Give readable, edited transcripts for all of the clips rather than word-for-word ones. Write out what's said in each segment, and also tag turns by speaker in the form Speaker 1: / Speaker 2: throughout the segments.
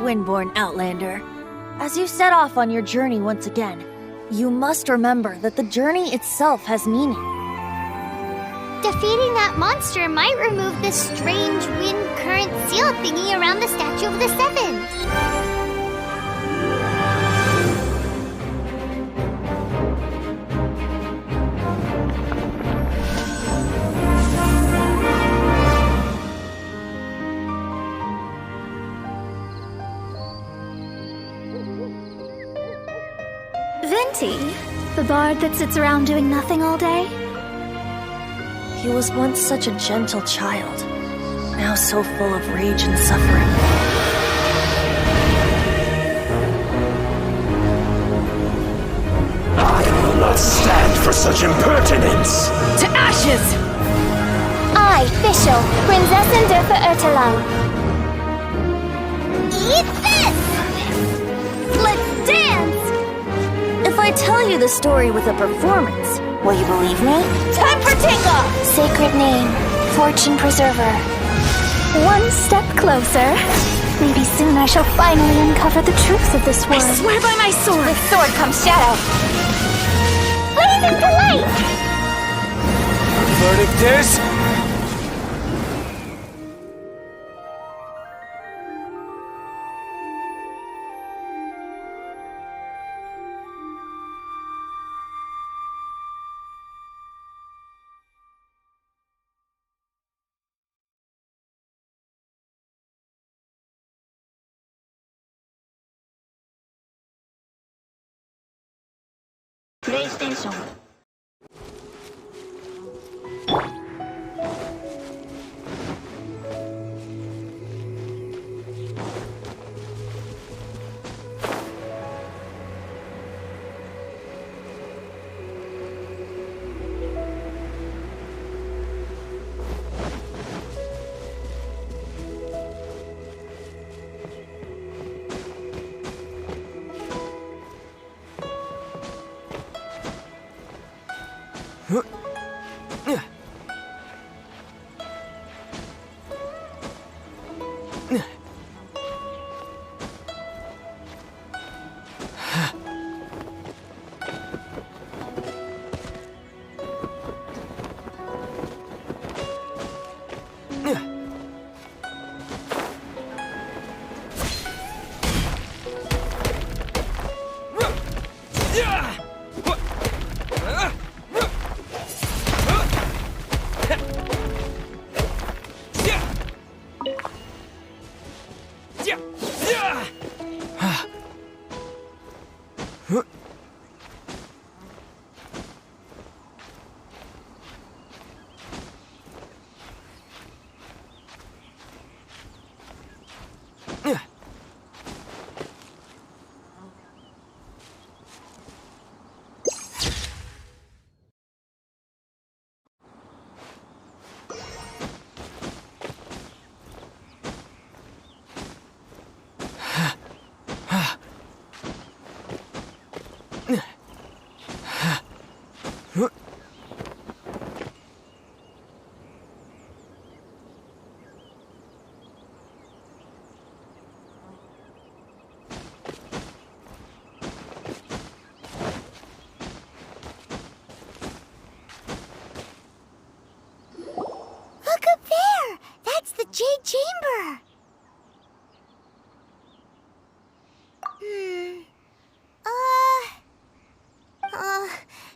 Speaker 1: Windborn Outlander, as you set off on your journey once again, you must remember that the journey itself has meaning.
Speaker 2: Defeating that monster might remove the strange wind current seal thingy around the Statue of the Seven.
Speaker 3: Venti, the bard that sits around doing nothing all day?
Speaker 1: He was once such a gentle child, now so full of rage and suffering.
Speaker 4: I will not stand for such impertinence!
Speaker 1: To ashes!
Speaker 2: I, Fischl, Prinzessin dürfe Ertelang. Eat this!
Speaker 1: Let's dance! If I tell you the story with a performance, will you believe me? Time for takeoff!
Speaker 2: Sacred name, Fortune Preserver.
Speaker 3: One step closer. Maybe soon I shall finally uncover the truth of this world.
Speaker 1: I swear by my sword!
Speaker 2: With sword comes shadow. Blazing delight!
Speaker 4: Verdict is...
Speaker 1: PlayStation.
Speaker 2: Look up there! That's the Jade Chamber!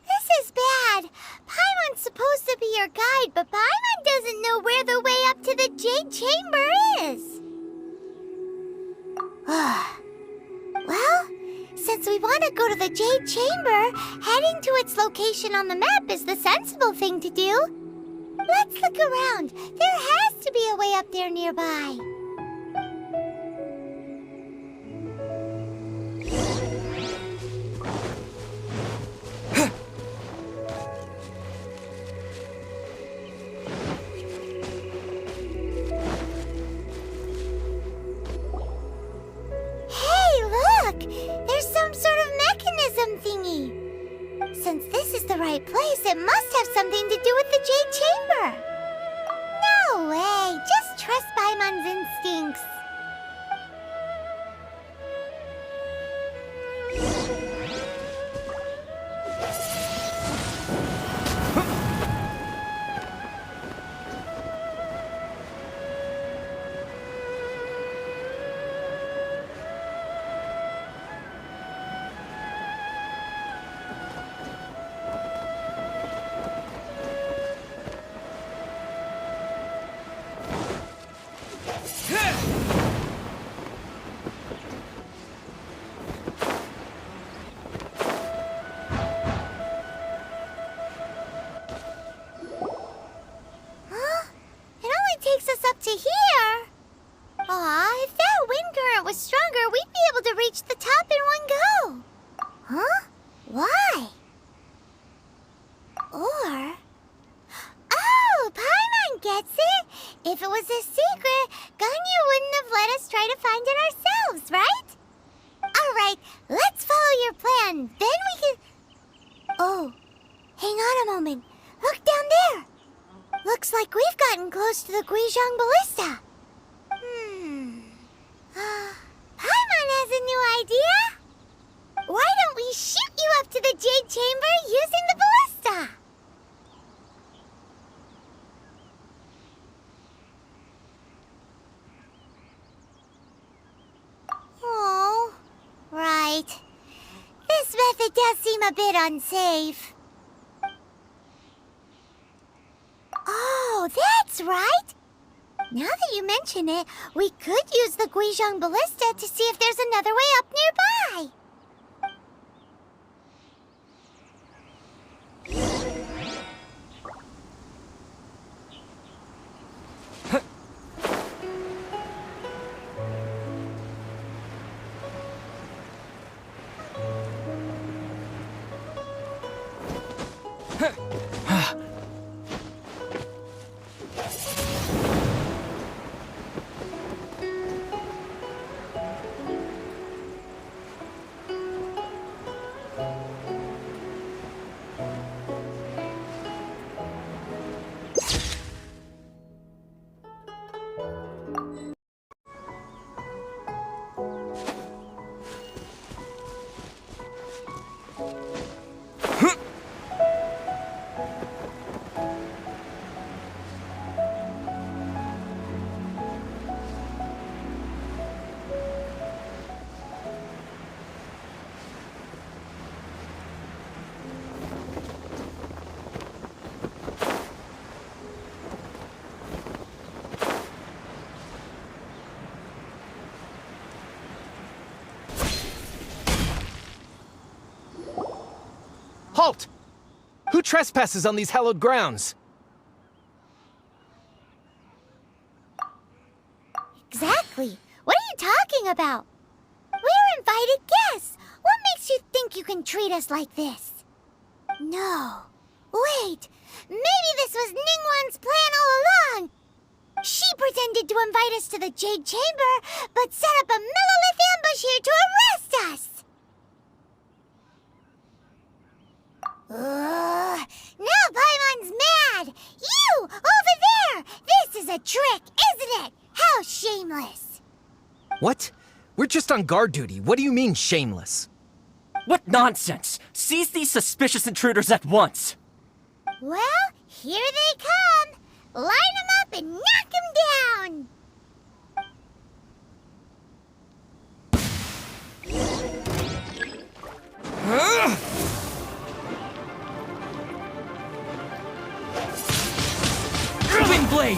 Speaker 2: This is bad. Paimon's supposed to be your guide, but Paimon doesn't know where the way up to the Jade Chamber is. Well, since we want to go to the Jade Chamber, heading to its location on the map is the sensible thing to do. Let's look around. There has to be a way up there nearby. right place, it must have something to do with the Jade Chamber. No way, just trust Paimon's instincts. Takes us up to here. Aw, if that wind current was stronger, we'd be able to reach the top in one go. Huh? Why? Or... Oh, Paimon gets it. If it was a secret, Ganyu wouldn't have let us try to find it ourselves, right? Alright, let's follow your plan. Then we can... Oh, hang on a moment. Look down there. Looks like we've gotten close to the Guizhong Ballista. Paimon has a new idea. Why don't we shoot you up to the Jade Chamber using the ballista? Oh, right. This method does seem a bit unsafe. Oh, that's right! Now that you mention it, we could use the Guizhong Ballista to see if there's another way up nearby!
Speaker 5: Halt! Who trespasses on these hallowed grounds?
Speaker 2: Exactly. What are you talking about? We're invited guests. What makes you think you can treat us like this? No. Wait. Maybe this was Ningguang's plan all along. She pretended to invite us to the Jade Chamber, but set up a Millelith ambush here to arrest us. Now Paimon's mad! You! Over there! This is a trick, isn't it? How shameless!
Speaker 5: What? We're just on guard duty. What do you mean, shameless?
Speaker 6: What nonsense! Seize these suspicious intruders at once!
Speaker 2: Well, here they come! Line them up and knock them down!
Speaker 6: Wind Blade!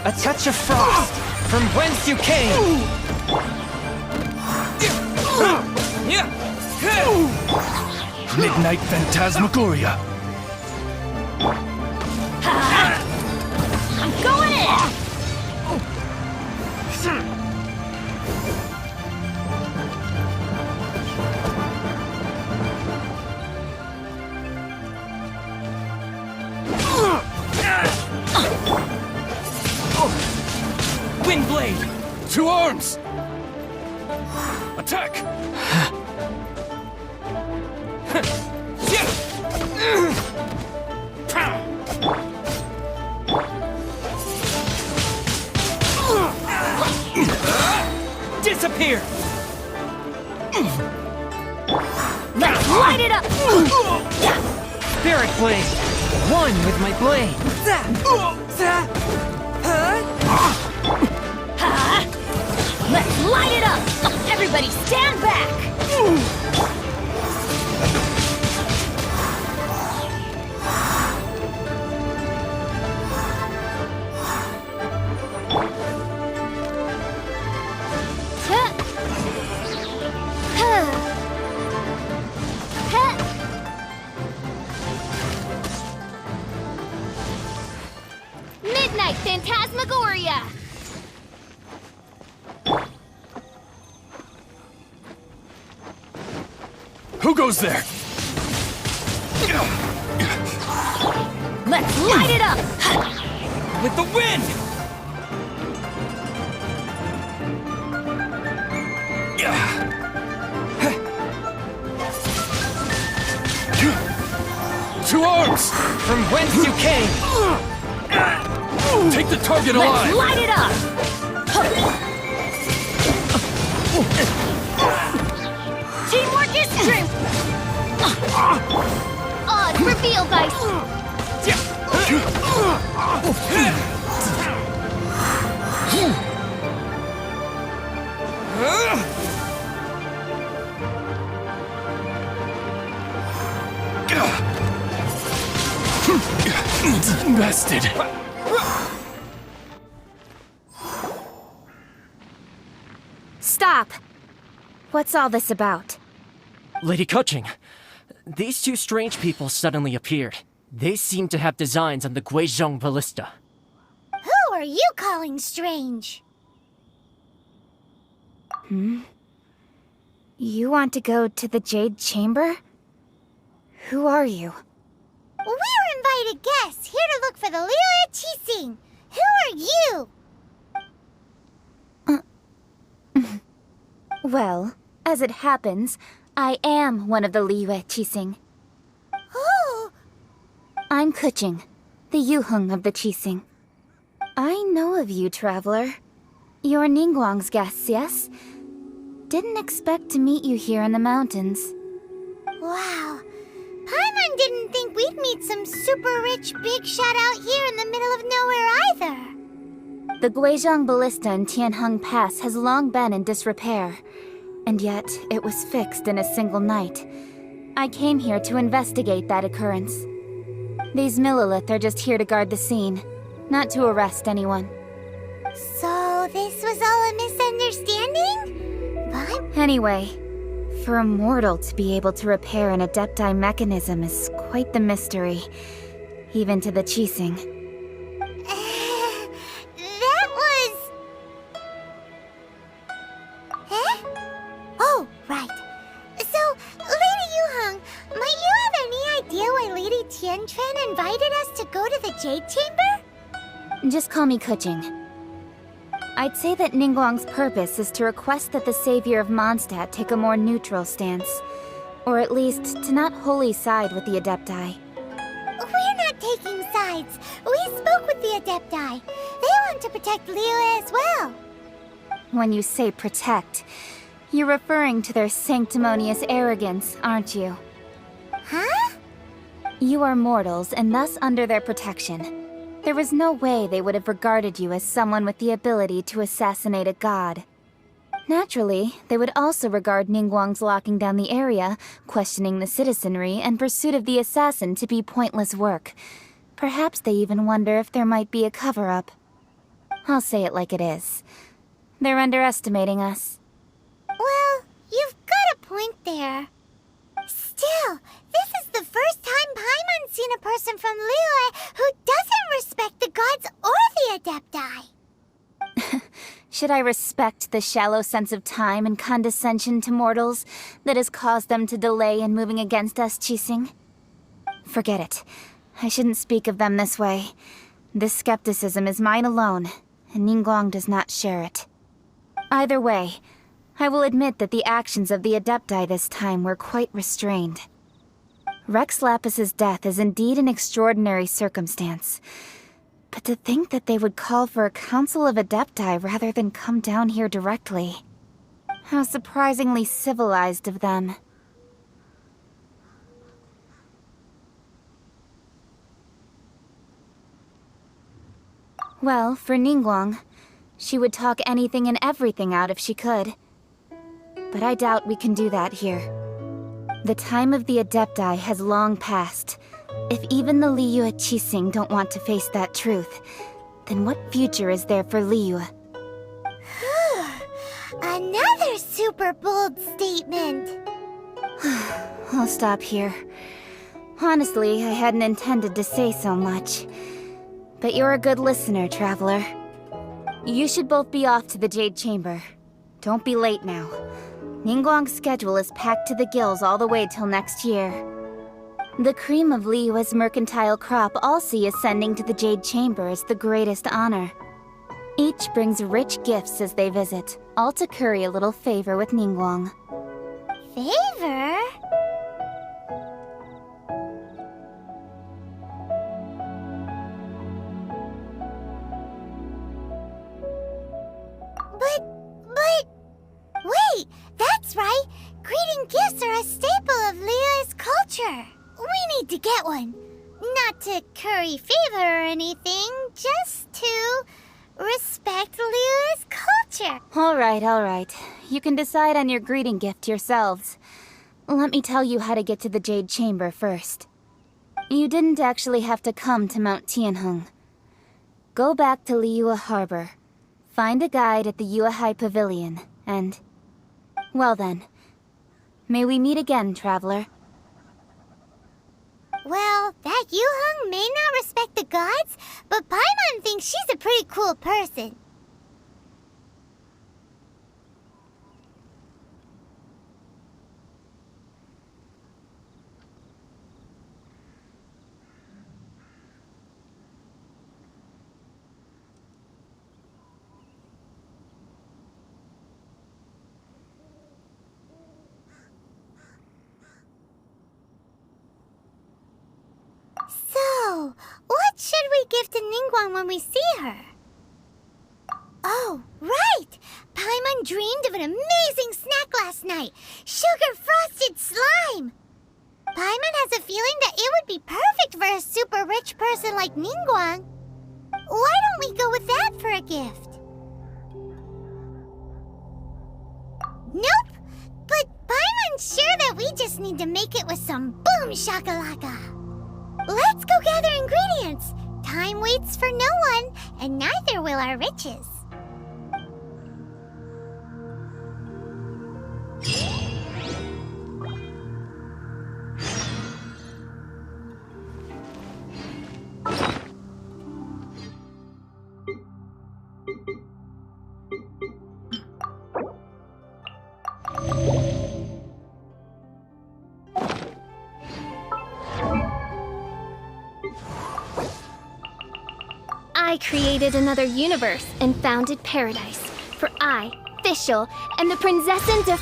Speaker 5: A touch of frost, from whence you came!
Speaker 4: Midnight Phantasmagoria.
Speaker 1: I'm going in!
Speaker 6: Wind Blade!
Speaker 4: To arms! Attack!
Speaker 6: up here!
Speaker 1: Let's light it up!
Speaker 5: Spirit Blade! One with my blade!
Speaker 1: Let's light it up! Everybody stand back!
Speaker 2: Midnight Phantasmagoria!
Speaker 4: Who goes there?
Speaker 1: Let's light it up!
Speaker 6: With the wind!
Speaker 4: To arms!
Speaker 5: From whence you came!
Speaker 4: Take the target
Speaker 1: Let's
Speaker 4: alive!
Speaker 1: light it up! Teamwork is strength!
Speaker 2: Odds reveal dice!
Speaker 4: It's invested.
Speaker 3: Stop! What's all this about?
Speaker 6: Lady Coaching, these two strange people suddenly appeared. They seem to have designs on the Guizhong Ballista.
Speaker 2: Who are you calling strange?
Speaker 3: You want to go to the Jade Chamber? Who are you?
Speaker 2: We're invited guests here to look for the Liyue Qixing. Who are you?
Speaker 3: Well, as it happens, I am one of the Liyue Qixing.
Speaker 2: Oh,
Speaker 3: I'm Kuching, the Yuheng of the Qixing. I know of you, traveler. You're Ningguang's guests, yes? Didn't expect to meet you here in the mountains.
Speaker 2: wow. Paimon didn't think we'd meet some super rich big shot out here in the middle of nowhere either.
Speaker 3: The Guizhong Ballista in Tianheng Pass has long been in disrepair, and yet it was fixed in a single night. I came here to investigate that occurrence. These Millilith are just here to guard the scene, not to arrest anyone.
Speaker 2: So this was all a misunderstanding? But
Speaker 3: Anyway, for a mortal to be able to repair an Adepti mechanism is quite the mystery, even to the Qixing.
Speaker 2: that was... Eh? Oh, right. So, Lady Yuheng, might you have any idea why Lady Tianquan invited us to go to the Jade Chamber?
Speaker 3: Just call me Kuching. I'd say that Ningguang's purpose is to request that the savior of Mondstadt take a more neutral stance. Or at least, to not wholly side with the Adepti.
Speaker 2: We're not taking sides. We spoke with the Adepti. They want to protect Liyue as well.
Speaker 3: When you say protect, you're referring to their sanctimonious arrogance, aren't you?
Speaker 2: Huh?
Speaker 3: You are mortals, and thus under their protection. There was no way they would have regarded you as someone with the ability to assassinate a god. Naturally, they would also regard Ningguang's locking down the area, questioning the citizenry, and pursuit of the assassin to be pointless work. Perhaps they even wonder if there might be a cover-up. I'll say it like it is. They're underestimating us.
Speaker 2: Well, you've got a point there. Still, this is the first time Paimon's seen a person from Liyue who doesn't respect the gods or the Adepti.
Speaker 3: Should I respect the shallow sense of time and condescension to mortals that has caused them to delay in moving against us, Qixing? Forget it. I shouldn't speak of them this way. This skepticism is mine alone, and Ningguang does not share it. Either way, I will admit that the actions of the Adepti this time were quite restrained. Rex Lapis's death is indeed an extraordinary circumstance. But to think that they would call for a council of Adepti rather than come down here directly. How surprisingly civilized of them. Well, for Ningguang, she would talk anything and everything out if she could. But I doubt we can do that here. The time of the Adepti has long passed. If even the Liyue Qixing don't want to face that truth, then what future is there for Liyue?
Speaker 2: Another super bold statement.
Speaker 3: I'll stop here. Honestly, I hadn't intended to say so much. But you're a good listener, Traveler. You should both be off to the Jade Chamber. Don't be late now. Ningguang's schedule is packed to the gills all the way till next year. The cream of Liyue's mercantile crop all see ascending to the Jade Chamber as the greatest honor. Each brings rich gifts as they visit, all to curry a little favor with Ningguang.
Speaker 2: Favor? Wait, that's right! Greeting gifts are a staple of Liyue's culture. We need to get one. Not to curry favor or anything, just to respect Liyue's culture.
Speaker 3: All right. You can decide on your greeting gift yourselves. Let me tell you how to get to the Jade Chamber first. You didn't actually have to come to Mount Tianheng. Go back to Liyue Harbor. Find a guide at the Yuehai Pavilion, and... well then. May we meet again, Traveler.
Speaker 2: Well, that Yuheng may not respect the gods, but Paimon thinks she's a pretty cool person. So, what should we give to Ningguang when we see her? Oh, right! Paimon dreamed of an amazing snack last night! Sugar-frosted slime! Paimon has a feeling that it would be perfect for a super rich person like Ningguang. Why don't we go with that for a gift? Nope! But Paimon's sure that we just need to make it with some boom shakalaka. Let's go gather ingredients. Time waits for no one, and neither will our riches.
Speaker 7: I created another universe and founded paradise. For I, Fischl, am the Prinzessin de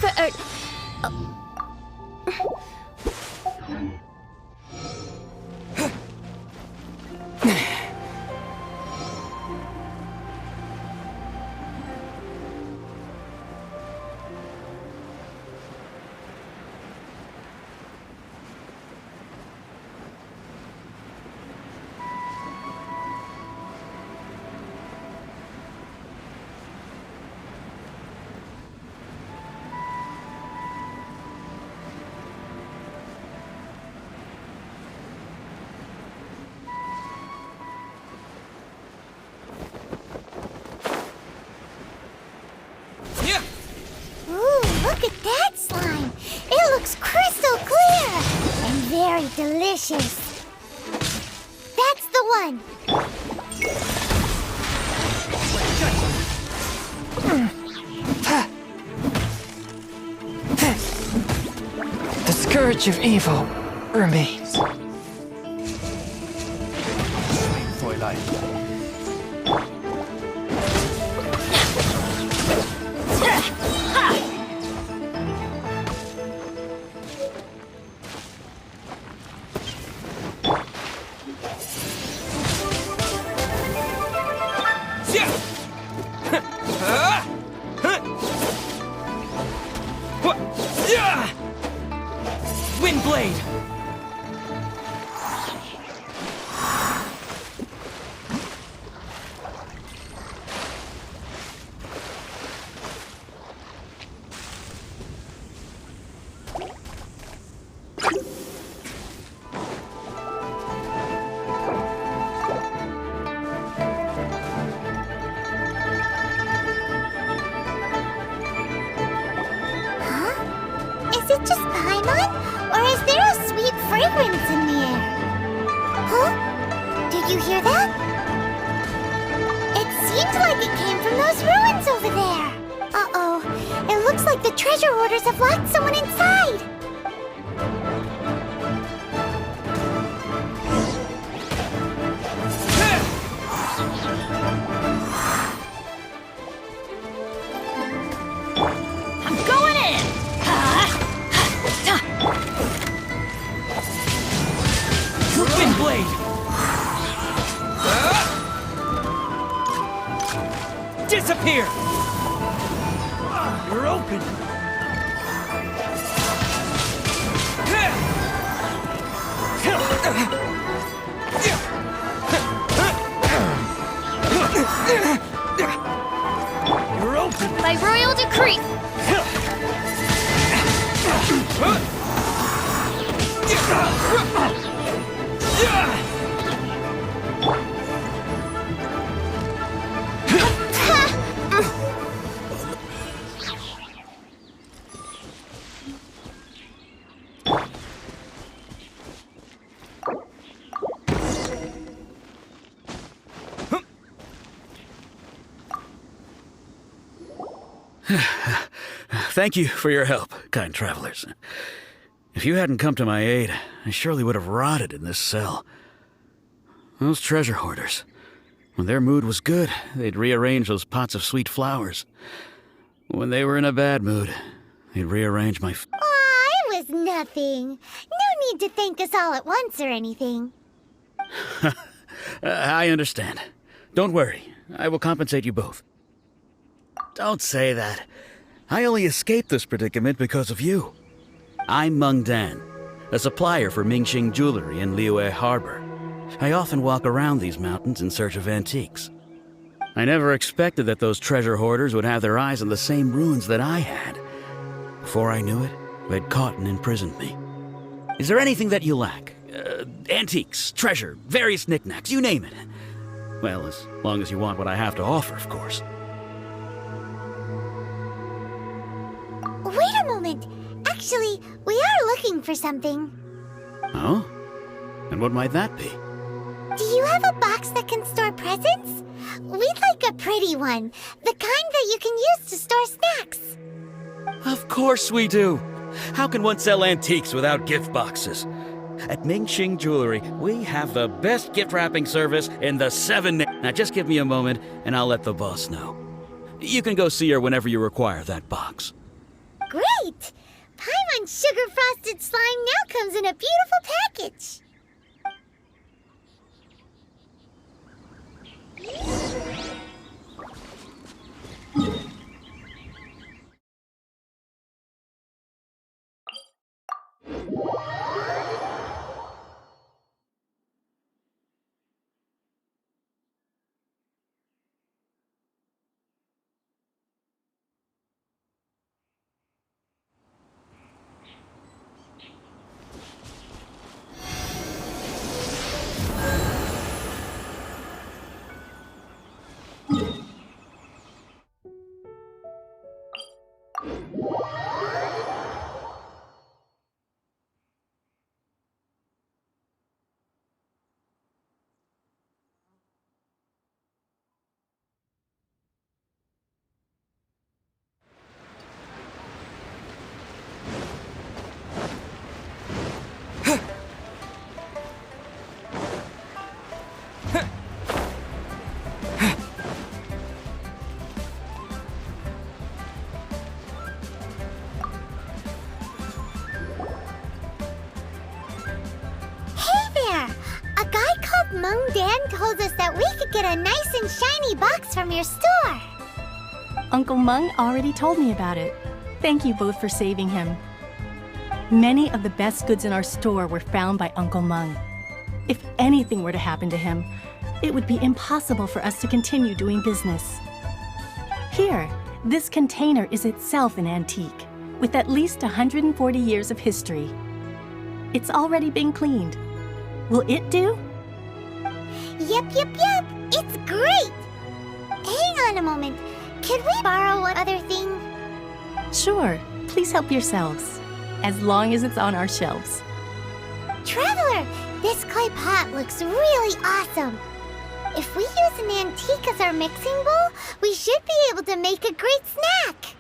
Speaker 2: Ooh, look at that slime! It looks crystal clear! And very delicious. That's the one!
Speaker 5: The scourge of evil remains. Wind Blade!
Speaker 2: Is it just Paimon? Or is there a sweet fragrance in the air? Huh? Did you hear that? It seemed like it came from those ruins over there. Uh-oh. It looks like the treasure hoarders have locked someone inside.
Speaker 1: I'm going in!
Speaker 5: Wind Blade! Disappear! You're open! You're open!
Speaker 7: By royal decree!
Speaker 8: Thank you for your help, kind travelers. If you hadn't come to my aid, I surely would have rotted in this cell. Those treasure hoarders, when their mood was good, they'd rearrange those pots of sweet flowers. When they were in a bad mood, they'd rearrange my...
Speaker 2: Aw, it was nothing. No need to thank us all at once or anything.
Speaker 8: I understand. Don't worry, I will compensate you both. Don't say that. I only escaped this predicament because of you. I'm Meng Dan, a supplier for Mingxing Jewelry in Liyue Harbor. I often walk around these mountains in search of antiques. I never expected that those treasure hoarders would have their eyes on the same ruins that I had. Before I knew it, they'd caught and imprisoned me. Is there anything that you lack? Antiques, treasure, various knickknacks, you name it. Well, as long as you want what I have to offer, of course.
Speaker 2: Wait a moment. Actually, we are looking for something.
Speaker 8: Oh? And what might that be?
Speaker 2: Do you have a box that can store presents? We'd like a pretty one. The kind that you can use to store snacks.
Speaker 8: Of course we do. How can one sell antiques without gift boxes? At Mingxing Jewelry, we have the best gift wrapping service in the 7... Now just give me a moment, and I'll let the boss know. You can go see her whenever you require that box.
Speaker 2: Great! Paimon's sugar-frosted slime now comes in a beautiful package. Meng Dan told us that we could get a nice and shiny box from your store.
Speaker 9: Uncle Meng already told me about it. Thank you both for saving him. Many of the best goods in our store were found by Uncle Meng. If anything were to happen to him, it would be impossible for us to continue doing business. Here, this container is itself an antique, with at least 140 years of history. It's already been cleaned. Will it do?
Speaker 2: Yep. It's great! Hang on a moment. Could we borrow one other thing?
Speaker 9: Sure, please help yourselves, as long as it's on our shelves.
Speaker 2: Traveler, this clay pot looks really awesome. If we use an antique as our mixing bowl, we should be able to make a great snack.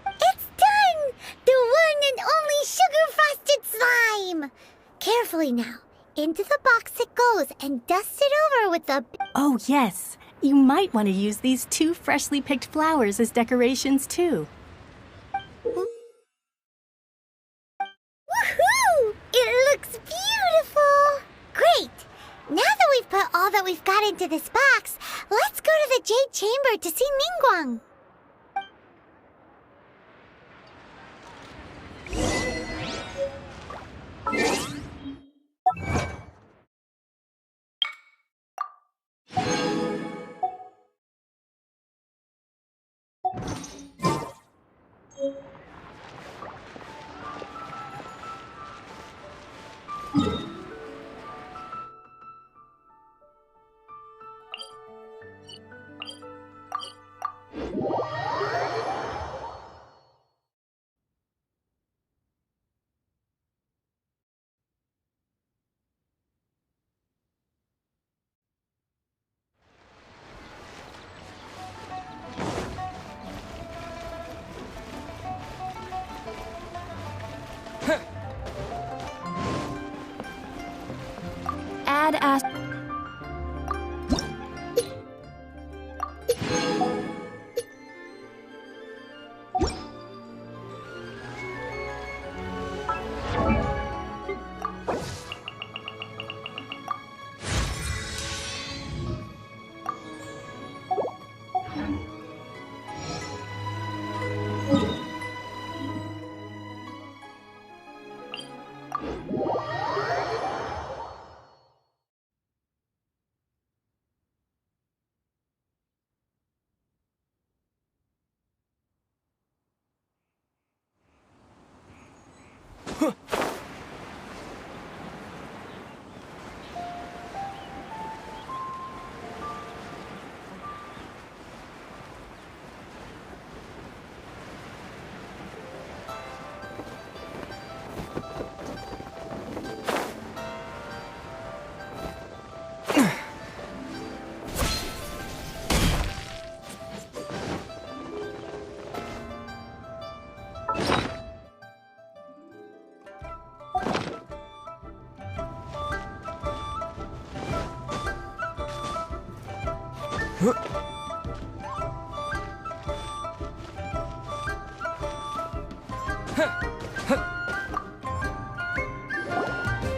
Speaker 2: It's done! The one and only sugar-frosted slime! Carefully now. Into the box it goes and dust it over with the...
Speaker 9: Oh yes, you might want to use these 2 freshly picked flowers as decorations too.
Speaker 2: Woohoo! It looks beautiful! Great! Now that we've put all that we've got into this box, let's go to the Jade Chamber to see Ningguang.
Speaker 3: Add as...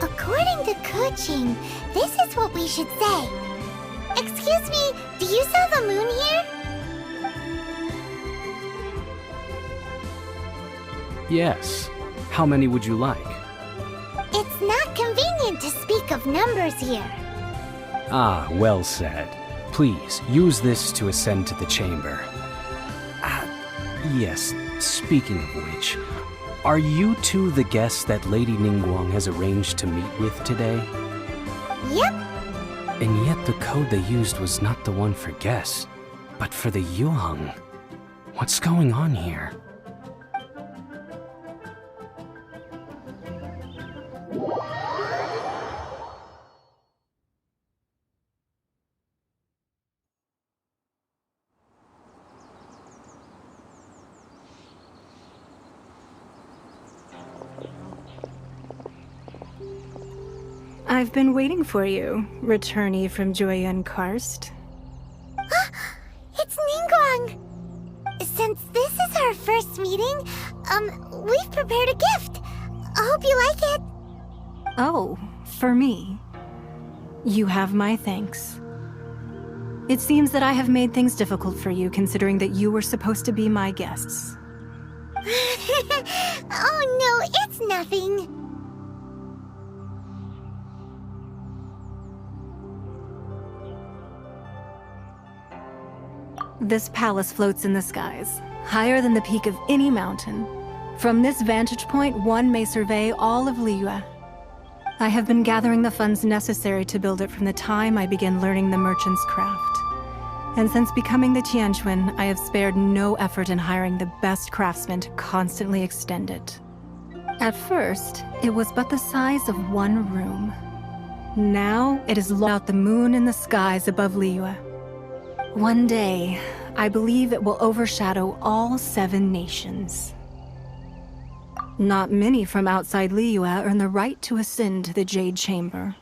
Speaker 2: According to Kuching, this is what we should say. Excuse me, do you sell the moon here?
Speaker 10: Yes. How many would you like?
Speaker 2: It's not convenient to speak of numbers here.
Speaker 10: Ah, well said. Please, use this to ascend to the chamber. Yes, speaking of which, are you two the guests that Lady Ningguang has arranged to meet with today?
Speaker 2: Yep.
Speaker 10: And yet the code they used was not the one for guests, but for the Yuheng. What's going on here?
Speaker 11: I've been waiting for you, returnee from Joyun Karst.
Speaker 2: It's Ningguang! Since this is our first meeting, we've prepared a gift. I hope you like it.
Speaker 11: Oh, for me. You have my thanks. It seems that I have made things difficult for you, considering that you were supposed to be my guests.
Speaker 2: Oh no, it's nothing.
Speaker 11: This palace floats in the skies, higher than the peak of any mountain. From this vantage point, one may survey all of Liyue. I have been gathering the funds necessary to build it from the time I began learning the merchant's craft. And since becoming the Tianquan, I have spared no effort in hiring the best craftsmen to constantly extend it. At first, it was but the size of one room. Now, it is out the moon in the skies above Liyue. One day, I believe it will overshadow all 7 nations. Not many from outside Liyue earn the right to ascend to the Jade Chamber.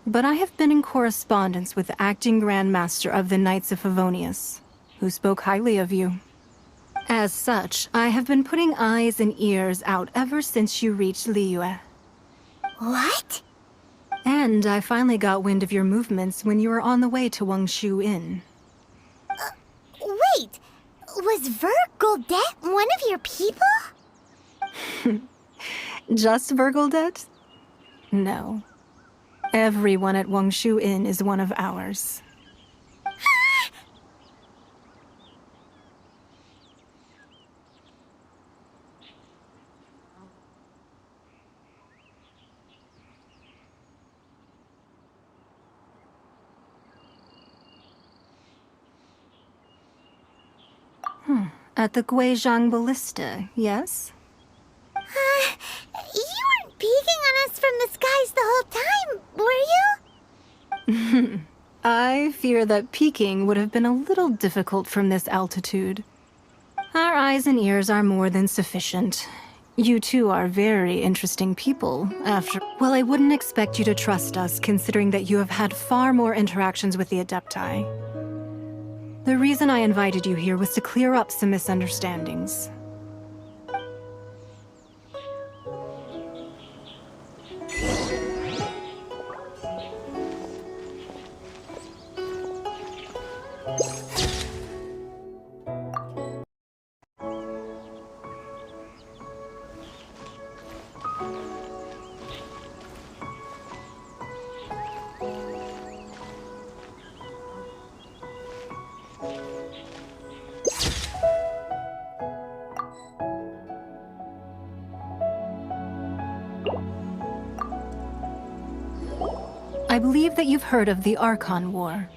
Speaker 11: But I have been in correspondence with the acting Grand Master of the Knights of Favonius, who spoke highly of you. As such, I have been putting eyes and ears out ever since you reached Liyue.
Speaker 2: What?
Speaker 11: And I finally got wind of your movements when you were on the way to Wangshu Inn.
Speaker 2: Wait, was Vergoldet one of your people?
Speaker 11: Just Vergoldet? No. Everyone at Wangshu Inn is one of ours. At the Guizhang Ballista, yes?
Speaker 2: You weren't peeking on us from the skies the whole time, were you?
Speaker 11: I fear that peeking would have been a little difficult from this altitude. Our eyes and ears are more than sufficient. You two are very interesting people, after... Well, I wouldn't expect you to trust us, considering that you have had far more interactions with the Adepti. The reason I invited you here was to clear up some misunderstandings. I believe that you've heard of the Archon War.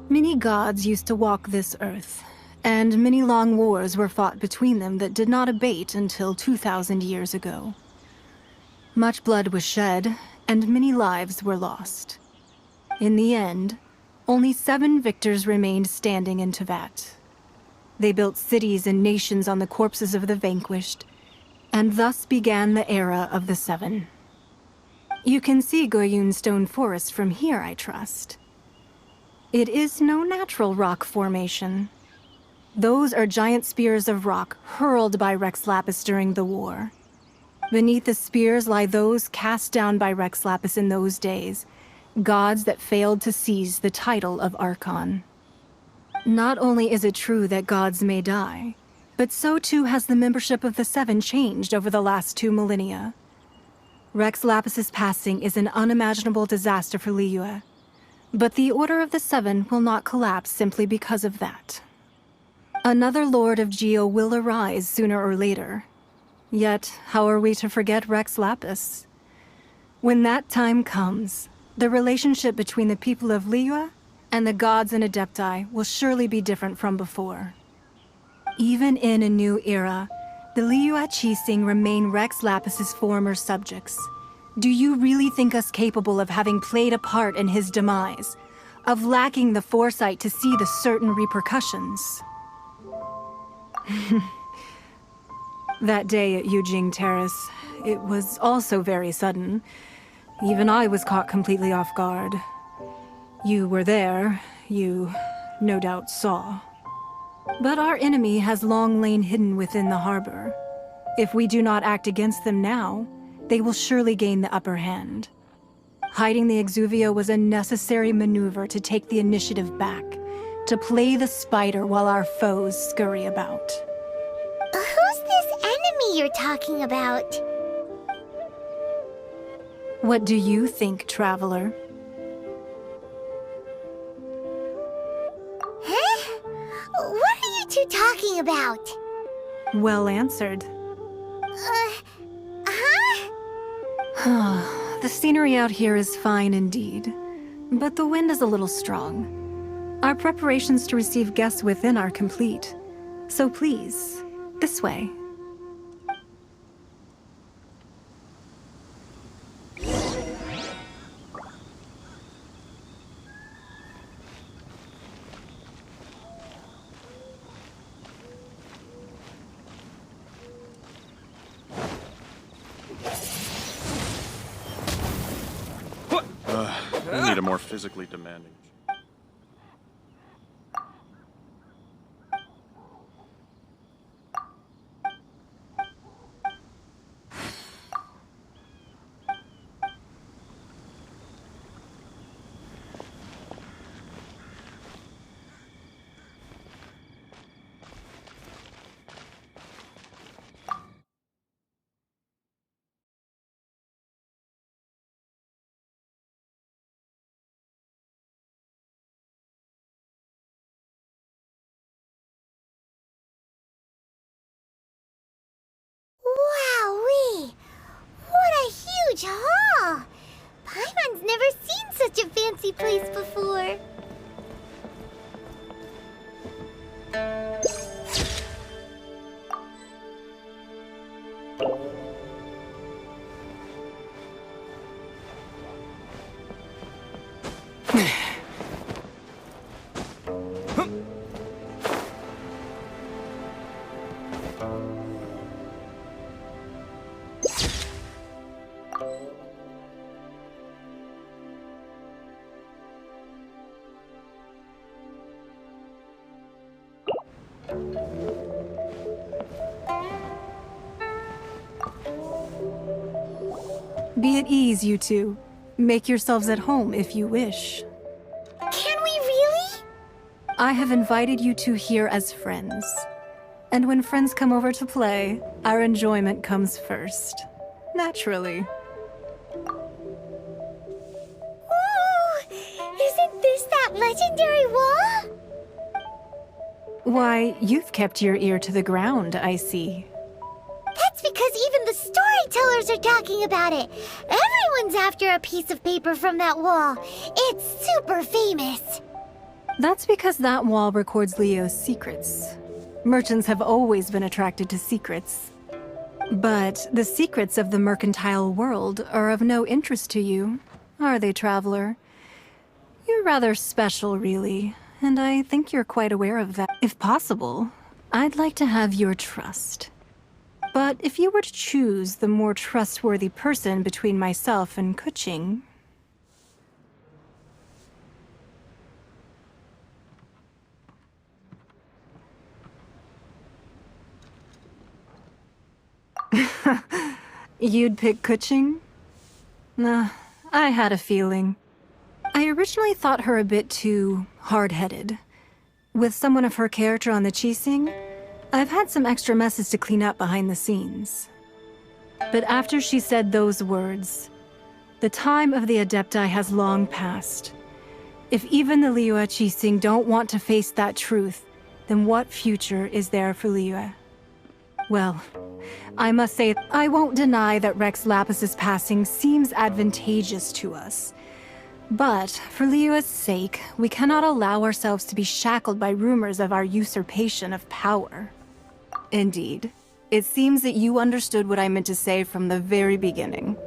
Speaker 11: Many gods used to walk this earth, and many long wars were fought between them that did not abate until 2,000 years ago. Much blood was shed, and many lives were lost. In the end, only 7 victors remained standing in Teyvat. They built cities and nations on the corpses of the vanquished, and thus began the era of the 7. You can see Goyun Stone Forest from here, I trust. It is no natural rock formation. Those are giant spears of rock hurled by Rex Lapis during the war. Beneath the spears lie those cast down by Rex Lapis in those days, gods that failed to seize the title of Archon. Not only is it true that gods may die, but so too has the membership of the 7 changed over the last 2 millennia. Rex Lapis's passing is an unimaginable disaster for Liyue, but the Order of the 7 will not collapse simply because of that. Another Lord of Geo will arise sooner or later. Yet, how are we to forget Rex Lapis? When that time comes, the relationship between the people of Liyue and the gods and Adepti will surely be different from before. Even in a new era, the Liyue Qixing remain Rex Lapis's former subjects. Do you really think us capable of having played a part in his demise? Of lacking the foresight to see the certain repercussions? That day at Yujing Terrace, it was also very sudden. Even I was caught completely off guard. You were there, you no doubt saw. But our enemy has long lain hidden within the harbor. If we do not act against them now, they will surely gain the upper hand. Hiding the Exuvio was a necessary maneuver to take the initiative back, to play the spider while our foes scurry about.
Speaker 2: Who's this enemy you're talking about?
Speaker 11: What do you think, traveler?
Speaker 2: Huh? What are you two talking about?
Speaker 11: Well answered.
Speaker 2: Huh?
Speaker 11: The scenery out here is fine indeed, but the wind is a little strong. Our preparations to receive guests within are complete. So please, this way.
Speaker 12: I need a more physically demanding.
Speaker 2: Wowee! What a huge hall! Paimon's never seen such a fancy place before.
Speaker 11: Be at ease, you two. Make yourselves at home if you wish.
Speaker 2: Can we really?
Speaker 11: I have invited you two here as friends. And when friends come over to play, our enjoyment comes first. Naturally.
Speaker 2: Ooh! Isn't this that legendary wall?
Speaker 11: Why, you've kept your ear to the ground, I see.
Speaker 2: That's because even the storytellers are talking about it. Everyone's after a piece of paper from that wall. It's super famous.
Speaker 11: That's because that wall records Leo's secrets. Merchants have always been attracted to secrets. But the secrets of the mercantile world are of no interest to you, are they, traveler? You're rather special, really, and I think you're quite aware of that. If possible, I'd like to have your trust. But if you were to choose the more trustworthy person between myself and Kuching... You'd pick Kuching? Nah, I had a feeling. I originally thought her a bit too hard-headed. With someone of her character on the Qixing, I've had some extra messes to clean up behind the scenes. But after she said those words, the time of the Adepti has long passed. If even the Liyue Qixing don't want to face that truth, then what future is there for Liyue? Well, I must say, I won't deny that Rex Lapis's passing seems advantageous to us. But for Liyue's sake, we cannot allow ourselves to be shackled by rumors of our usurpation of power. Indeed, it seems that you understood what I meant to say from the very beginning.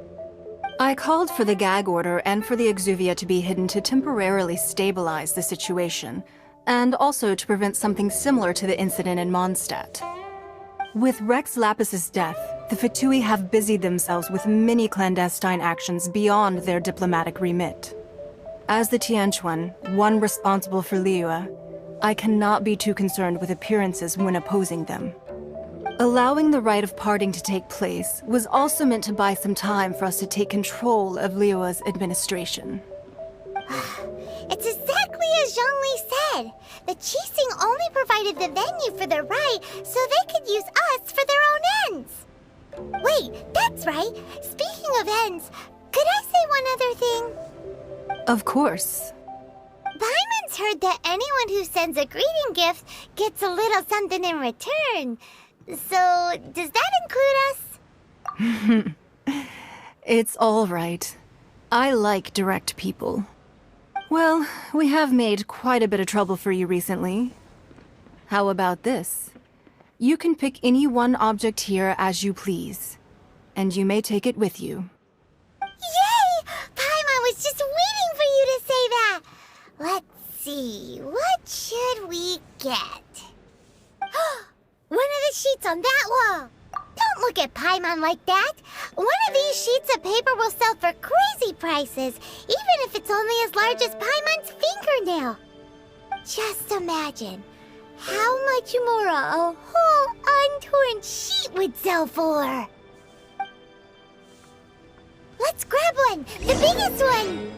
Speaker 11: I called for the gag order and for the Exuvia to be hidden to temporarily stabilize the situation, and also to prevent something similar to the incident in Mondstadt. With Rex Lapis's death, the Fatui have busied themselves with many clandestine actions beyond their diplomatic remit. As the Tianquan, one responsible for Liyue, I cannot be too concerned with appearances when opposing them. Allowing the rite of parting to take place was also meant to buy some time for us to take control of Liyue's administration.
Speaker 2: It's exactly as Zhongli said. The Qixing only provided the venue for their rite so they could use us for their own ends. Wait, that's right. Speaking of ends, could I say one other thing?
Speaker 11: Of course.
Speaker 2: Paimon's heard that anyone who sends a greeting gift gets a little something in return. So, does that include us?
Speaker 11: It's all right. I like direct people. Well, we have made quite a bit of trouble for you recently. How about this? You can pick any one object here as you please, and you may take it with you.
Speaker 2: Yay! Paimon was just waiting for you to say that! Let's see, what should we get? One of the sheets on that wall! Don't look at Paimon like that! One of these sheets of paper will sell for crazy prices, even if it's only as large as Paimon's fingernail. Just imagine how much more a whole untorn sheet would sell for. Let's grab one! The biggest one!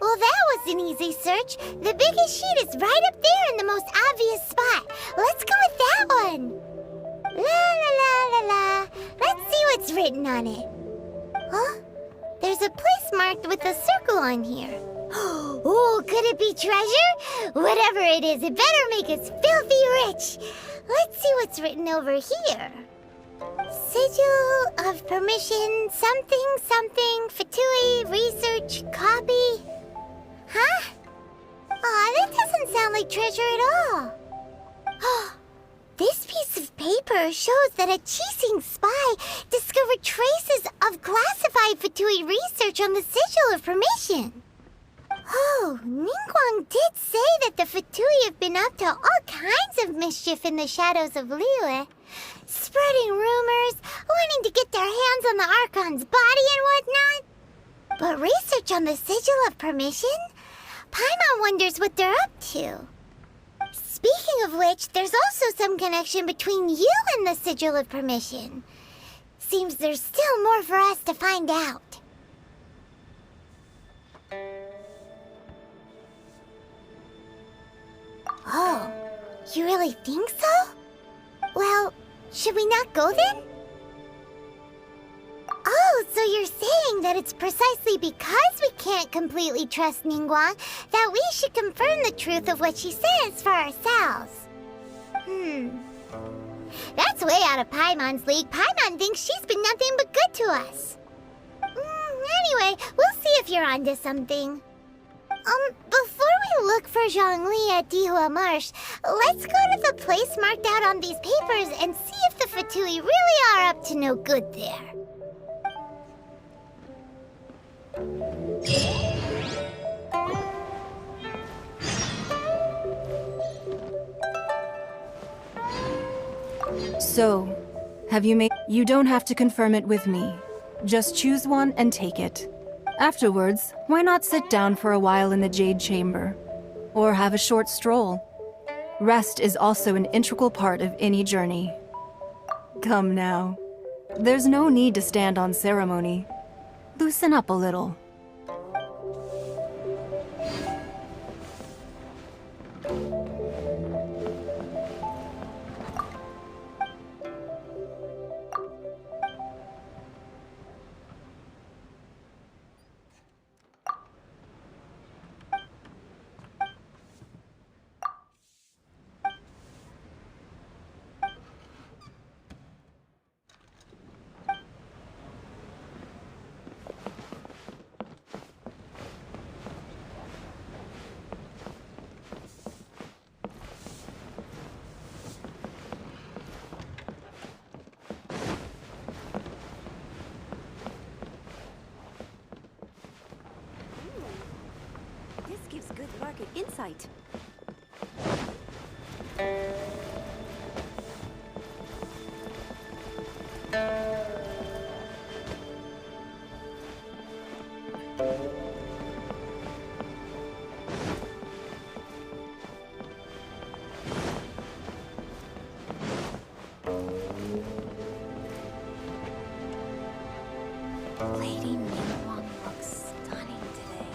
Speaker 2: Well, that was an easy search. The biggest sheet is right up there in the most obvious spot. Let's go with that one. La la la la la. Let's see what's written on it. Huh? There's a place marked with a circle on here. Oh, could it be treasure? Whatever it is, it better make us filthy rich. Let's see what's written over here. Sigil of permission, something, something, Fatui, research, copy. Huh? Aw, that doesn't sound like treasure at all. This piece of paper shows that a Qixing spy discovered traces of classified Fatui research on the Sigil of Permission. Oh, Ningguang did say that the Fatui have been up to all kinds of mischief in the shadows of Liyue, spreading rumors, wanting to get their hands on the Archon's body and whatnot. But research on the Sigil of Permission? Paimon wonders what they're up to. Speaking of which, there's also some connection between you and the Sigil of Permission. Seems there's still more for us to find out. Oh, you really think so? Well, should we not go then? Oh, so you're saying that it's precisely because we can't completely trust Ningguang that we should confirm the truth of what she says for ourselves. That's way out of Paimon's league. Paimon thinks she's been nothing but good to us. Anyway, we'll see if you're onto something. Before we look for Zhongli at Dihua Marsh, let's go to the place marked out on these papers and see if the Fatui really are up to no good there.
Speaker 11: So, have you made... You don't have to confirm it with me. Just choose one and take it. Afterwards, why not sit down for a while in the Jade Chamber? Or have a short stroll? Rest is also an integral part of any journey. Come now. There's no need to stand on ceremony. Loosen up a little.
Speaker 12: sight.
Speaker 3: Lady Ningguang looks stunning today.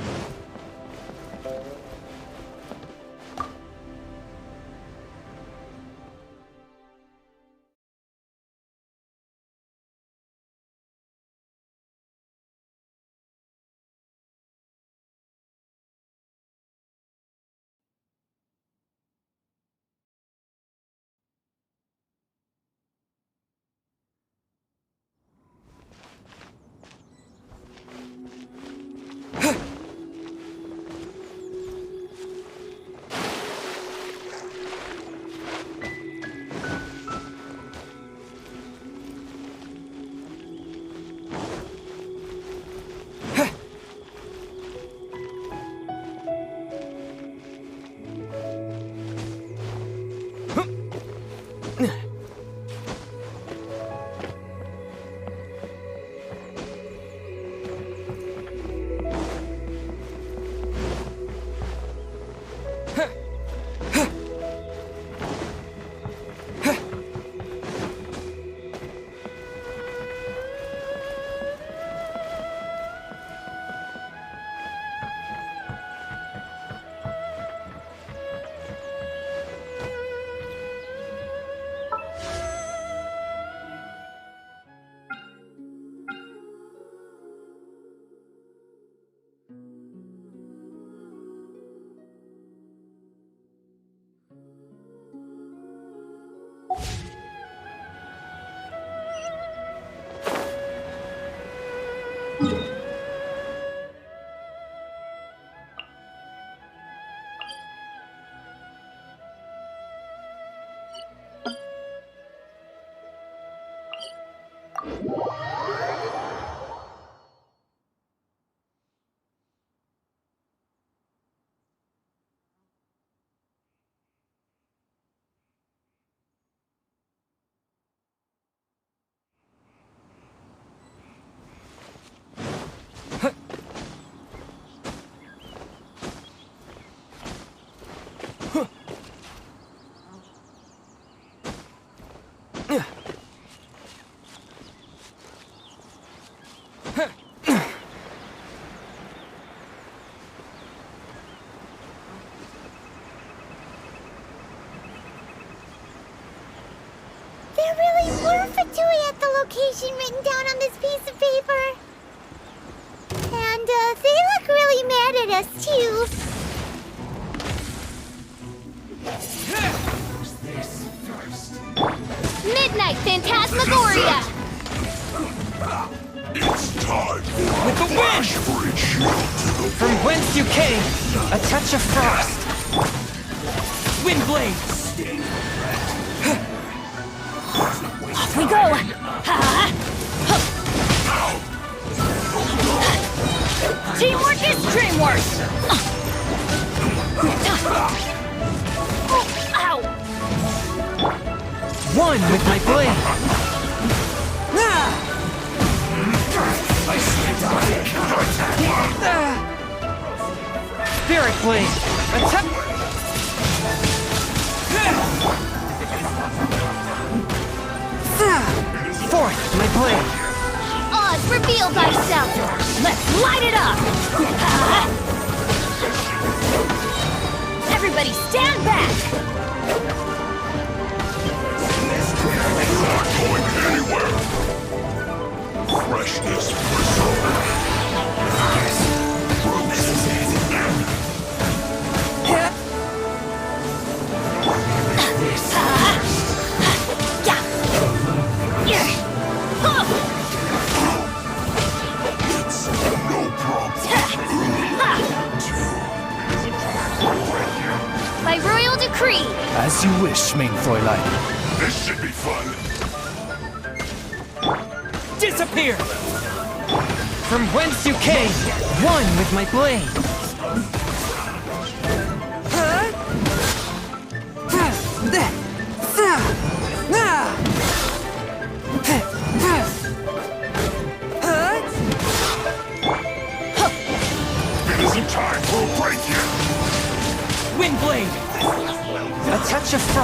Speaker 2: There really were Fatui at the location written down on this piece of paper. And, they look really mad at us, too.
Speaker 7: Midnight Phantasmagoria!
Speaker 4: It's time for
Speaker 5: With the wind! From whence you came, a touch of frost. Wind blades!
Speaker 1: Off we go! Teamwork is dreamwork! Ow!
Speaker 5: One with my blade! Spirit blade! Attack! Fourth, my blade!
Speaker 7: Oz, reveal thyself!
Speaker 1: Let's light it up! Everybody stand back!
Speaker 4: not going anywhere. Freshness preserved. It's no problem.
Speaker 7: By royal decree!
Speaker 4: As you wish, main Fräulein. This should be fun.
Speaker 5: Disappear! From whence you came, one with my blade.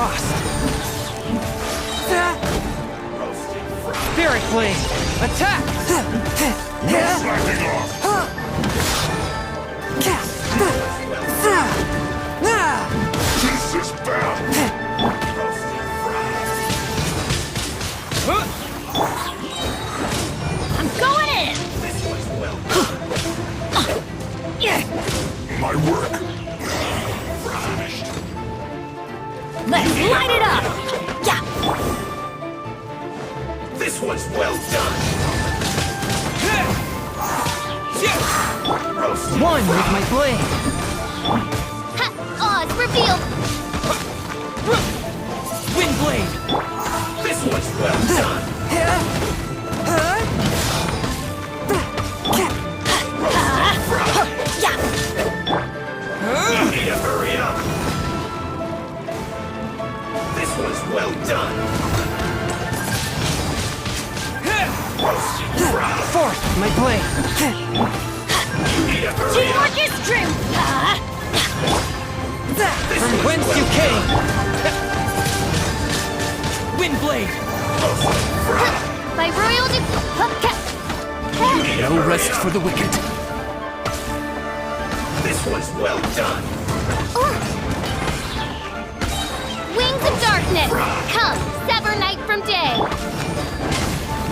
Speaker 5: frost! Spirit Blade! Attack!
Speaker 4: This is bad!
Speaker 1: I'm going in!
Speaker 4: My work!
Speaker 1: Let's light it up! Yeah!
Speaker 4: This was well done!
Speaker 5: One with my blade!
Speaker 7: Ha! Oz revealed!
Speaker 5: Wind Blade!
Speaker 4: This was well done! You need to hurry up! This was well done! Roasted fried!
Speaker 5: Fourth, my blade!
Speaker 4: You need to hurry up!
Speaker 1: Teamwork is true!
Speaker 5: From whence you came! Wind Blade!
Speaker 7: By royal
Speaker 4: No rest for the wicked! This was well done!
Speaker 7: Wings of darkness! Come, sever night from day!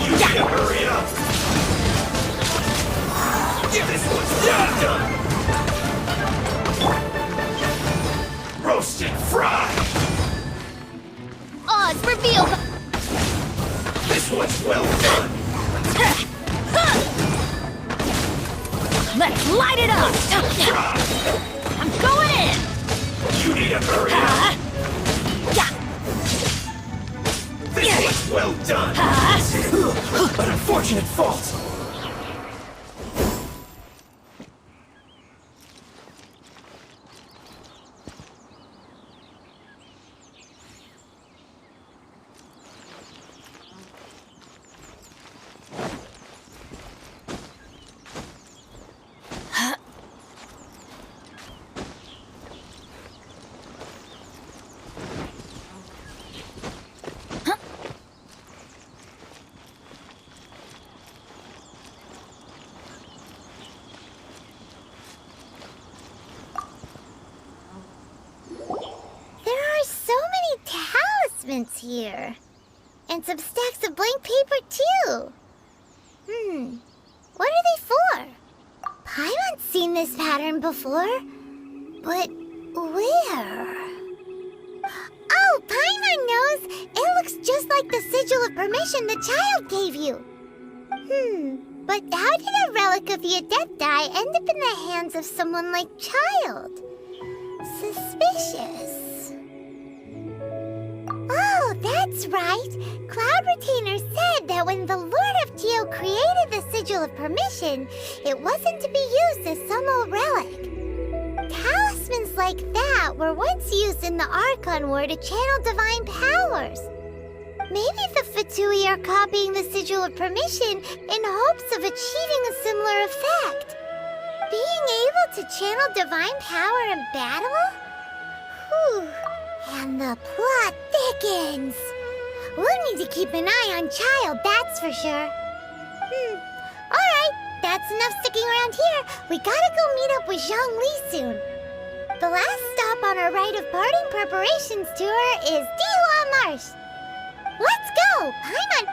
Speaker 4: You need to hurry up! This was well done! Roasted fried!
Speaker 7: Oz revealed!
Speaker 4: This was well done!
Speaker 1: Let's light it up! I'm going in!
Speaker 4: You need to hurry up! This was well done! An unfortunate fault!
Speaker 2: Here. And some stacks of blank paper, too. What are they for? Paimon's seen this pattern before. But where? Oh, Paimon knows! It looks just like the sigil of permission the child gave you. But how did a relic of the Adepti end up in the hands of someone like Child? Suspicious. Oh, that's right. Cloud Retainer said that when the Lord of Geo created the Sigil of Permission, it wasn't to be used as some old relic. Talismans like that were once used in the Archon War to channel divine powers. Maybe the Fatui are copying the Sigil of Permission in hopes of achieving a similar effect. Being able to channel divine power in battle? Whew. And the plot thickens. We'll need to keep an eye on Child, that's for sure. Alright, that's enough sticking around here. We gotta go meet up with Zhongli soon. The last stop on our rite of parting preparations tour is Dihua Marsh. Let's go! Paimon!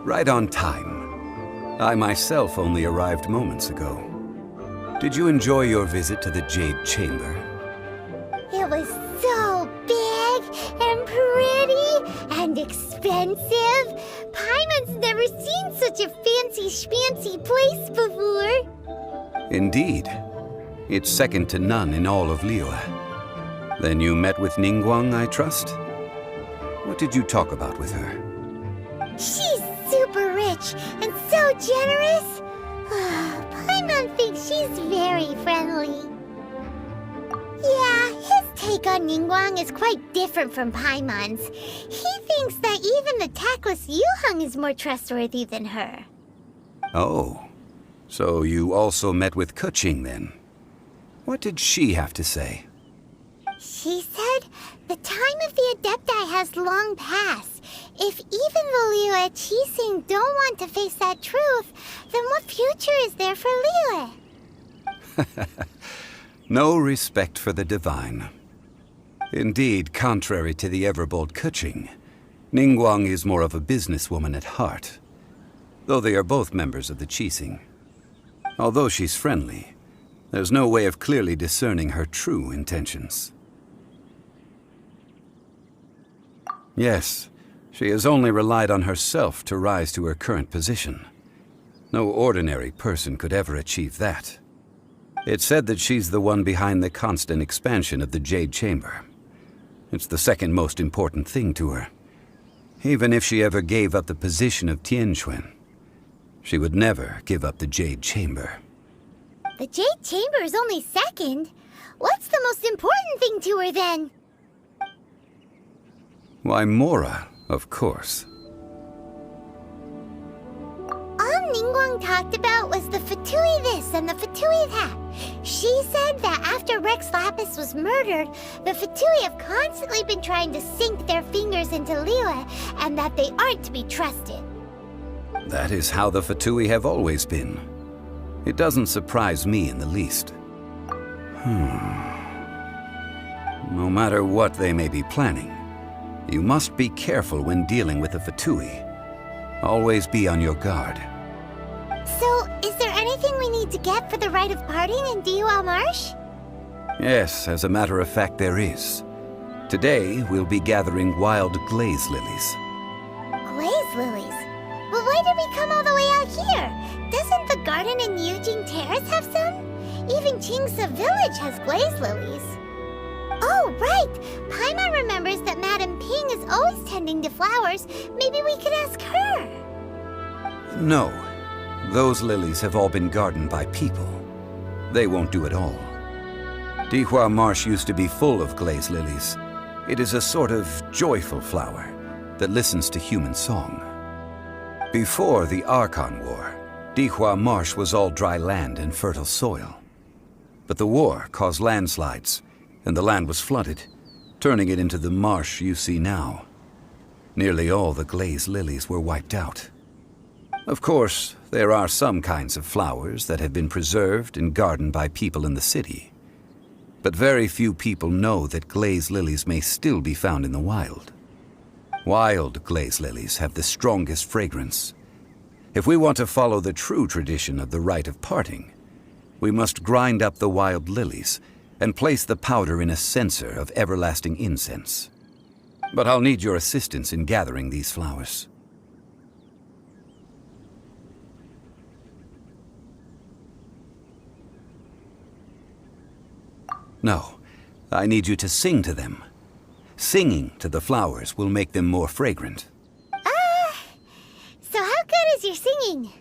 Speaker 12: Right on time. I myself only arrived moments ago. Did you enjoy your visit to the Jade Chamber?
Speaker 2: It was so big and pretty and expensive. Paimon's never seen such a fancy schmancy place before.
Speaker 12: Indeed. It's second to none in all of Liyue. Then you met with Ningguang, I trust? What did you talk about with her?
Speaker 2: She's super rich and so generous. Paimon thinks she's very friendly. Yeah, his take on Ningguang is quite different from Paimon's. He thinks that even the tactless Yuheng is more trustworthy than her.
Speaker 12: Oh, so you also met with Keqing then? What did she have to say?
Speaker 2: She said the time of the Adepti has long passed. If even the Liyue Qixing don't want to face that truth, then what future is there for Liyue?
Speaker 12: No respect for the divine. Indeed, contrary to the ever-bold Keqing, Ningguang is more of a businesswoman at heart, though they are both members of the Qixing. Although she's friendly, there's no way of clearly discerning her true intentions. Yes, she has only relied on herself to rise to her current position. No ordinary person could ever achieve that. It's said that she's the one behind the constant expansion of the Jade Chamber. It's the second most important thing to her. Even if she ever gave up the position of Tianquan, she would never give up the Jade Chamber.
Speaker 2: The Jade Chamber is only second. What's the most important thing to her then?
Speaker 12: Why, Mora, of course.
Speaker 2: All Ningguang talked about was the Fatui this and the Fatui that. She said that after Rex Lapis was murdered, the Fatui have constantly been trying to sink their fingers into Liyue, and that they aren't to be trusted.
Speaker 12: That is how the Fatui have always been. It doesn't surprise me in the least. No matter what they may be planning, you must be careful when dealing with the Fatui. Always be on your guard.
Speaker 2: So, is there anything we need to get for the rite of parting in Dihua Marsh?
Speaker 12: Yes, as a matter of fact, there is. Today, we'll be gathering wild glaze lilies.
Speaker 2: Glaze lilies? But why did we come all the way out here? Doesn't the garden in Yujing Terrace have some? Even Qingsa Village has glaze lilies. Oh, right! Paimon remembers that Madame Ping is always tending to flowers. Maybe we could ask her.
Speaker 12: No. Those lilies have all been gardened by people. They won't do it all. Dihua Marsh used to be full of glaze lilies. It is a sort of joyful flower that listens to human song. Before the Archon War, Dihua Marsh was all dry land and fertile soil. But the war caused landslides, and the land was flooded, turning it into the marsh you see now. Nearly all the glaze lilies were wiped out. Of course, there are some kinds of flowers that have been preserved and gardened by people in the city. But very few people know that glaze lilies may still be found in the wild. Wild glaze lilies have the strongest fragrance. If we want to follow the true tradition of the rite of parting, we must grind up the wild lilies and place the powder in a censer of everlasting incense. But I'll need your assistance in gathering these flowers. No, I need you to sing to them. Singing to the flowers will make them more fragrant.
Speaker 2: So how good is your singing?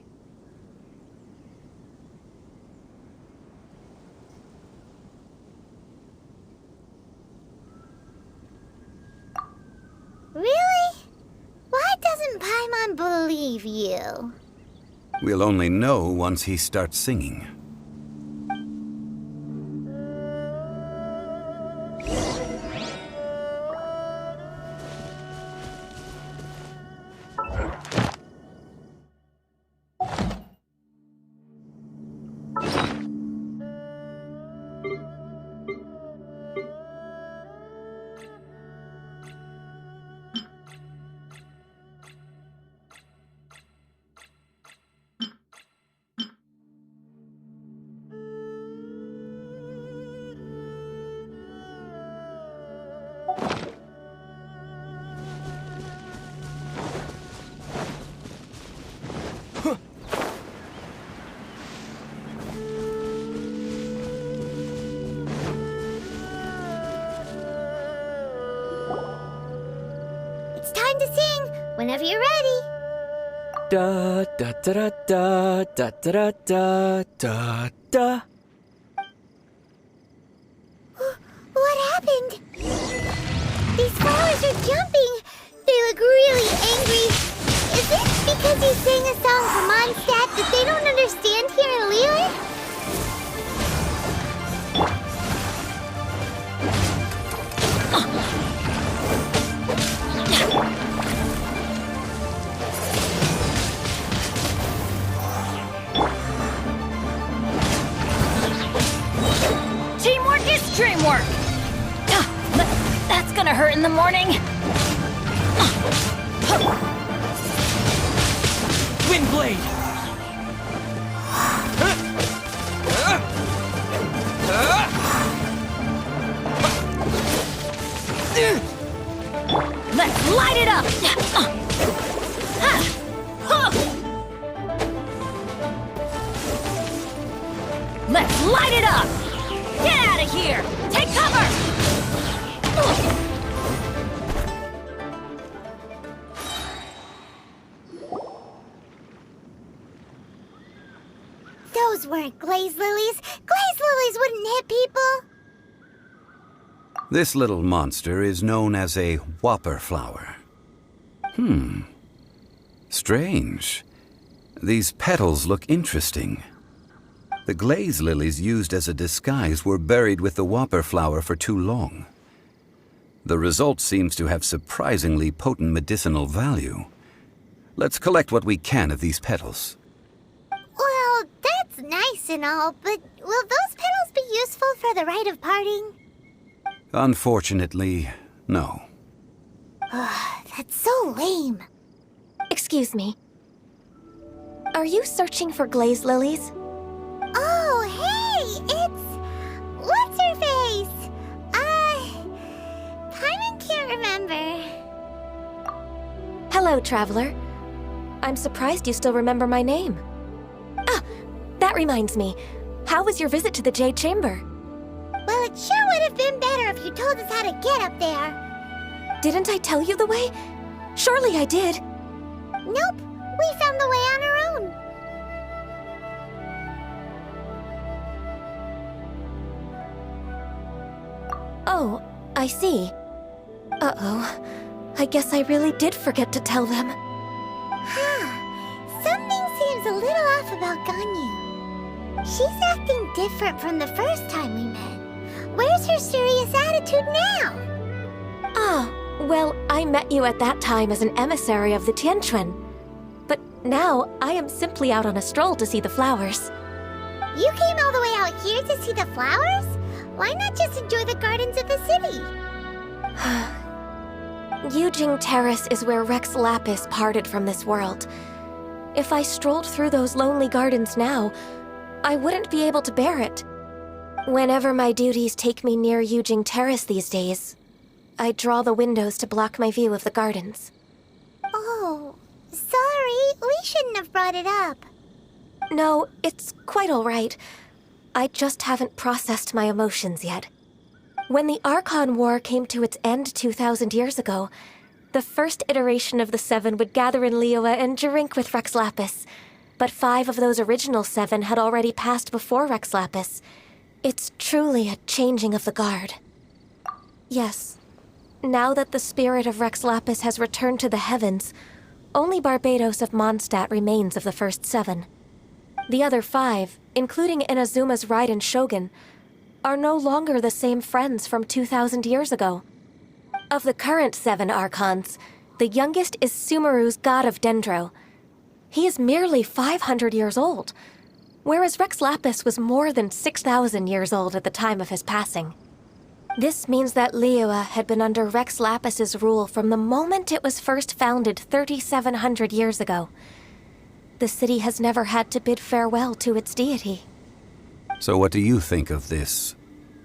Speaker 2: Really? Why doesn't Paimon believe you?
Speaker 12: We'll only know once he starts singing.
Speaker 2: time to sing. Whenever you're ready.
Speaker 5: Da da da da da da da da da.
Speaker 2: What happened? These flowers are jumping. They look really angry. Is it because you sang a song for Mondstadt that they don't understand here in Liyue?
Speaker 1: Teamwork is dreamwork! But that's gonna hurt in the morning.
Speaker 5: Windblade!
Speaker 1: Let's light it up! Let's light it up! Get out of here! Take cover!
Speaker 2: Those weren't glaze lilies. Glaze lilies wouldn't hit people.
Speaker 12: This little monster is known as a whopper flower. Strange. These petals look interesting. The glaze lilies used as a disguise were buried with the whopper flower for too long. The result seems to have surprisingly potent medicinal value. Let's collect what we can of these petals.
Speaker 2: Well, that's nice and all, but will those petals be useful for the rite of parting?
Speaker 12: Unfortunately, no.
Speaker 2: That's so lame.
Speaker 7: Excuse me. Are you searching for glaze lilies?
Speaker 2: Oh, hey! It's... What's-her-face? Paimon can't remember.
Speaker 7: Hello, traveler. I'm surprised you still remember my name. Ah, that reminds me. How was your visit to the Jade Chamber?
Speaker 2: Well, it sure would have been better if you told us how to get up there.
Speaker 7: Didn't I tell you the way? Surely I did.
Speaker 2: Nope, we found the way on our own.
Speaker 7: Oh, I see. Uh-oh. I guess I really did forget to tell them.
Speaker 2: Something seems a little off about Ganyu. She's acting different from the first time we met. Where's her serious attitude now?
Speaker 7: Ah, well, I met you at that time as an emissary of the Tianquan. But now, I am simply out on a stroll to see the flowers.
Speaker 2: You came all the way out here to see the flowers? Why not just enjoy the gardens of the city?
Speaker 7: Yujing Terrace is where Rex Lapis parted from this world. If I strolled through those lonely gardens now, I wouldn't be able to bear it. Whenever my duties take me near Yujing Terrace these days, I draw the windows to block my view of the gardens.
Speaker 2: Oh, sorry. We shouldn't have brought it up.
Speaker 7: No, it's quite all right. I just haven't processed my emotions yet. When the Archon War came to its end 2,000 years ago, the first iteration of the Seven would gather in Liyue and drink with Rex Lapis. But 5 of those original 7 had already passed before Rex Lapis. It's truly a changing of the guard. Yes, now that the spirit of Rex Lapis has returned to the heavens, only Barbados of Mondstadt remains of the first 7. The other 5, including Inazuma's Raiden Shogun, are no longer the same friends from 2,000 years ago. Of the current 7 Archons, the youngest is Sumeru's god of Dendro. He is merely 500 years old, whereas Rex Lapis was more than 6,000 years old at the time of his passing. This means that Liyue had been under Rex Lapis's rule from the moment it was first founded 3,700 years ago. The city has never had to bid farewell to its deity.
Speaker 12: So what do you think of this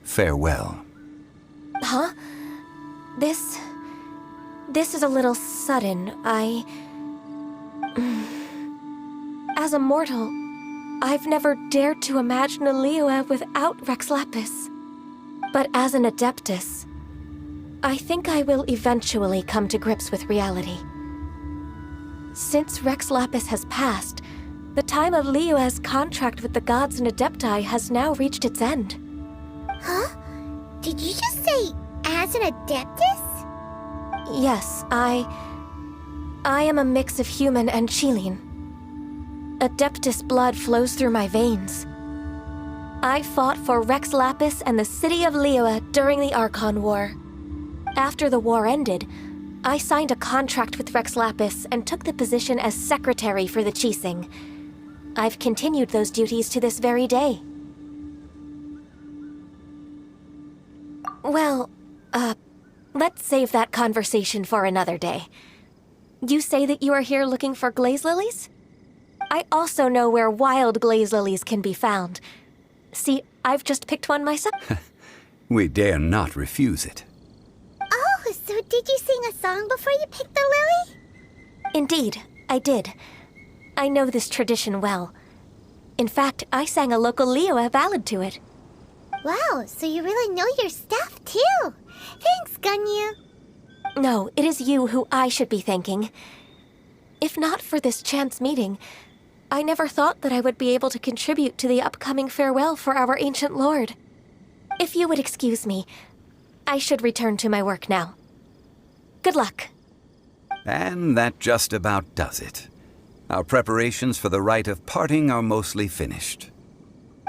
Speaker 12: farewell?
Speaker 7: Huh? This is a little sudden. As a mortal, I've never dared to imagine a Liyue without Rex Lapis. But as an Adeptus, I think I will eventually come to grips with reality. Since Rex Lapis has passed, the time of Liyue's contract with the gods and Adepti has now reached its end.
Speaker 2: Huh? Did you just say, as an Adeptus?
Speaker 7: Yes, I am a mix of human and Qilin. Adeptus blood flows through my veins. I fought for Rex Lapis and the city of Liyue during the Archon War. After the war ended, I signed a contract with Rex Lapis and took the position as secretary for the Qixing. I've continued those duties to this very day. Well, let's save that conversation for another day. You say that you are here looking for glaze lilies? I also know where wild glaze lilies can be found. See, I've just picked one myself.
Speaker 12: We dare not refuse it.
Speaker 2: Oh, so did you sing a song before you picked the lily?
Speaker 7: Indeed, I did. I know this tradition well. In fact, I sang a local Liyue ballad to it.
Speaker 2: Wow, so you really know your stuff, too. Thanks, Gunyu.
Speaker 7: No, it is you who I should be thanking. If not for this chance meeting, I never thought that I would be able to contribute to the upcoming farewell for our ancient lord. If you would excuse me, I should return to my work now. Good luck.
Speaker 12: And that just about does it. Our preparations for the rite of parting are mostly finished.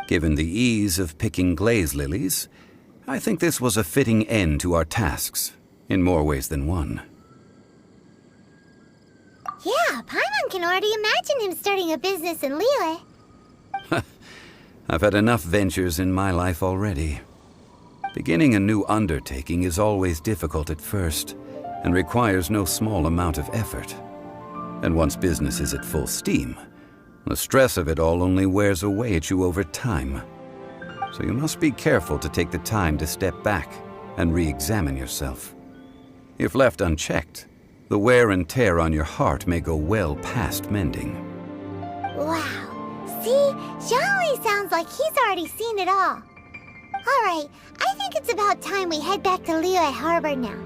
Speaker 12: Given the ease of picking glaze lilies, I think this was a fitting end to our tasks, in more ways than one.
Speaker 2: Yeah, Paimon can already imagine him starting a business in Liyue.
Speaker 12: I've had enough ventures in my life already. Beginning a new undertaking is always difficult at first, and requires no small amount of effort. And once business is at full steam, the stress of it all only wears away at you over time. So you must be careful to take the time to step back and re-examine yourself. If left unchecked, the wear and tear on your heart may go well past mending.
Speaker 2: Wow. See? Zhongli sounds like he's already seen it all. Alright, I think it's about time we head back to Liyue Harbor now.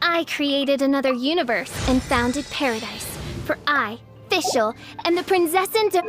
Speaker 13: I created another universe and founded paradise. For I, Fischl, am the Prinzessin de...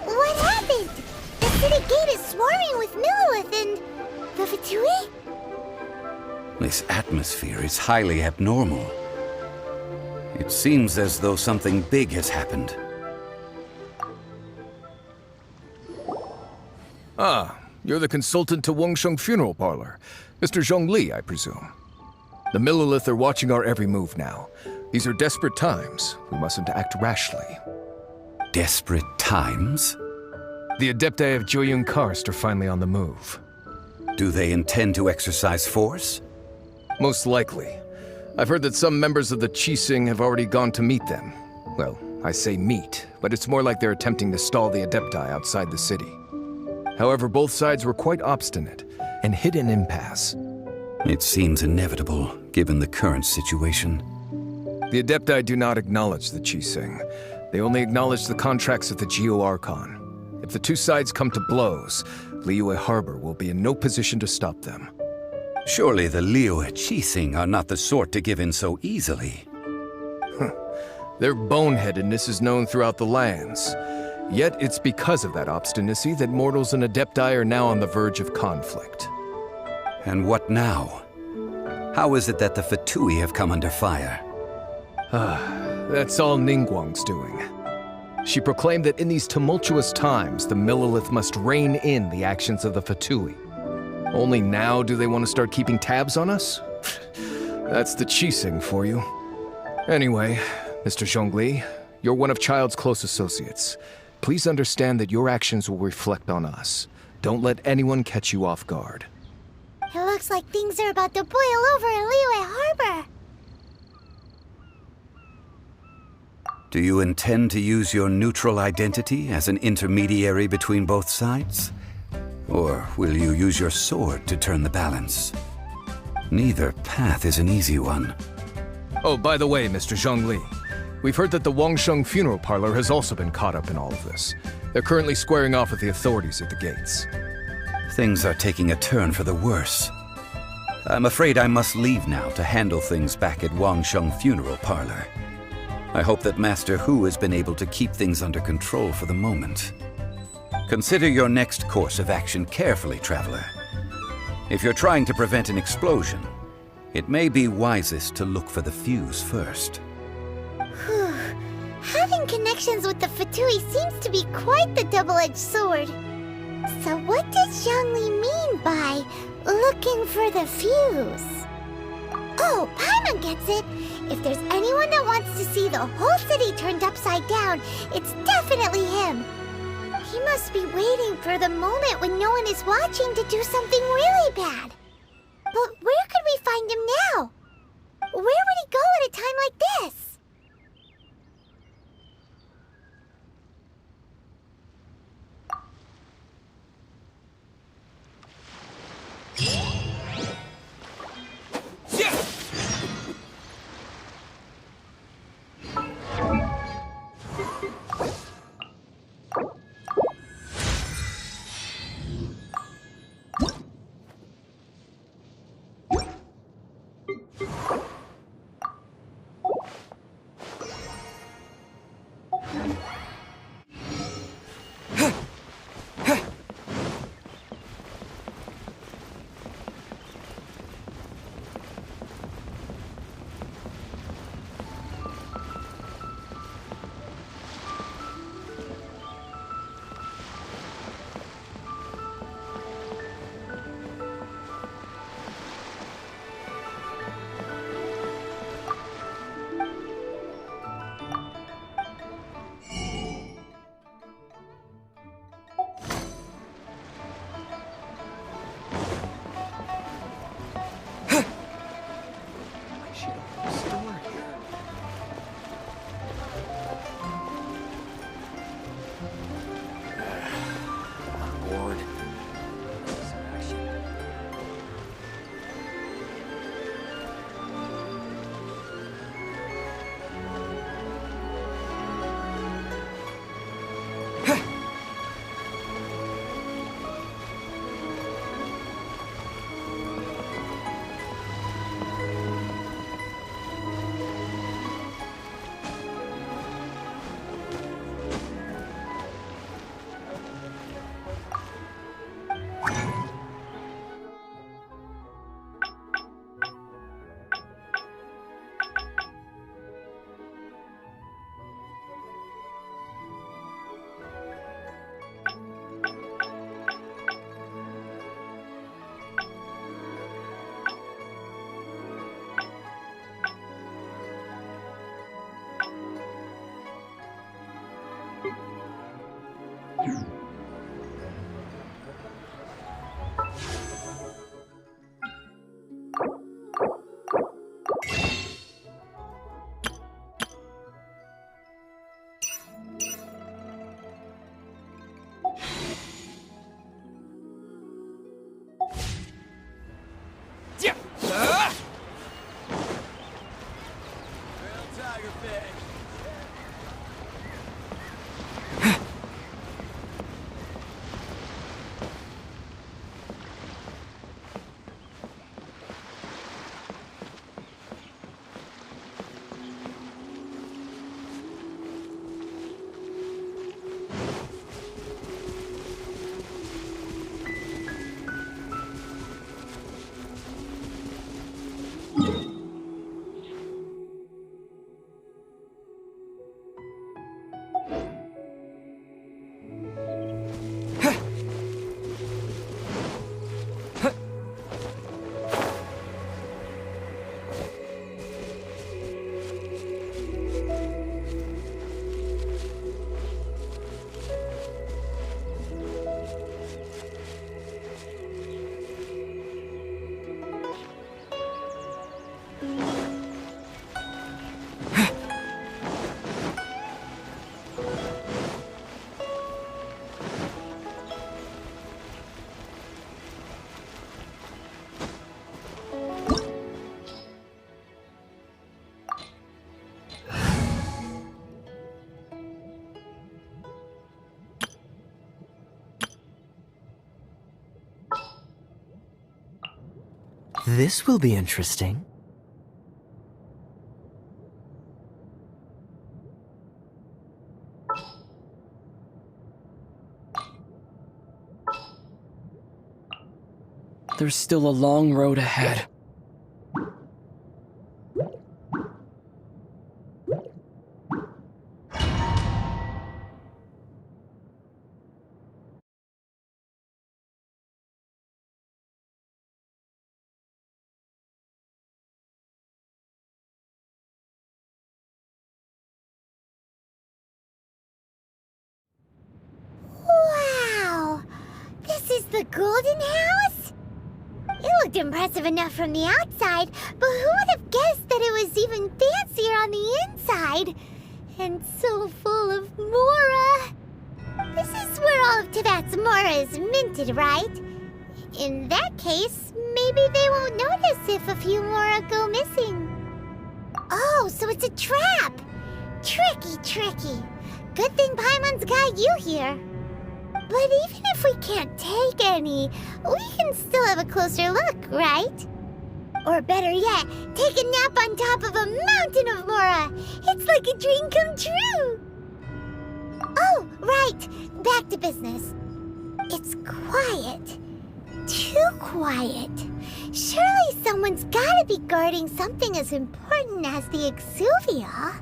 Speaker 2: What happened? The city gate is swarming with Millowith and... the Fatui?
Speaker 12: This atmosphere is highly abnormal. It seems as though something big has happened.
Speaker 4: Ah, you're the consultant to Wangsheng Funeral Parlor. Mr. Zhongli, I presume. The Millilith are watching our every move now. These are desperate times. We mustn't act rashly.
Speaker 12: Desperate times?
Speaker 4: The Adepti of Joyun Karst are finally on the move.
Speaker 12: Do they intend to exercise force?
Speaker 4: Most likely. I've heard that some members of the Qixing have already gone to meet them. Well, I say meet, but it's more like they're attempting to stall the Adepti outside the city. However, both sides were quite obstinate and hit an impasse.
Speaker 12: It seems inevitable, given the current situation.
Speaker 4: The Adepti do not acknowledge the Qixing. They only acknowledge the contracts of the Geo-Archon. If the two sides come to blows, Liyue Harbor will be in no position to stop them.
Speaker 12: Surely the Liyue Qixing are not the sort to give in so easily.
Speaker 4: Their boneheadedness is known throughout the lands. Yet it's because of that obstinacy that mortals and Adepti are now on the verge of conflict.
Speaker 12: And what now? How is it that the Fatui have come under fire?
Speaker 4: That's all Ningguang's doing. She proclaimed that in these tumultuous times, the Millilith must rein in the actions of the Fatui. Only now do they want to start keeping tabs on us? That's the Qixing for you. Anyway, Mr. Zhongli, you're one of Child's close associates. Please understand that your actions will reflect on us. Don't let anyone catch you off guard.
Speaker 2: It looks like things are about to boil over in Liyue Harbor.
Speaker 12: Do you intend to use your neutral identity as an intermediary between both sides? Or will you use your sword to turn the balance? Neither path is an easy one.
Speaker 4: Oh, by the way, Mr. Zhongli, we've heard that the Wangsheng funeral parlor has also been caught up in all of this. They're currently squaring off with the authorities at the gates.
Speaker 12: Things are taking a turn for the worse. I'm afraid I must leave now to handle things back at Wangsheng funeral parlor. I hope that Master Hu has been able to keep things under control for the moment. Consider your next course of action carefully, Traveler. If you're trying to prevent an explosion, it may be wisest to look for the fuse first.
Speaker 2: Whew. Having connections with the Fatui seems to be quite the double-edged sword. So what does Zhongli mean by looking for the fuse? Oh, Paimon gets it! If there's anyone that wants to see the whole city turned upside down, it's definitely him. He must be waiting for the moment when no one is watching to do something really bad. But where could we find him now? Where would he go at a time like this?
Speaker 5: This will be interesting. There's still a long road ahead.
Speaker 2: Wow! This is the Golden House? It looked impressive enough from the outside, but who would have guessed that it was even fancier on the inside? And so full of Mora! This is where all of Teyvat's Mora is minted, right? In that case, maybe they won't notice if a few Mora go missing. Oh, so it's a trap! Tricky, tricky. Good thing Paimon's got you here. But even if we can't take any, we can still have a closer look, right? Or better yet, take a nap on top of a mountain of Mora. It's like a dream come true. Oh, right. Back to business. It's quiet. Too quiet. Surely someone's gotta be guarding something as important as the Exuvia.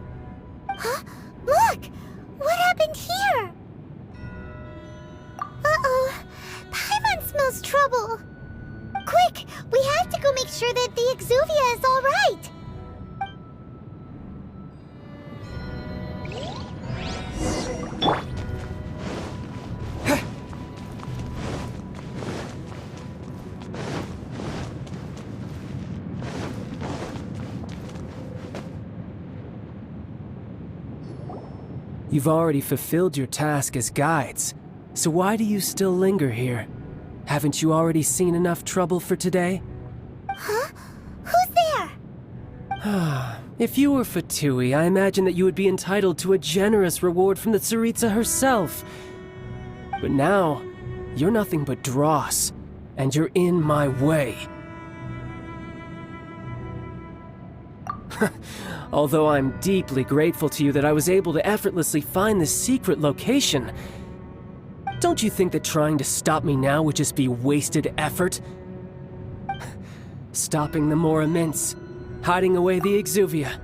Speaker 2: Huh? Look! What happened here? Uh-oh. Paimon smells trouble. Quick! We have to go make sure that the Exuvia is all right.
Speaker 5: You've already fulfilled your task as guides, so why do you still linger here? Haven't you already seen enough trouble for today?
Speaker 2: Huh? Who's there?
Speaker 5: If you were Fatui, I imagine that you would be entitled to a generous reward from the Tsaritsa herself. But now, you're nothing but dross, and you're in my way. Although I'm deeply grateful to you that I was able to effortlessly find this secret location, don't you think that trying to stop me now would just be wasted effort? Stopping the Mora Mints, hiding away the Exuvia.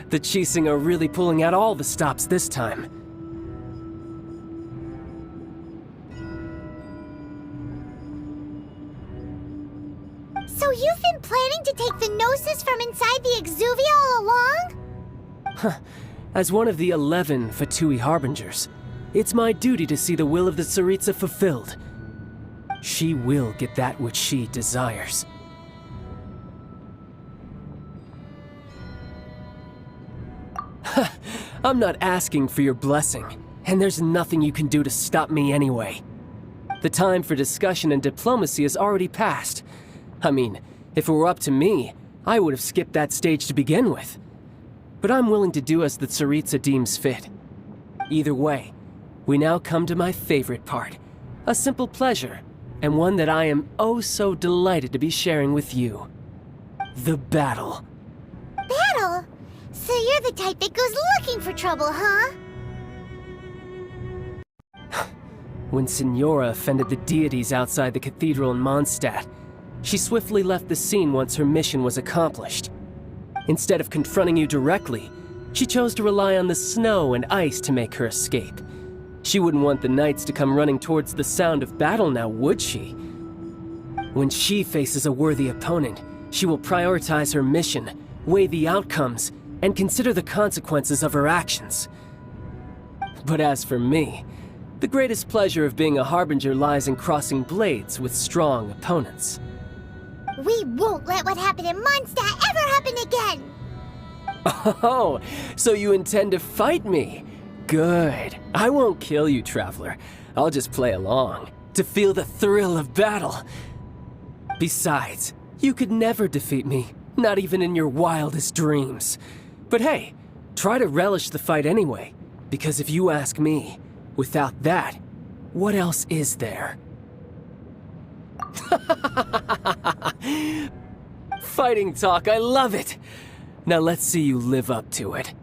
Speaker 5: The Chising are really pulling out all the stops this time.
Speaker 2: So you've been planning to take the Gnosis from inside the Exuvia all along?
Speaker 5: As one of the 11 Fatui Harbingers, it's my duty to see the will of the Tsaritsa fulfilled. She will get that which she desires. I'm not asking for your blessing, and there's nothing you can do to stop me anyway. The time for discussion and diplomacy has already passed. I mean, if it were up to me, I would have skipped that stage to begin with. But I'm willing to do as the Tsaritsa deems fit. Either way, we now come to my favorite part. A simple pleasure, and one that I am oh so delighted to be sharing with you. The battle.
Speaker 2: Battle? So you're the type that goes looking for trouble, huh?
Speaker 5: When Signora offended the deities outside the cathedral in Mondstadt, she swiftly left the scene once her mission was accomplished. Instead of confronting you directly, she chose to rely on the snow and ice to make her escape. She wouldn't want the knights to come running towards the sound of battle now, would she? When she faces a worthy opponent, she will prioritize her mission, weigh the outcomes, and consider the consequences of her actions. But as for me, the greatest pleasure of being a Harbinger lies in crossing blades with strong opponents.
Speaker 2: We won't let what happened in Mondstadt ever happen again!
Speaker 5: Oh, so you intend to fight me? Good. I won't kill you, Traveler. I'll just play along, to feel the thrill of battle. Besides, you could never defeat me, not even in your wildest dreams. But hey, try to relish the fight anyway, because if you ask me, without that, what else is there? Fighting talk, I love it! Now let's see you live up to it.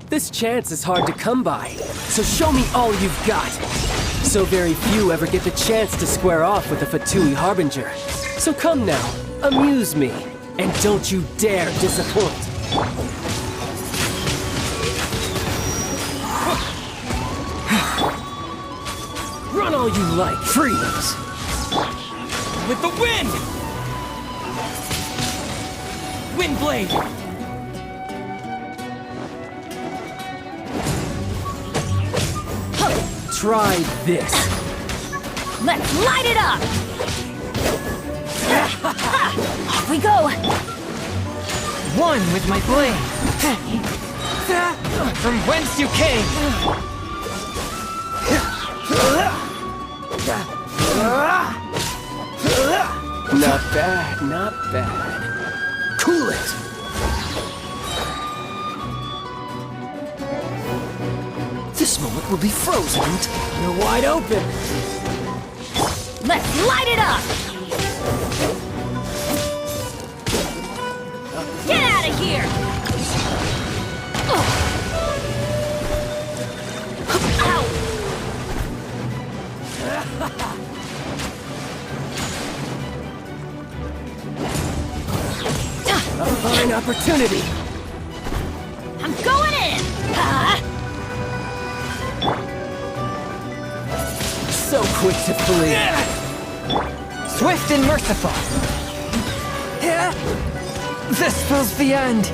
Speaker 5: This chance is hard to come by, so show me all you've got. So very few ever get the chance to square off with the Fatui Harbinger. So come now, amuse me, and don't you dare disappoint. Run all you like. Freeze!
Speaker 6: With the wind! Wind blade!
Speaker 5: Try this.
Speaker 1: Let's light it up! Off we go!
Speaker 6: One with my blade! From whence you came!
Speaker 5: Not bad, not bad. Cool it!
Speaker 6: This moment will be frozen until
Speaker 5: You're wide open.
Speaker 1: Let's light it up! Get out of here! Ow!
Speaker 5: A fine opportunity.
Speaker 1: I'm going in!
Speaker 5: So quick to flee.
Speaker 6: swift and merciful. This spells the end.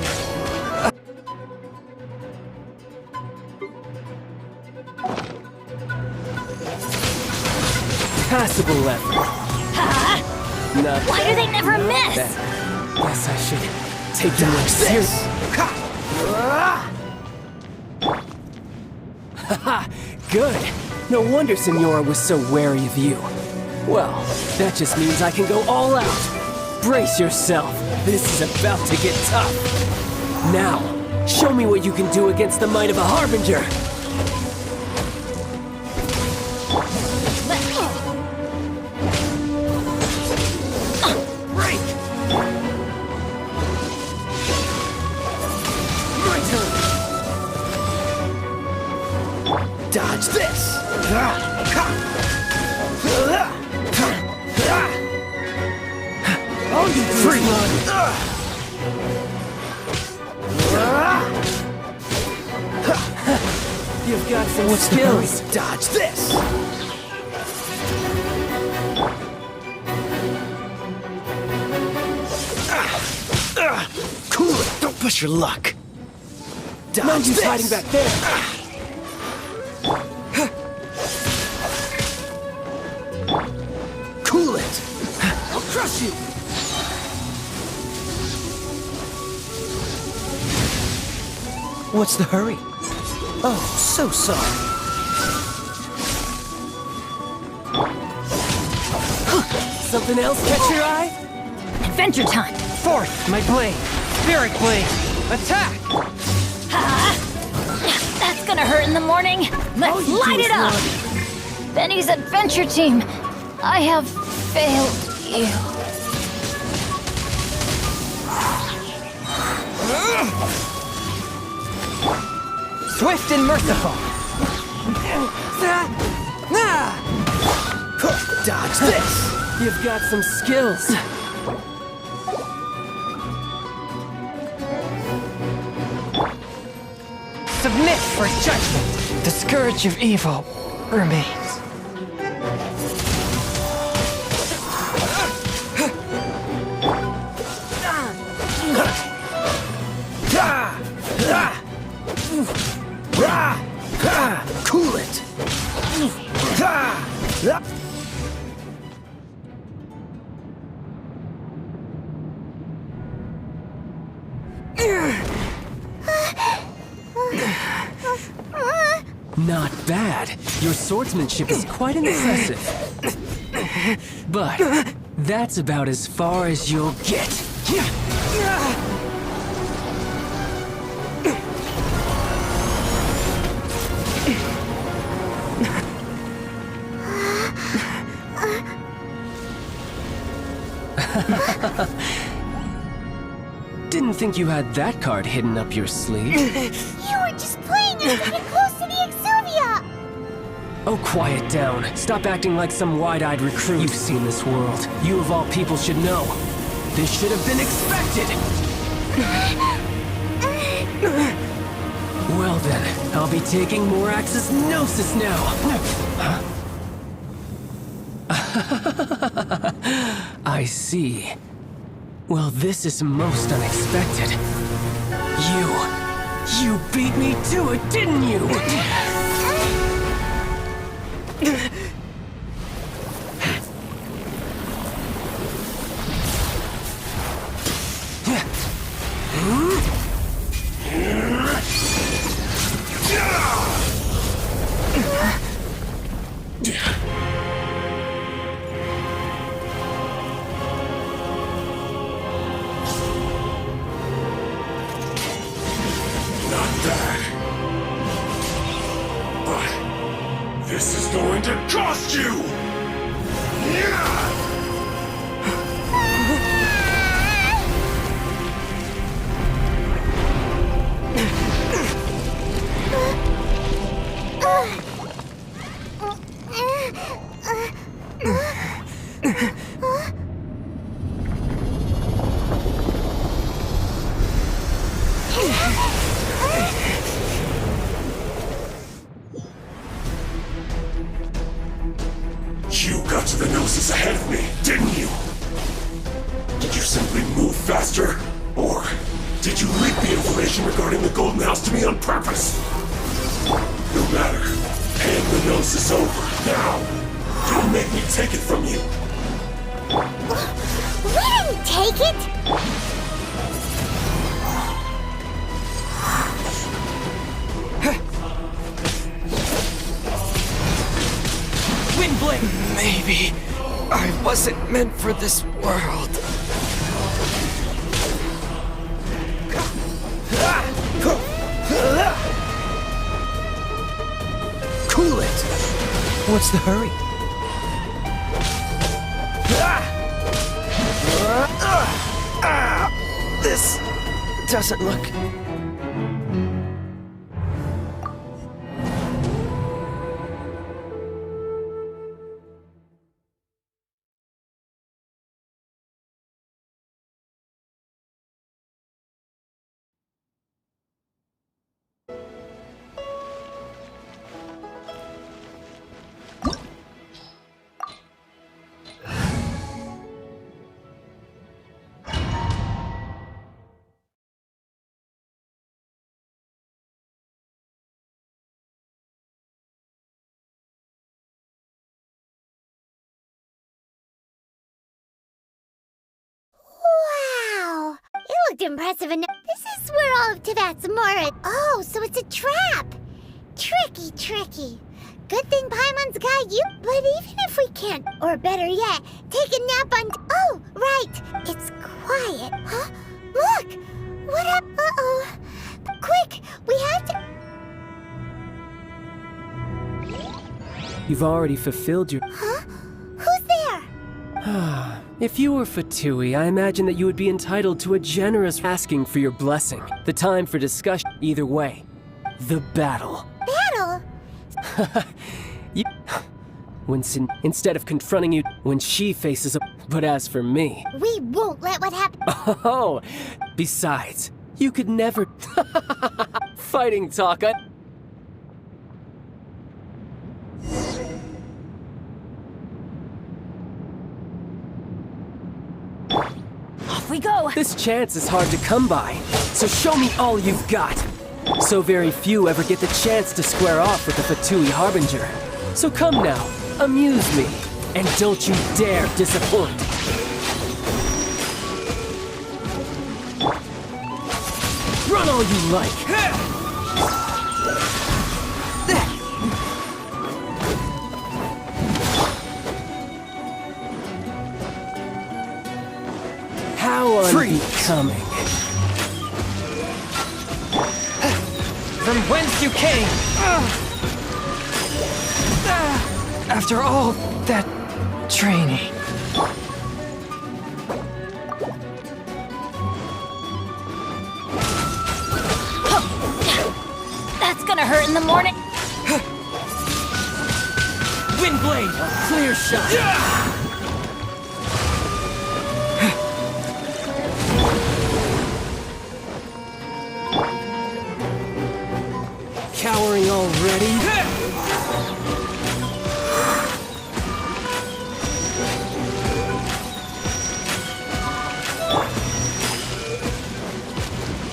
Speaker 5: Passable effort. Not
Speaker 1: Why do they never miss?
Speaker 5: bad. Guess I should take them more seriously. Haha, good. No wonder Senora was so wary of you. Well, that just means I can go all out. Brace yourself. This is about to get tough. Now, show me what you can do against the might of a Harbinger. Break! My turn! Dodge this! Oh, you free! You've got some skills. Dodge this! Cool it! Don't push your luck! Dodge no use hiding back there! Cool it! I'll crush you!
Speaker 6: What's the hurry? Oh, so sorry.
Speaker 5: Something else catch your eye?
Speaker 1: Adventure time!
Speaker 6: Forth, my blade! Spirit blade! Attack!
Speaker 1: That's gonna hurt in the morning! Let's light it up! Benny's adventure team! I have failed you.
Speaker 6: Swift and merciful!
Speaker 5: Dodge this! You've got some skills.
Speaker 6: Submit for judgment! The scourge of evil remains.
Speaker 5: Cool it! Not bad. Your swordsmanship is quite impressive. But that's about as far as you'll get. Didn't think you had that card hidden up your sleeve.
Speaker 2: You were just playing us to get close to the Exuvia!
Speaker 5: Oh, quiet down. Stop acting like some wide-eyed recruit. You've seen this world. You of all people should know. This should have been expected! Well then, I'll be taking Morax's Gnosis now! I see. Well, this is most unexpected. You beat me to it, didn't you?
Speaker 14: This is going to cost you! You got to the Gnosis ahead of me, didn't you? Did you simply move faster? Or did you leak the information regarding the Golden House to me on purpose? No matter. Hand the Gnosis over, now. Don't make me take it from you.
Speaker 2: We didn't take it!
Speaker 5: Windblade!
Speaker 15: Maybe I wasn't meant for this world.
Speaker 5: Cool it! What's the hurry?
Speaker 15: This doesn't look...
Speaker 2: Wow! It looked impressive enough. This is where all of Tevat's Mora... Oh, so it's a trap! Tricky. Good thing Paimon's got you. But even if we can't, or better yet, take a nap on... Oh, right! It's quiet. Huh? Look! What up? Uh-oh. Quick! We have to...
Speaker 5: You've already fulfilled your...
Speaker 2: Huh? Who's there?
Speaker 5: If you were Fatui, I imagine that you would be entitled to a generous asking for your blessing. The time for discussion, either way. The battle.
Speaker 2: Battle?
Speaker 5: Instead of confronting you when she faces a... But as for me...
Speaker 2: We won't let what happened...
Speaker 5: Oh, besides, you could never... Fighting talk,
Speaker 1: Off we go!
Speaker 5: This chance is hard to come by, so show me all you've got. So very few ever get the chance to square off with the Fatui Harbinger. So come now, amuse me, and don't you dare disappoint. Run all you like. How
Speaker 15: Free!
Speaker 5: coming.
Speaker 6: From whence you came! After all that training.
Speaker 1: That's gonna hurt in the morning.
Speaker 6: Windblade!
Speaker 5: Clear shot! Cowering already?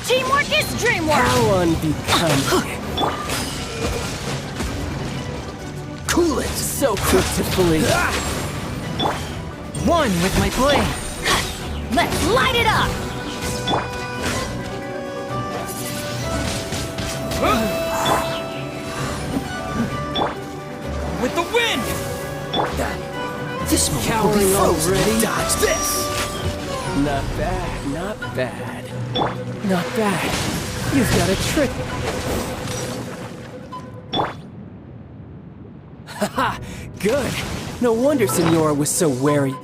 Speaker 1: Teamwork is dreamwork!
Speaker 5: How unbecoming. Cool it! So quick to believe.
Speaker 6: One with my blade!
Speaker 1: Let's light it up!
Speaker 6: With the wind!
Speaker 5: This cowering already? Dodge this! Not bad, not bad. Not bad. You've got a trick. Haha, good. No wonder Senora was so wary.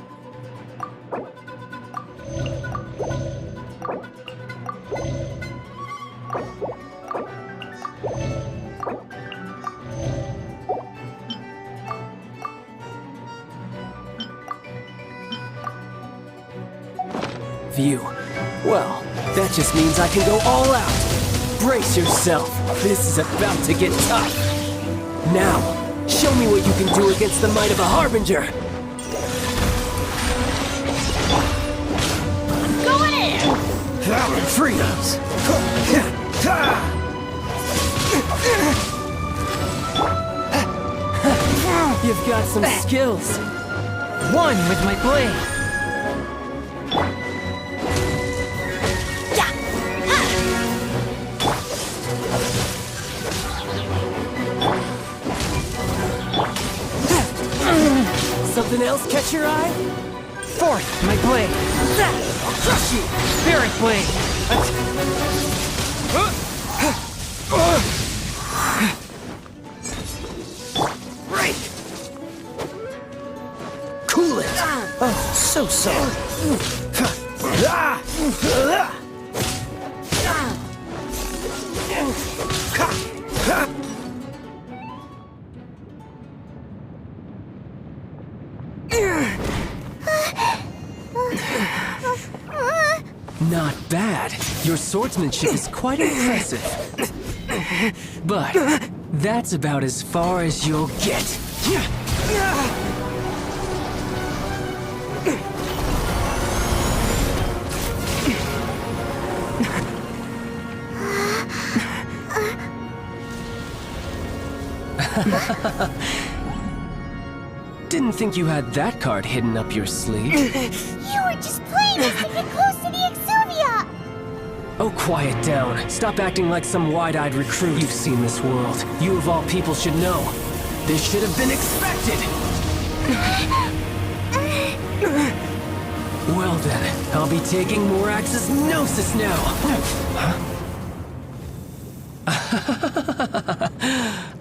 Speaker 5: View. Well, that just means I can go all out. Brace yourself. This is about to get tough. Now, show me what you can do against the might of a Harbinger.
Speaker 1: Going in!
Speaker 5: Freedoms. You've got some skills.
Speaker 6: One with my blade!
Speaker 5: Something else catch your eye?
Speaker 6: Fourth, my blade!
Speaker 5: I'll crush you!
Speaker 6: Spirit blade!
Speaker 5: Break! Cool it! Oh, so sorry. Not bad. Your swordsmanship is quite impressive. But that's about as far as you'll get. Didn't think you had that card hidden up your sleeve.
Speaker 2: You were just playing us to get close to the Exuvia!
Speaker 5: Oh, quiet down. Stop acting like some wide-eyed recruit. You've seen this world. You of all people should know. This should have been expected! Well then, I'll be taking Morax's Gnosis now!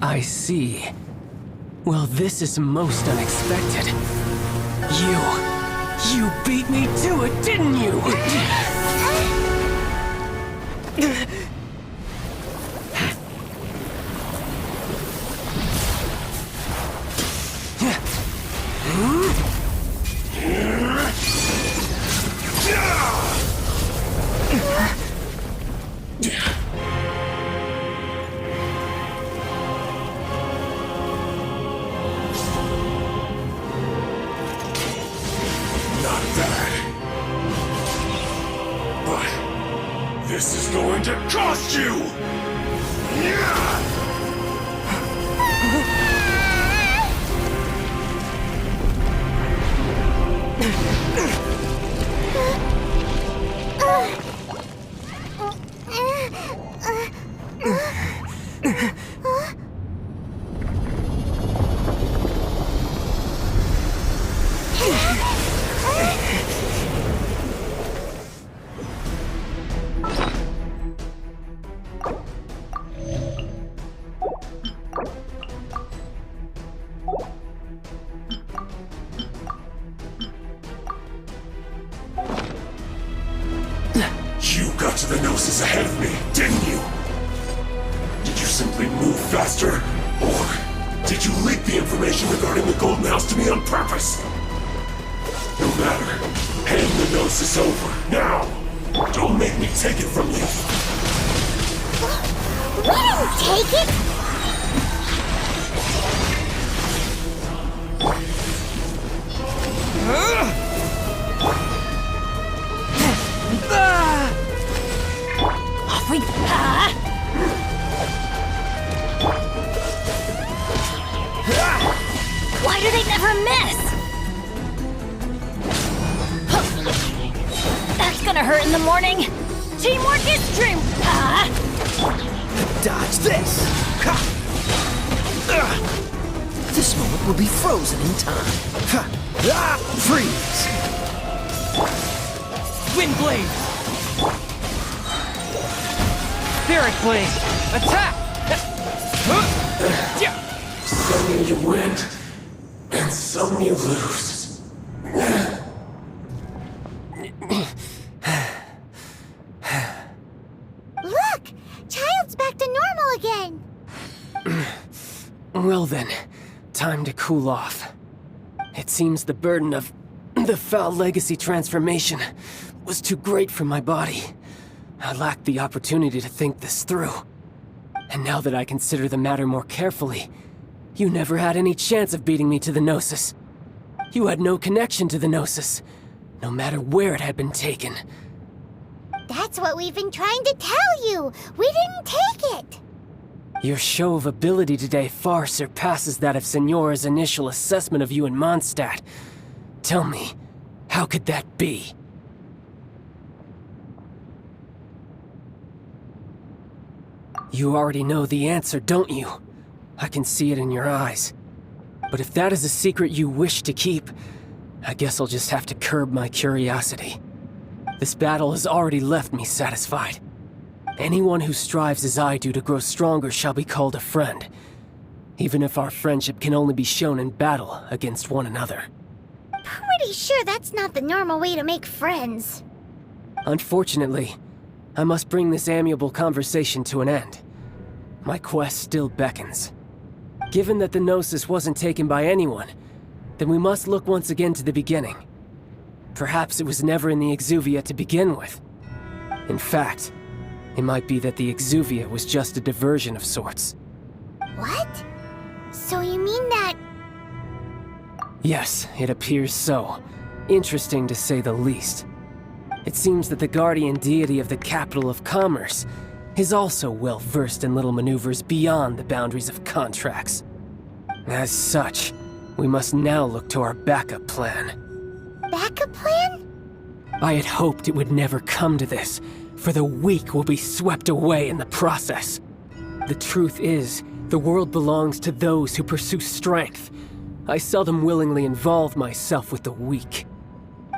Speaker 5: I see. Well, this is most unexpected. You beat me to it, didn't you?
Speaker 14: Not bad. But this is going to cost you! faster? Or did you leak the information regarding the Golden House to me on purpose? No matter. Hand the Gnosis over, now! Don't make me take it from you!
Speaker 2: We didn't take it!
Speaker 1: Off we go. Why do they never miss? That's gonna hurt in the morning. Teamwork is true.
Speaker 15: Dodge this! This moment will be frozen in time. Freeze!
Speaker 6: Wind Blade! Spirit Blade! Attack!
Speaker 14: Some you win, and some you lose.
Speaker 2: Look! Child's back to normal again!
Speaker 5: Well then, time to cool off. It seems the burden of the foul legacy transformation was too great for my body. I lacked the opportunity to think this through. And now that I consider the matter more carefully, you never had any chance of beating me to the Gnosis. You had no connection to the Gnosis, no matter where it had been taken.
Speaker 2: That's what we've been trying to tell you! We didn't take it!
Speaker 5: Your show of ability today far surpasses that of Signora's initial assessment of you in Mondstadt. Tell me, how could that be? You already know the answer, don't you? I can see it in your eyes. But if that is a secret you wish to keep, I guess I'll just have to curb my curiosity. This battle has already left me satisfied. Anyone who strives as I do to grow stronger shall be called a friend, even if our friendship can only be shown in battle against one another.
Speaker 2: Pretty sure that's not the normal way to make friends.
Speaker 5: Unfortunately, I must bring this amiable conversation to an end. My quest still beckons. Given that the Gnosis wasn't taken by anyone, then we must look once again to the beginning. Perhaps it was never in the Exuvia to begin with. In fact, it might be that the Exuvia was just a diversion of sorts.
Speaker 2: What? So you mean that...
Speaker 5: Yes, it appears so. Interesting to say the least. It seems that the guardian deity of the capital of commerce is also well versed in little maneuvers beyond the boundaries of contracts. As such, we must now look to our backup plan.
Speaker 2: Backup plan?
Speaker 5: I had hoped it would never come to this, for the weak will be swept away in the process. The truth is, the world belongs to those who pursue strength. I seldom willingly involve myself with the weak.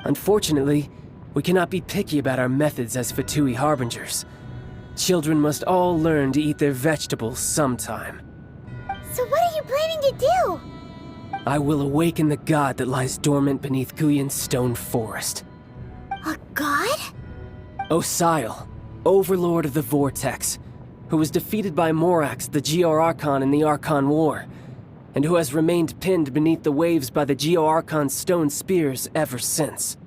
Speaker 5: Unfortunately, we cannot be picky about our methods as Fatui Harbingers. Children must all learn to eat their vegetables sometime.
Speaker 2: So what are you planning to do?
Speaker 5: I will awaken the god that lies dormant beneath Guyon's stone forest.
Speaker 2: A god?
Speaker 5: Osial, overlord of the Vortex, who was defeated by Morax, the Geo-Archon in the Archon War, and who has remained pinned beneath the waves by the Geo-Archon's stone spears ever since.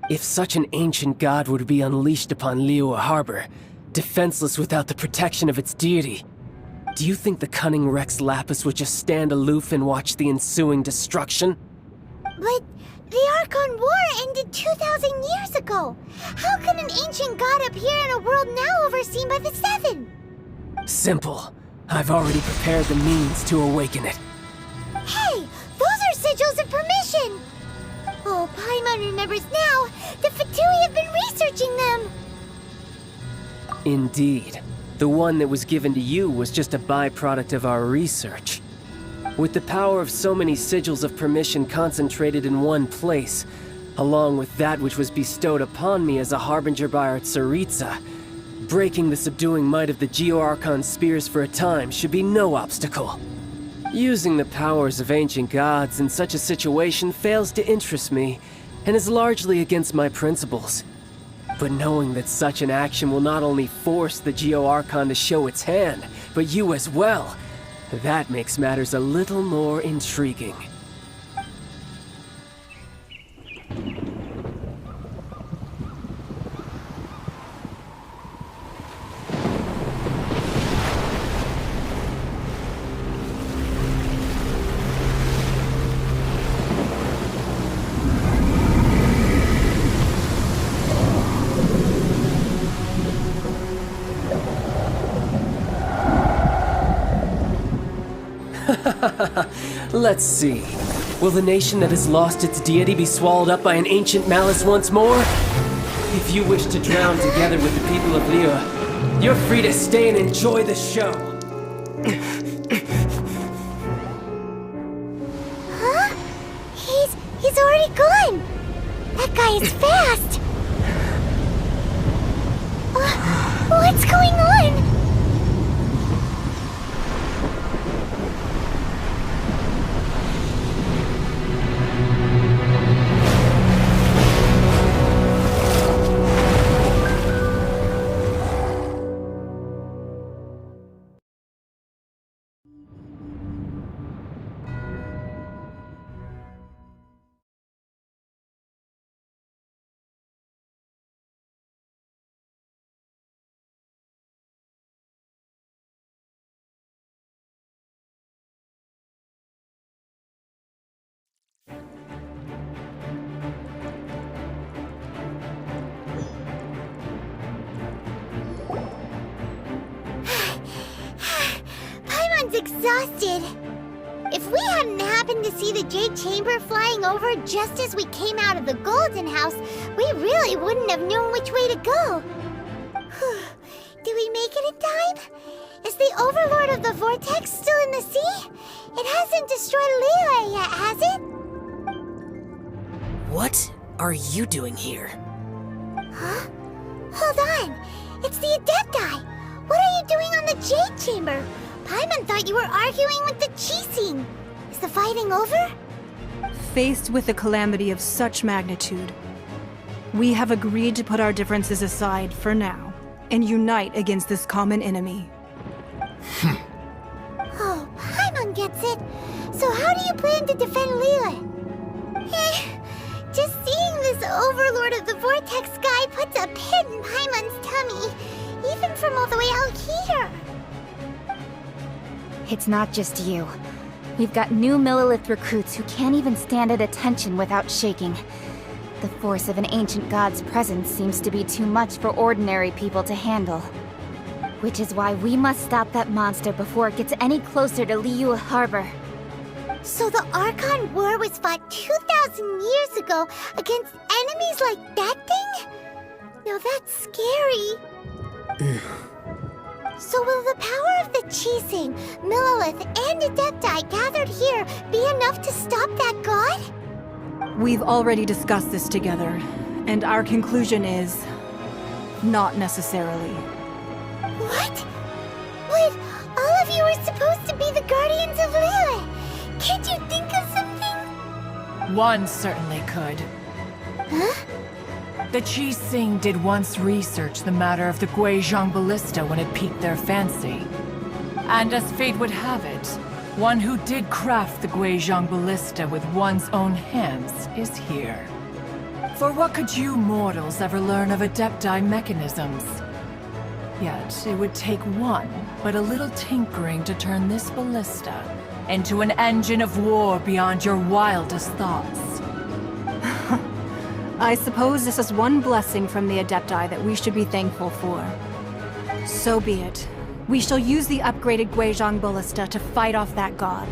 Speaker 5: If such an ancient god were to be unleashed upon Liyue Harbor, defenseless without the protection of its deity, do you think the cunning Rex Lapis would just stand aloof and watch the ensuing destruction?
Speaker 2: But the Archon War ended 2,000 years ago. How can an ancient god appear in a world now overseen by the Seven?
Speaker 5: Simple. I've already prepared the means to awaken it.
Speaker 2: Hey, those are sigils of permission! Oh, Paimon remembers now. The Fatui have been researching them.
Speaker 5: Indeed. The one that was given to you was just a byproduct of our research. With the power of so many sigils of permission concentrated in one place, along with that which was bestowed upon me as a harbinger by our Tsaritsa, breaking the subduing might of the Geo-Archon spears for a time should be no obstacle. Using the powers of ancient gods in such a situation fails to interest me, and is largely against my principles. But knowing that such an action will not only force the Geo-Archon to show its hand, but you as well, That makes matters a little more intriguing. Let's see. Will the nation that has lost its deity be swallowed up by an ancient malice once more? If you wish to drown together with the people of Liyue, you're free to stay and enjoy the show.
Speaker 2: Huh? He's already gone! That guy is fast! What's going on? Paimon's exhausted. If we hadn't happened to see the Jade Chamber flying over just as we came out of the Golden House, we really wouldn't have known which way to go. Did we make it in time? Is the Overlord of the Vortex still in the sea? It hasn't destroyed Liyue yet, has it?
Speaker 16: What are you doing here?
Speaker 2: Huh? Hold on. It's the Adepti. What are you doing on the Jade Chamber? Paimon thought you were arguing with the Qixing. Is the fighting over?
Speaker 11: Faced with a calamity of such magnitude, we have agreed to put our differences aside for now and unite against this common enemy.
Speaker 2: Oh, Paimon gets it. So how do you plan to defend Liyue? Just seeing this Overlord of the Vortex guy puts a pit in Paimon's tummy, even from all the way out here.
Speaker 3: It's not just you. We've got new Millelith recruits who can't even stand at attention without shaking. The force of an ancient god's presence seems to be too much for ordinary people to handle. Which is why we must stop that monster before it gets any closer to Liyue Harbor.
Speaker 2: So the Archon War was fought 2,000 years ago against enemies like that thing? Now that's scary. So will the power of the Qixing, Millelith, and Adepti gathered here be enough to stop that god?
Speaker 11: We've already discussed this together, and our conclusion is... not necessarily.
Speaker 2: What? But all of you are supposed to be the Guardians of Liyue. Can't you think of something?
Speaker 17: One certainly could.
Speaker 2: Huh?
Speaker 17: The Qixing did once research the matter of the Guizhong Ballista when it piqued their fancy. And as fate would have it, one who did craft the Guizhong Ballista with one's own hands is here. For what could you mortals ever learn of Adepti mechanisms? Yet it would take one, but a little tinkering to turn this ballista into an engine of war beyond your wildest thoughts.
Speaker 11: I suppose this is one blessing from the Adepti that we should be thankful for. So be it. We shall use the upgraded Guizhong Ballista to fight off that god.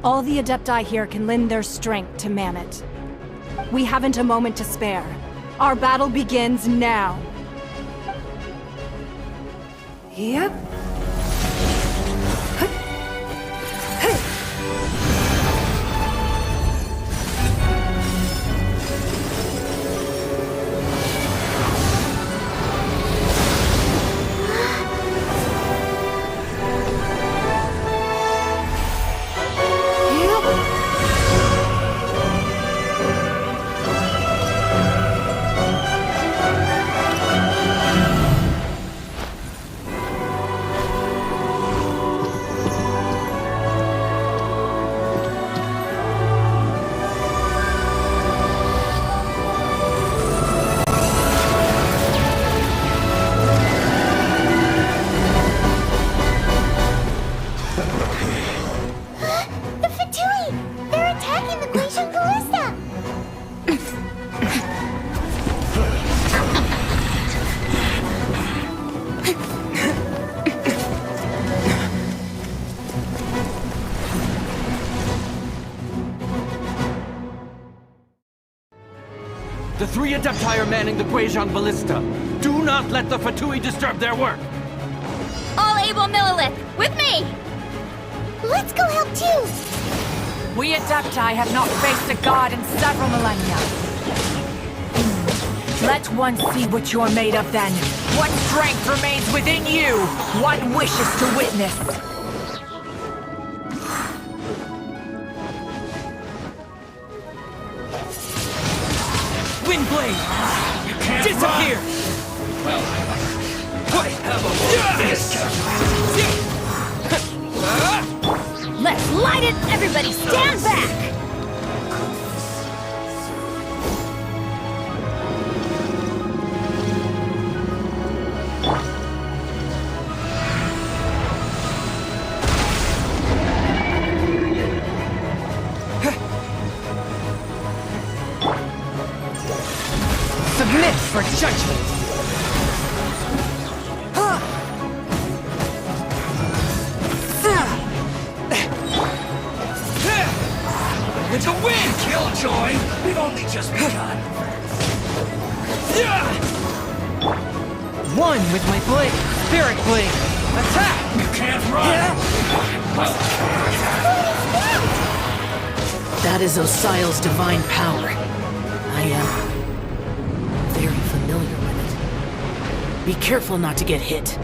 Speaker 11: All the Adepti here can lend their strength to man it. We haven't a moment to spare. Our battle begins now.
Speaker 17: Yep.
Speaker 10: The 3 Adepti are manning the Guizhong Ballista. Do not let the Fatui disturb their work!
Speaker 3: All able Millilith, with me!
Speaker 2: Let's go help too!
Speaker 17: We Adepti have not faced a god in several millennia. Let one see what you're made of then. What strength remains within you? What wishes to witness?
Speaker 10: Windblade! Disappear!
Speaker 14: Well, I have a this.
Speaker 3: Let's light it! Everybody stand back!
Speaker 6: Submit for judgment!
Speaker 14: With the wind, Killjoy! We've only just begun.
Speaker 6: One with my blade! Spirit blade! Attack!
Speaker 14: You can't run!
Speaker 16: That is Osial's divine power. I am very familiar with it. Be careful not to get hit.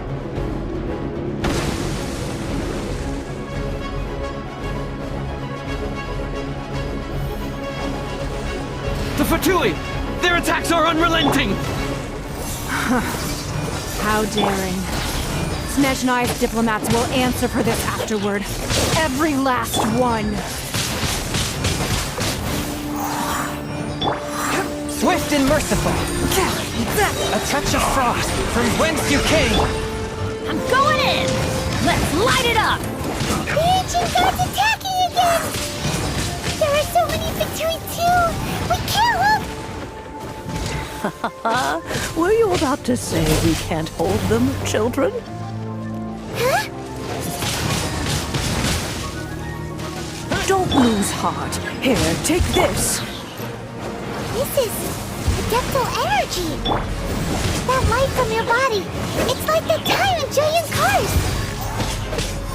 Speaker 10: The Fatui! Their attacks are unrelenting!
Speaker 11: How daring. Snezhnai's diplomats will answer for this afterward. Every last one.
Speaker 6: Swift and merciful! A touch of frost from whence you came!
Speaker 3: I'm going in! Let's light it up!
Speaker 2: The ancient gods attacking again! There are so many Fatui too! We can't look!
Speaker 18: Were you about to say we can't hold them, children?
Speaker 2: Huh?
Speaker 18: Don't lose heart. Here, take this.
Speaker 2: This is Adeptal energy! That light from your body! It's like the time in giant cars!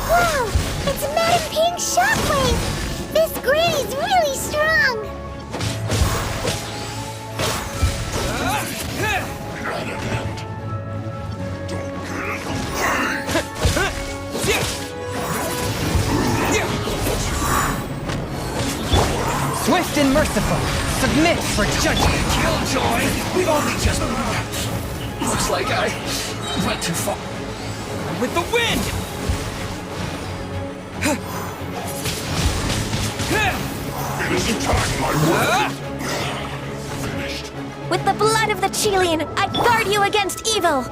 Speaker 2: Wow! It's Madam Ping's shockwave! This granny's really strong!
Speaker 6: Swift and merciful! Submit for judgment!
Speaker 14: Killjoy! We've only just... Looks like I went too far.
Speaker 10: With the wind!
Speaker 14: It isn't time, my word! Finished.
Speaker 7: With the blood of the Chilian, I guard you against evil!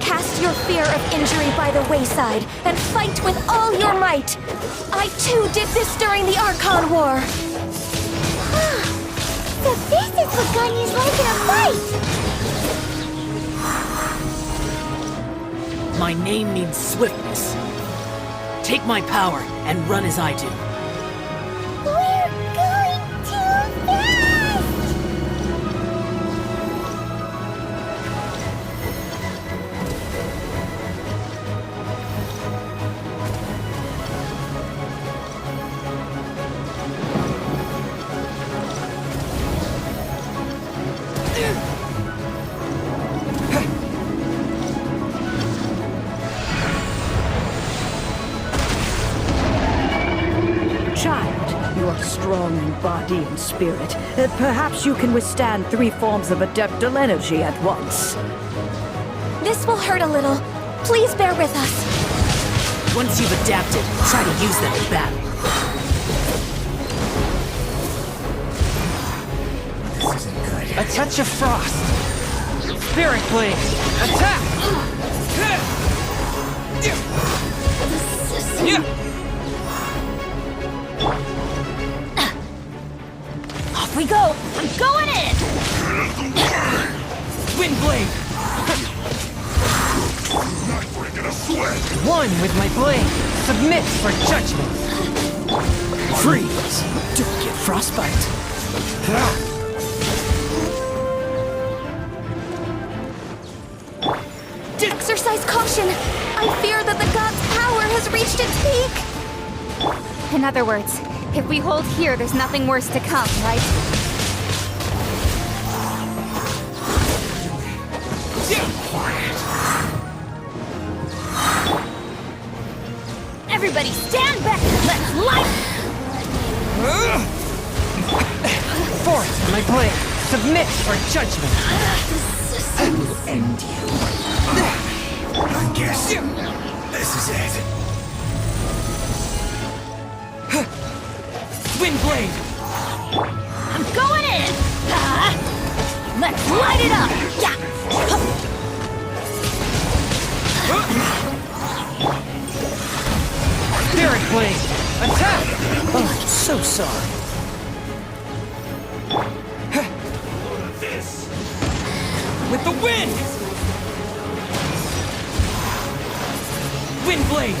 Speaker 7: Cast your fear of injury by the wayside and fight with all your might! I too did this during the Archon War!
Speaker 2: So this is what Ganya's like in a fight!
Speaker 16: My name means swiftness. Take my power and run as I do.
Speaker 2: We're going too fast!
Speaker 18: Child, you are strong in body and spirit. Perhaps you can withstand 3 forms of Adeptal energy at once.
Speaker 7: This will hurt a little. Please bear with us.
Speaker 16: Once you've adapted, try to use them in battle.
Speaker 14: This isn't good.
Speaker 6: A touch of frost! Spirit blade! Attack!
Speaker 3: Off we go! I'm going in!
Speaker 6: Windblade!
Speaker 14: Not breaking a sweat!
Speaker 6: One with my blade! Submit for judgment!
Speaker 16: Freeze! Don't get frostbite.
Speaker 7: malfunction! I fear that the god's power has reached its peak!
Speaker 3: In other words, if we hold here, there's nothing worse to come, right? Everybody stand back! Let's light!
Speaker 6: Force my blade! Submit for judgment!
Speaker 15: I will end you. I guess this is it.
Speaker 6: Wind blade!
Speaker 1: I'm going in! Let's light it up! Yeah!
Speaker 6: Spirit blade! Attack! Oh, I'm so sorry. With the wind! Wind blade!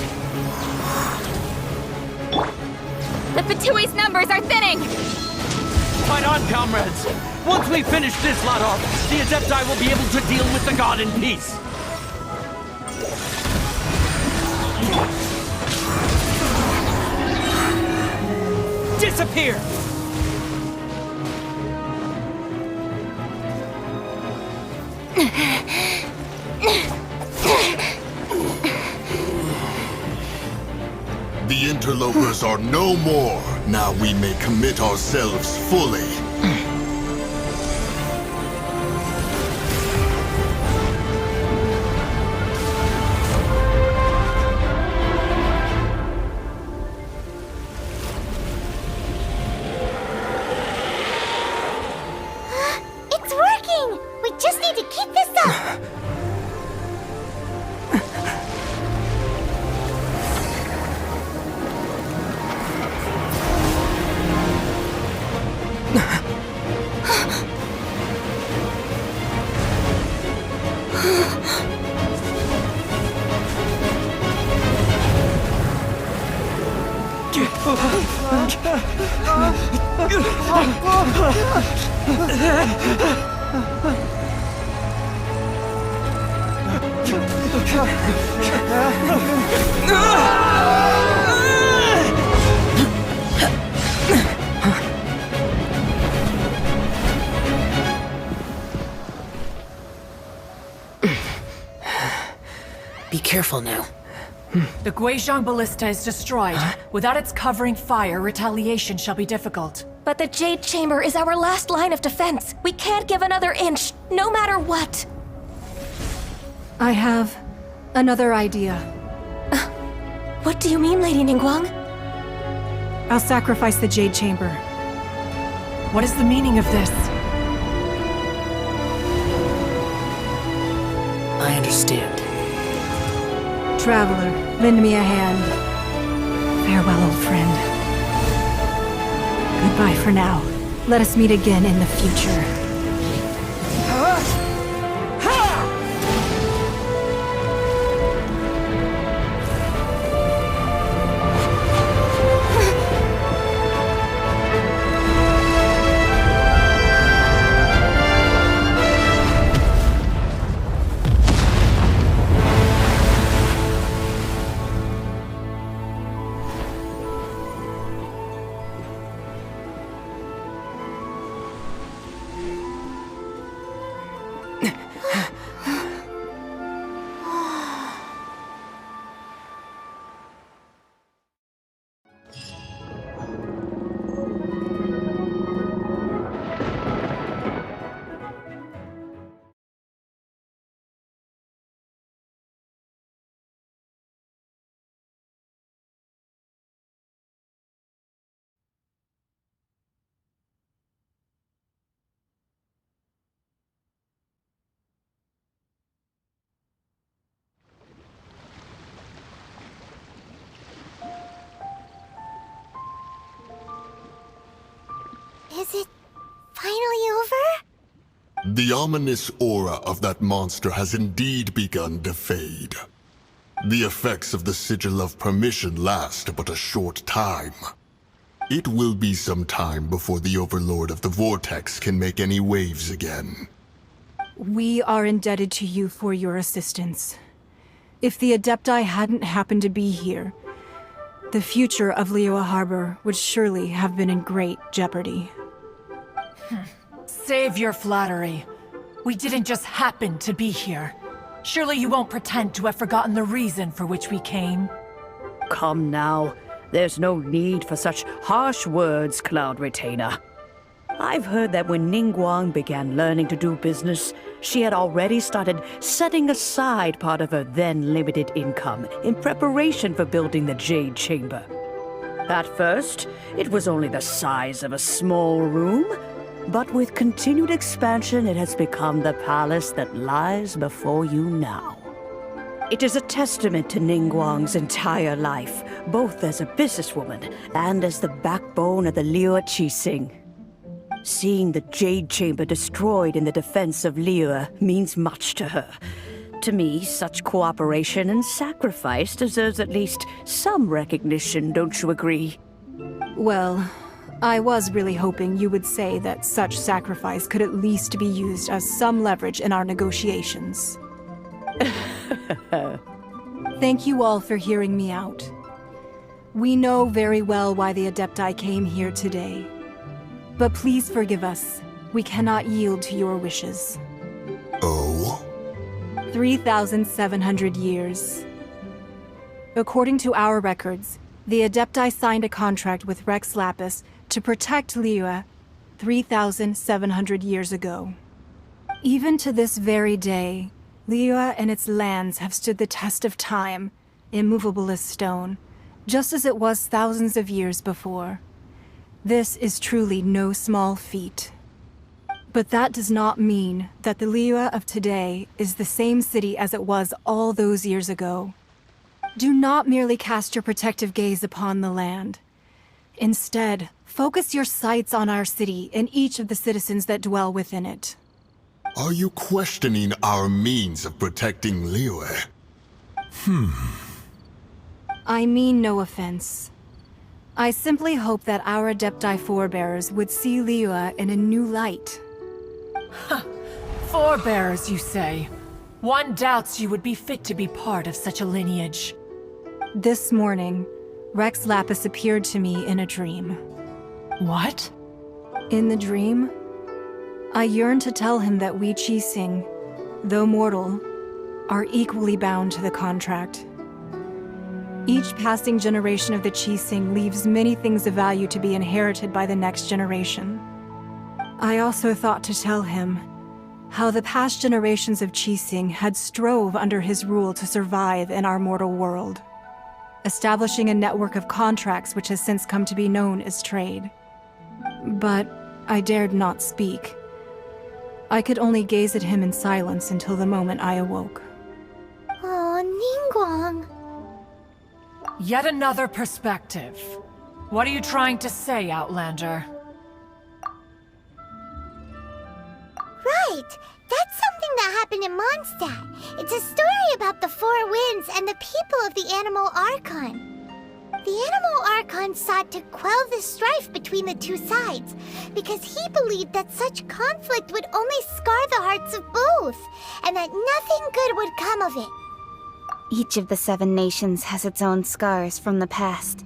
Speaker 3: The Fatui's numbers are thinning!
Speaker 19: Fight on, comrades! Once we finish this lot off, the Adepti will be able to deal with the god in peace!
Speaker 6: Disappear!
Speaker 14: The interlopers are no more. Now we may commit ourselves fully.
Speaker 2: It's working! We just need to keep this up!
Speaker 16: Be careful now.
Speaker 17: The Guizhong Ballista is destroyed. Without its covering fire, retaliation shall be difficult.
Speaker 7: But the Jade Chamber is our last line of defense. We can't give another inch, no matter what.
Speaker 11: I have another idea.
Speaker 7: What do you mean, Lady Ningguang?
Speaker 11: I'll sacrifice the Jade Chamber.
Speaker 17: What is the meaning of this?
Speaker 16: I understand.
Speaker 11: Traveler, lend me a hand. Farewell, old friend. Goodbye for now. Let us meet again in the future.
Speaker 2: Is it finally over?
Speaker 14: The ominous aura of that monster has indeed begun to fade. The effects of the Sigil of Permission last but a short time. It will be some time before the Overlord of the Vortex can make any waves again.
Speaker 11: We are indebted to you for your assistance. If the Adepti hadn't happened to be here, the future of Liyue Harbor would surely have been in great jeopardy.
Speaker 17: Save your flattery. We didn't just happen to be here. Surely you won't pretend to have forgotten the reason for which we came.
Speaker 18: Come now. There's no need for such harsh words, Cloud Retainer. I've heard that when Ningguang began learning to do business, she had already started setting aside part of her then limited income in preparation for building the Jade Chamber. At first, it was only the size of a small room, but with continued expansion, it has become the palace that lies before you now. It is a testament to Ningguang's entire life, both as a businesswoman and as the backbone of the Liyue Qixing. Seeing the Jade Chamber destroyed in the defense of Liyue means much to her. To me, such cooperation and sacrifice deserves at least some recognition, don't you agree?
Speaker 11: Well, I was really hoping you would say that such sacrifice could at least be used as some leverage in our negotiations. Thank you all for hearing me out. We know very well why the Adepti came here today. But please forgive us. We cannot yield to your wishes.
Speaker 14: Oh?
Speaker 11: 3,700 years. According to our records, the Adepti signed a contract with Rex Lapis to protect Liyue 3,700 years ago. Even to this very day, Liyue and its lands have stood the test of time, immovable as stone, just as it was thousands of years before. This is truly no small feat. But that does not mean that the Liyue of today is the same city as it was all those years ago. Do not merely cast your protective gaze upon the land. Instead, focus your sights on our city and each of the citizens that dwell within it.
Speaker 14: Are you questioning our means of protecting Liyue?
Speaker 11: I mean no offense. I simply hope that our Adepti forebears would see Liyue in a new light.
Speaker 17: Forebears, you say? One doubts you would be fit to be part of such a lineage.
Speaker 11: This morning, Rex Lapis appeared to me in a dream.
Speaker 17: What?
Speaker 11: In the dream, I yearned to tell him that we Qixing, though mortal, are equally bound to the contract. Each passing generation of the Qixing leaves many things of value to be inherited by the next generation. I also thought to tell him how the past generations of Qixing had strove under his rule to survive in our mortal world, establishing a network of contracts which has since come to be known as trade. But I dared not speak. I could only gaze at him in silence until the moment I awoke.
Speaker 2: Oh, Ningguang.
Speaker 17: Yet another perspective. What are you trying to say, Outlander?
Speaker 2: Right! That's something that happened in Mondstadt. It's a story about the Four Winds and the people of the Animal Archon. The Animal Archon sought to quell the strife between the two sides, because he believed that such conflict would only scar the hearts of both, and that nothing good would come of it.
Speaker 3: Each of the 7 nations has its own scars from the past.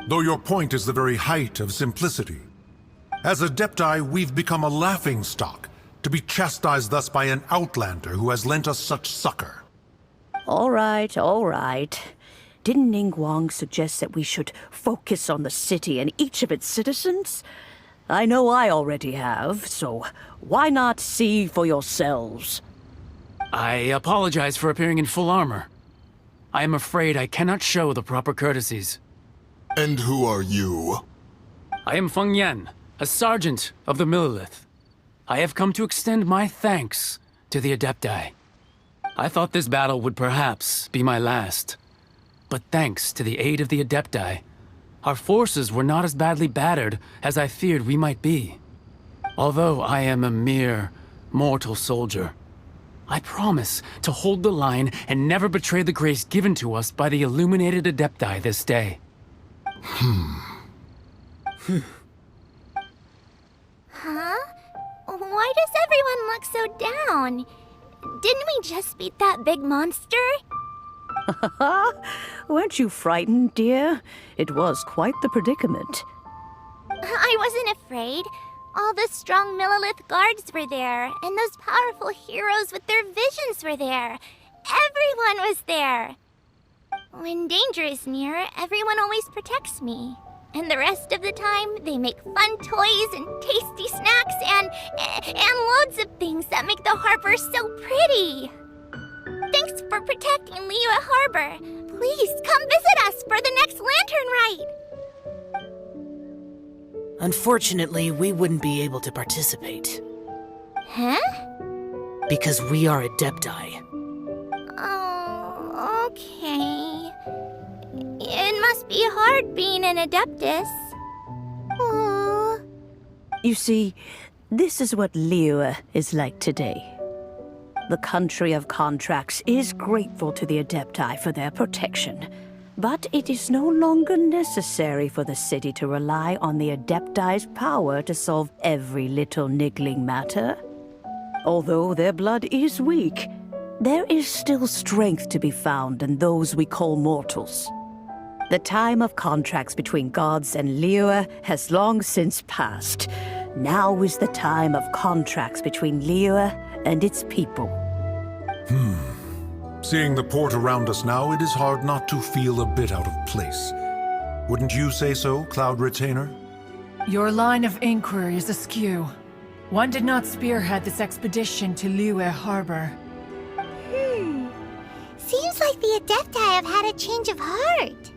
Speaker 20: Though your point is the very height of simplicity. As Adepti, we've become a laughingstock, to be chastised thus by an outlander who has lent us such succor.
Speaker 18: All right, all right. Didn't Ningguang suggest that we should focus on the city and each of its citizens? I know I already have, so why not see for yourselves?
Speaker 10: I apologize for appearing in full armor. I am afraid I cannot show the proper courtesies.
Speaker 14: And who are you?
Speaker 10: I am Feng Yan, a sergeant of the Millelith. I have come to extend my thanks to the Adepti. I thought this battle would perhaps be my last. But thanks to the aid of the Adepti, our forces were not as badly battered as I feared we might be. Although I am a mere mortal soldier, I promise to hold the line and never betray the grace given to us by the illuminated Adepti this day.
Speaker 2: Huh? Why does everyone look so down? Didn't we just beat that big monster?
Speaker 18: Weren't you frightened, dear? It was quite the predicament.
Speaker 2: I wasn't afraid. All the strong Millilith guards were there, and those powerful heroes with their visions were there. Everyone was there. When danger is near, everyone always protects me. And the rest of the time, they make fun toys and tasty snacks and loads of things that make the harbor so pretty. Thanks for protecting Liyue Harbor. Please come visit us for the next lantern ride.
Speaker 16: Unfortunately, we wouldn't be able to participate.
Speaker 2: Huh?
Speaker 16: Because we are Adepti.
Speaker 2: Oh, okay. It must be hard being an Adeptus. Aww.
Speaker 18: You see, this is what Liyue is like today. The country of contracts is grateful to the Adepti for their protection, but it is no longer necessary for the city to rely on the Adepti's power to solve every little niggling matter. Although their blood is weak, there is still strength to be found in those we call mortals. The time of contracts between gods and Liyue has long since passed. Now is the time of contracts between Liyue and its people.
Speaker 20: Seeing the port around us now, it is hard not to feel a bit out of place. Wouldn't you say so, Cloud Retainer?
Speaker 17: Your line of inquiry is askew. One did not spearhead this expedition to Liyue Harbor.
Speaker 2: Seems like the Adepti have had a change of heart.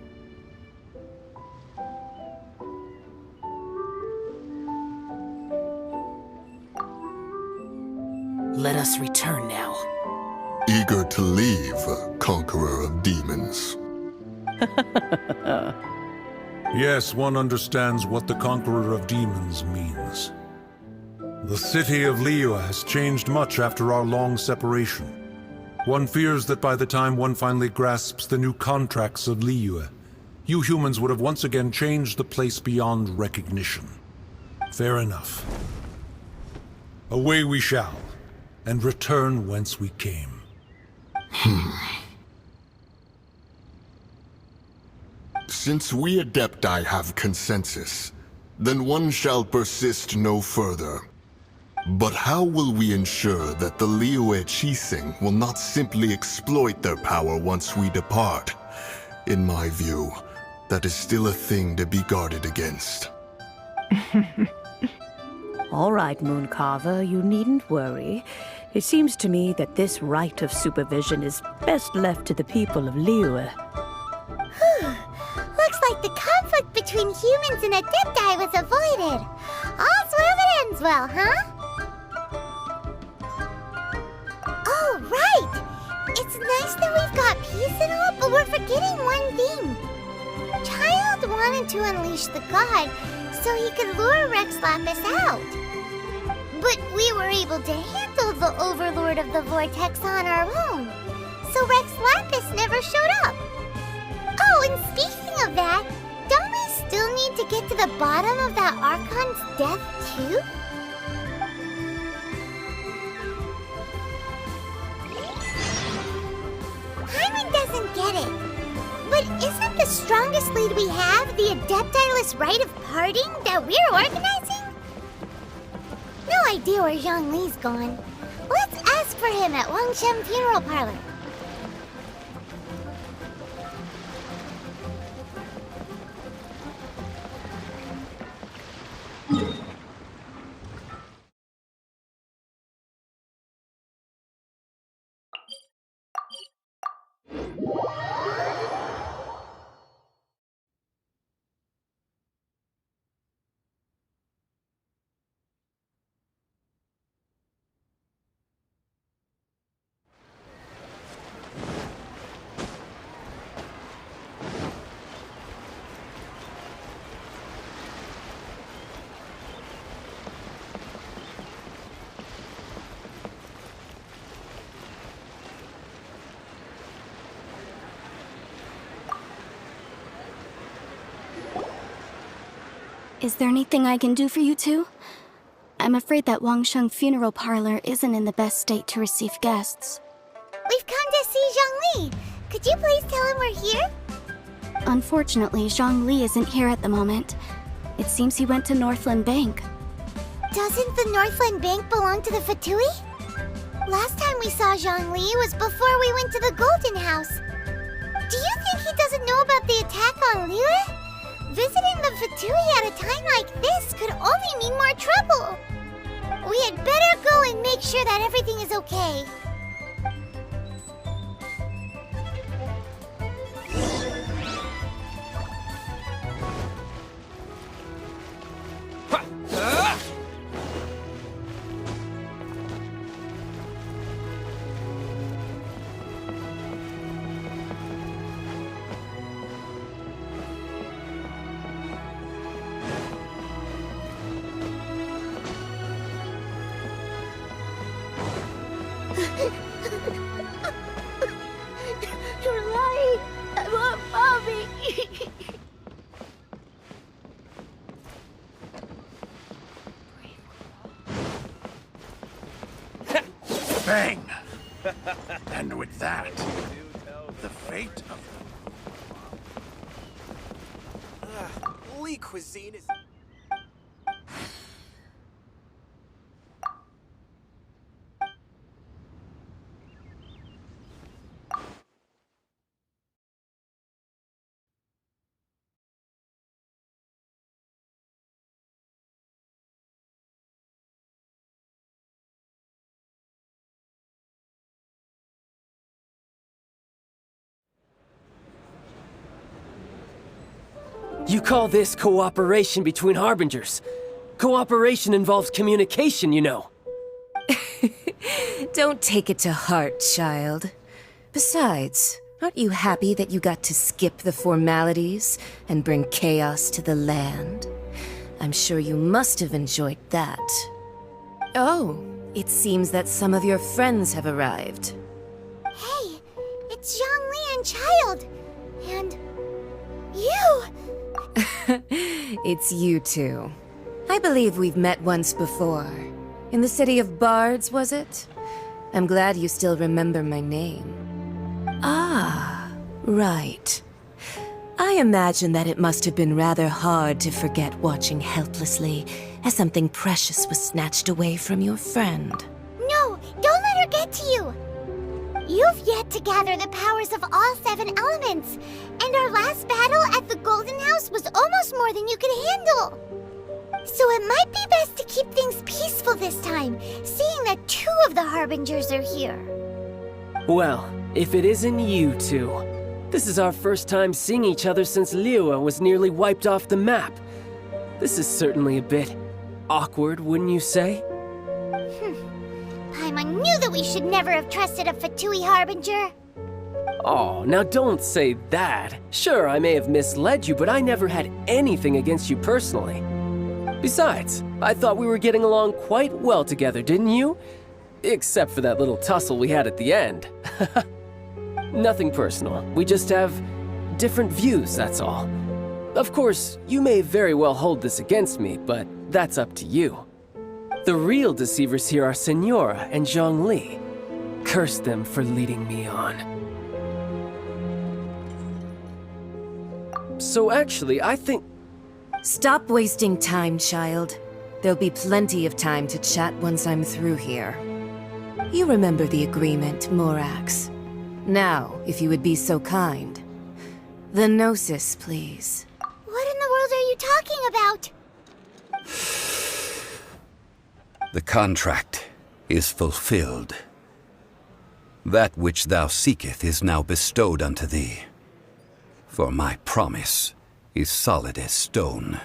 Speaker 16: Let us return now.
Speaker 14: Eager to leave, Conqueror of Demons.
Speaker 20: Yes, one understands what the Conqueror of Demons means. The city of Liyue has changed much after our long separation. One fears that by the time one finally grasps the new contracts of Liyue, you humans would have once again changed the place beyond recognition. Fair enough. Away we shall, and return whence we came.
Speaker 14: Since we Adepti have consensus, then one shall persist no further. But how will we ensure that the Liyue Qixing will not simply exploit their power once we depart? In my view, that is still a thing to be guarded against.
Speaker 18: All right, Mooncarver, you needn't worry. It seems to me that this right of supervision is best left to the people of Liyue.
Speaker 2: Looks like the conflict between humans and Adepti was avoided. All's well that ends well, huh? Oh, right! It's nice that we've got peace and all, but we're forgetting one thing. Child wanted to unleash the god so he could lure Rex Lapis out. But we were able to handle the Overlord of the Vortex on our own, so Rex Lapis never showed up. Oh, and speaking of that, don't we still need to get to the bottom of that Archon's death, too? Hyman doesn't get it. But isn't the strongest lead we have the Adeptiless rite of parting that we're organizing? No idea where Zhongli's gone. Let's ask for him at Wangshen Funeral Parlor.
Speaker 13: Is there anything I can do for you two? I'm afraid that Wangshen Funeral Parlor isn't in the best state to receive guests.
Speaker 2: We've come to see Zhongli. Could you please tell him we're here?
Speaker 21: Unfortunately, Zhongli isn't here at the moment. It seems he went to Northland Bank.
Speaker 2: Doesn't the Northland Bank belong to the Fatui? Last time we saw Zhongli was before we went to the Golden House. Do you think he doesn't know about the attack on Liyue? Visiting the Fatui at a time like this could only mean more trouble. We had better go and make sure that everything is okay. You're lying. I want Mommy.
Speaker 22: Bang! And with that, the fate of
Speaker 15: Lee cuisine is...
Speaker 5: You call this cooperation between Harbingers? Cooperation involves communication, you know.
Speaker 23: Don't take it to heart, child. Besides, aren't you happy that you got to skip the formalities and bring chaos to the land? I'm sure you must have enjoyed that. Oh, it seems that some of your friends have arrived.
Speaker 2: Hey, it's Zhongli and Child. And you!
Speaker 23: It's you two. I believe we've met once before. In the city of Bards, was it? I'm glad you still remember my name. Ah, right. I imagine that it must have been rather hard to forget watching helplessly as something precious was snatched away from your friend.
Speaker 2: No, don't let her get to you. You've yet to gather the powers of all 7 elements, and our last battle at the Golden House was almost more than you could handle. So it might be best to keep things peaceful this time, seeing that 2 of the Harbingers are here.
Speaker 5: Well, if it isn't you two. This is our first time seeing each other since Liyue was nearly wiped off the map. This is certainly a bit awkward, wouldn't you say?
Speaker 2: Paimon knew that we should never have trusted a Fatui Harbinger.
Speaker 5: Oh, now don't say that. Sure, I may have misled you, but I never had anything against you personally. Besides, I thought we were getting along quite well together, didn't you? Except for that little tussle we had at the end. Nothing personal. We just have different views, that's all. Of course, you may very well hold this against me, but that's up to you. The real deceivers here are Senora and Zhongli. Curse them for leading me on. So actually, I think...
Speaker 23: Stop wasting time, child. There'll be plenty of time to chat once I'm through here. You remember the agreement, Morax. Now, if you would be so kind. The Gnosis, please.
Speaker 2: What in the world are you talking about?
Speaker 12: The contract is fulfilled. That which thou seeketh is now bestowed unto thee. For my promise is solid as stone.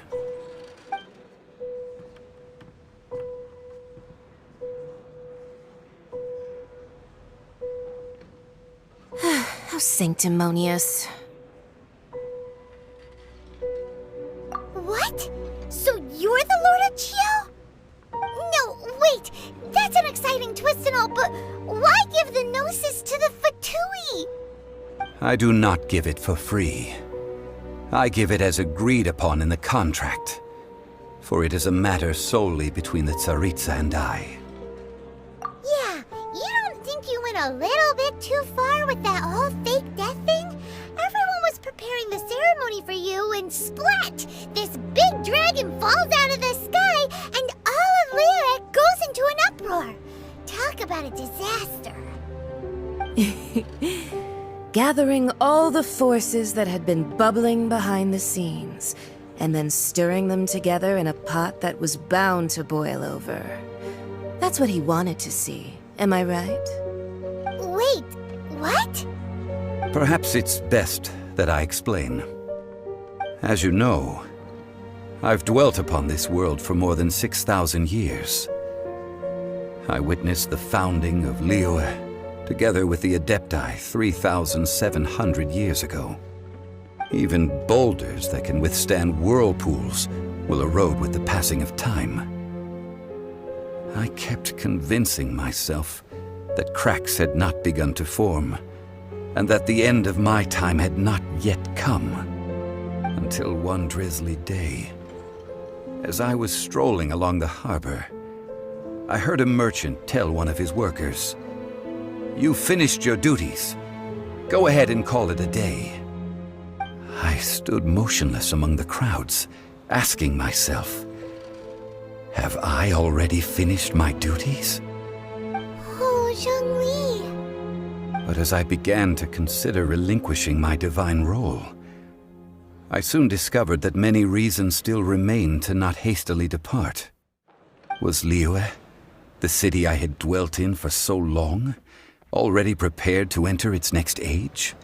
Speaker 23: How sanctimonious.
Speaker 2: What? So you're the Lord of Chiao? No, wait! That's an exciting twist and all, but why give the Gnosis to the Fatui?
Speaker 12: I do not give it for free. I give it as agreed upon in the contract. For it is a matter solely between the Tsaritsa and I.
Speaker 2: Yeah, you don't think you went a little bit too far with that whole fake death and splat! This big dragon falls out of the sky, and all of Liyue goes into an uproar. Talk about a disaster.
Speaker 23: Gathering all the forces that had been bubbling behind the scenes, and then stirring them together in a pot that was bound to boil over. That's what he wanted to see, am I right?
Speaker 2: Wait, what?
Speaker 12: Perhaps it's best that I explain. As you know, I've dwelt upon this world for more than 6,000 years. I witnessed the founding of Liyue, together with the Adepti 3,700 years ago. Even boulders that can withstand whirlpools will erode with the passing of time. I kept convincing myself that cracks had not begun to form, and that the end of my time had not yet come. Until one drizzly day, as I was strolling along the harbor, I heard a merchant tell one of his workers, "You finished your duties. Go ahead and call it a day." I stood motionless among the crowds, asking myself, have I already finished my duties?
Speaker 2: Oh, Zhongli.
Speaker 12: But as I began to consider relinquishing my divine role, I soon discovered that many reasons still remained to not hastily depart. Was Liyue, the city I had dwelt in for so long, already prepared to enter its next age?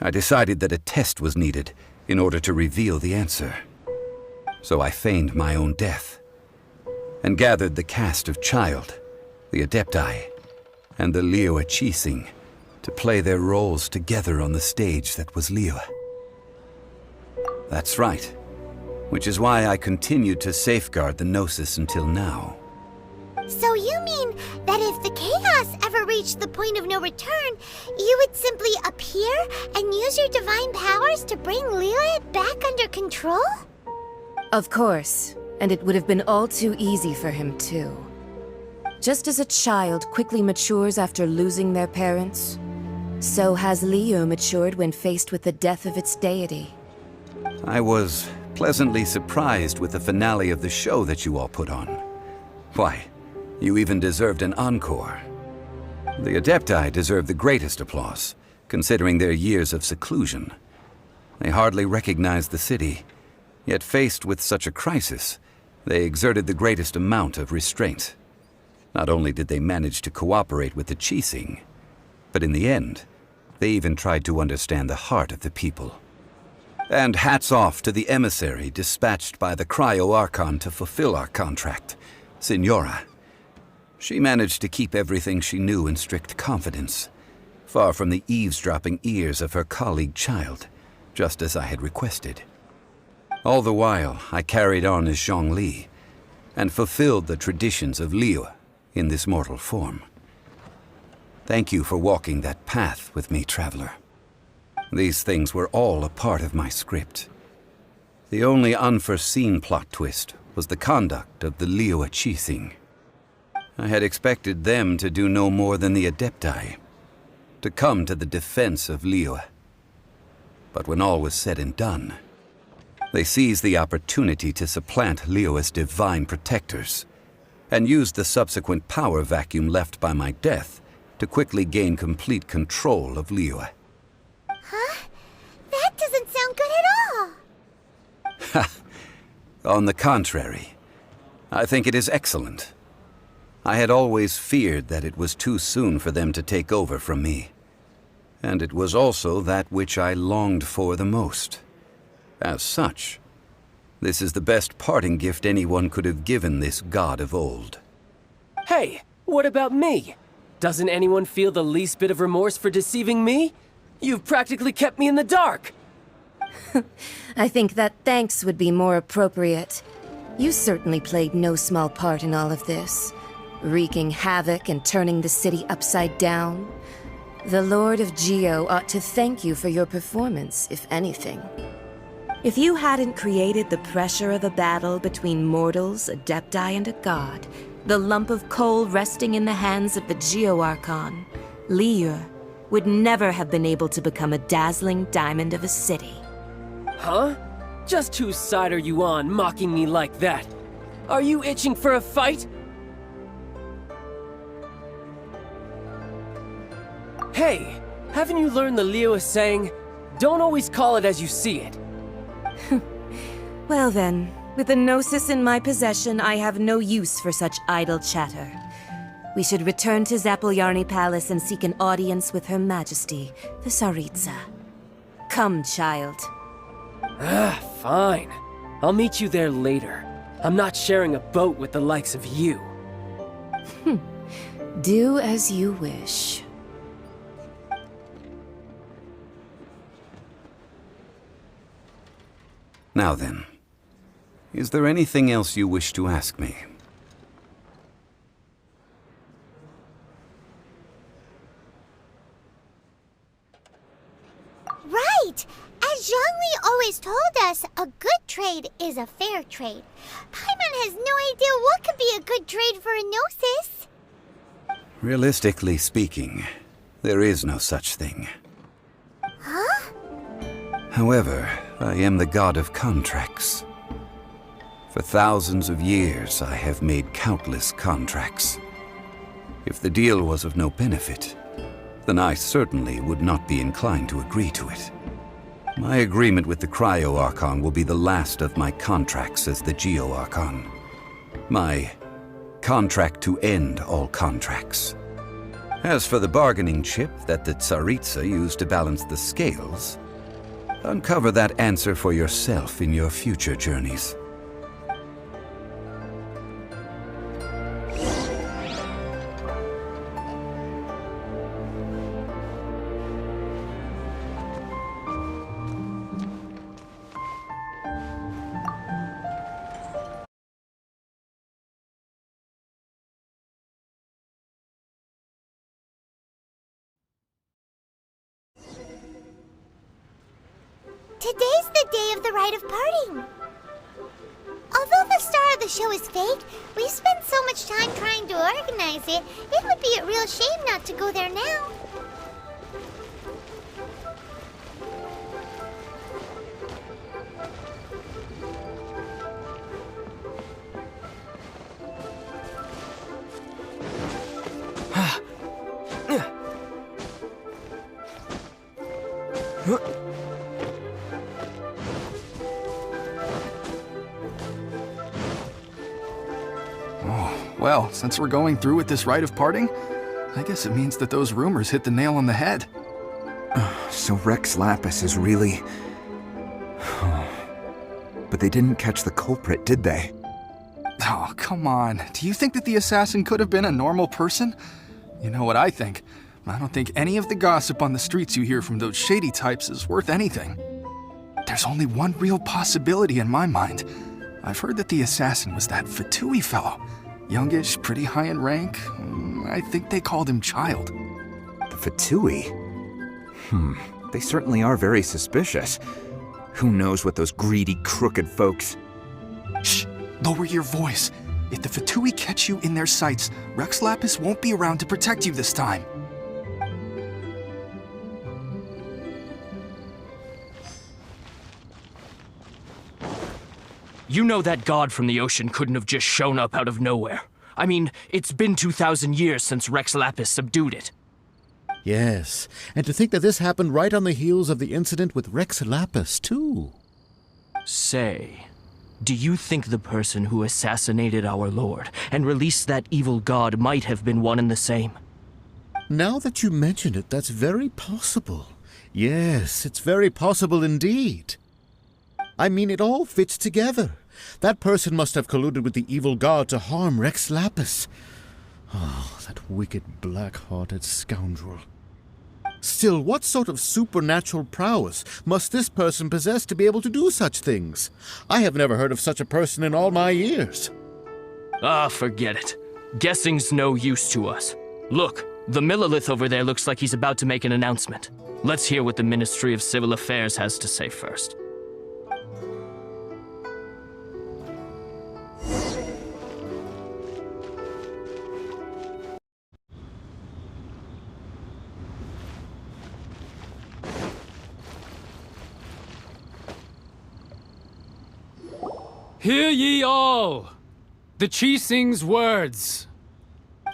Speaker 12: I decided that a test was needed in order to reveal the answer. So I feigned my own death, and gathered the cast of Child, the Adepti, and the Liyue Qixing to play their roles together on the stage that was Liyue. That's right, which is why I continued to safeguard the Gnosis until now.
Speaker 2: So you mean that if the chaos ever reached the point of no return, you would simply appear and use your divine powers to bring Liyue back under control?
Speaker 23: Of course, and it would have been all too easy for him too. Just as a child quickly matures after losing their parents, so has Liyue matured when faced with the death of its deity.
Speaker 12: I was pleasantly surprised with the finale of the show that you all put on. Why, you even deserved an encore. The Adepti deserve the greatest applause, considering their years of seclusion. They hardly recognized the city, yet faced with such a crisis, they exerted the greatest amount of restraint. Not only did they manage to cooperate with the Qixing, but in the end, they even tried to understand the heart of the people. And hats off to the emissary dispatched by the Cryo-Archon to fulfill our contract, Signora. She managed to keep everything she knew in strict confidence, far from the eavesdropping ears of her colleague Child, just as I had requested. All the while, I carried on as Zhongli, and fulfilled the traditions of Liyue in this mortal form. Thank you for walking that path with me, Traveler. These things were all a part of my script. The only unforeseen plot twist was the conduct of the Liyue Qixing. I had expected them to do no more than the Adepti, to come to the defense of Liyue. But when all was said and done, they seized the opportunity to supplant Liyue's divine protectors, and used the subsequent power vacuum left by my death to quickly gain complete control of Liyue.
Speaker 2: Huh? That doesn't sound good at all!
Speaker 12: Ha! On the contrary, I think it is excellent. I had always feared that it was too soon for them to take over from me. And it was also that which I longed for the most. As such, this is the best parting gift anyone could have given this god of old.
Speaker 5: Hey, what about me? Doesn't anyone feel the least bit of remorse for deceiving me? You've practically kept me in the dark!
Speaker 23: I think that thanks would be more appropriate. You certainly played no small part in all of this, wreaking havoc and turning the city upside down. The Lord of Geo ought to thank you for your performance, if anything. If you hadn't created the pressure of a battle between mortals, Adepti, and a god, the lump of coal resting in the hands of the Geo-Archon, Liyue would never have been able to become a dazzling diamond of a city.
Speaker 5: Huh? Just whose side are you on, mocking me like that? Are you itching for a fight? Hey, haven't you learned the Liyue saying, don't always call it as you see it?
Speaker 23: Well then, with the Gnosis in my possession, I have no use for such idle chatter. We should return to Zapolyarny Palace and seek an audience with Her Majesty, the Tsaritsa. Come, child.
Speaker 5: Fine. I'll meet you there later. I'm not sharing a boat with the likes of you.
Speaker 23: Do as you wish.
Speaker 12: Now then, is there anything else you wish to ask me?
Speaker 2: Right! As Zhongli always told us, a good trade is a fair trade. Paimon has no idea what could be a good trade for a Gnosis.
Speaker 12: Realistically speaking, there is no such thing.
Speaker 2: Huh?
Speaker 12: However, I am the god of contracts. For thousands of years, I have made countless contracts. If the deal was of no benefit, then I certainly would not be inclined to agree to it. My agreement with the Cryo-Archon will be the last of my contracts as the Geo-Archon. My contract to end all contracts. As for the bargaining chip that the Tsaritsa used to balance the scales, uncover that answer for yourself in your future journeys.
Speaker 2: Today's the day of the rite of parting. Although the star of the show is fake, we spent so much time trying to organize it, it would be a real shame not to go there now.
Speaker 4: Well, since we're going through with this rite of parting, I guess it means that those rumors hit the nail on the head.
Speaker 8: So Rex Lapis is really... But they didn't catch the culprit, did they?
Speaker 4: Oh, come on. Do you think that the assassin could have been a normal person? You know what I think. I don't think any of the gossip on the streets you hear from those shady types is worth anything. There's only one real possibility in my mind. I've heard that the assassin was that Fatui fellow. Youngish, pretty high in rank. I think they called him Child.
Speaker 8: The Fatui? They certainly are very suspicious. Who knows what those greedy, crooked folks...
Speaker 4: Shh! Lower your voice. If the Fatui catch you in their sights, Rex Lapis won't be around to protect you this time.
Speaker 6: You know that god from the ocean couldn't have just shown up out of nowhere. I mean, it's been 2,000 years since Rex Lapis subdued it.
Speaker 9: Yes, and to think that this happened right on the heels of the incident with Rex Lapis, too.
Speaker 6: Say, do you think the person who assassinated our lord and released that evil god might have been one and the same?
Speaker 9: Now that you mention it, that's very possible. Yes, it's very possible indeed. I mean, it all fits together. That person must have colluded with the evil god to harm Rex Lapis. Oh, that wicked, black-hearted scoundrel. Still, what sort of supernatural prowess must this person possess to be able to do such things? I have never heard of such a person in all my years.
Speaker 6: Ah, forget it. Guessing's no use to us. Look, the Millilith over there looks like he's about to make an announcement. Let's hear what the Ministry of Civil Affairs has to say first.
Speaker 10: Hear ye all! The Qixing's words.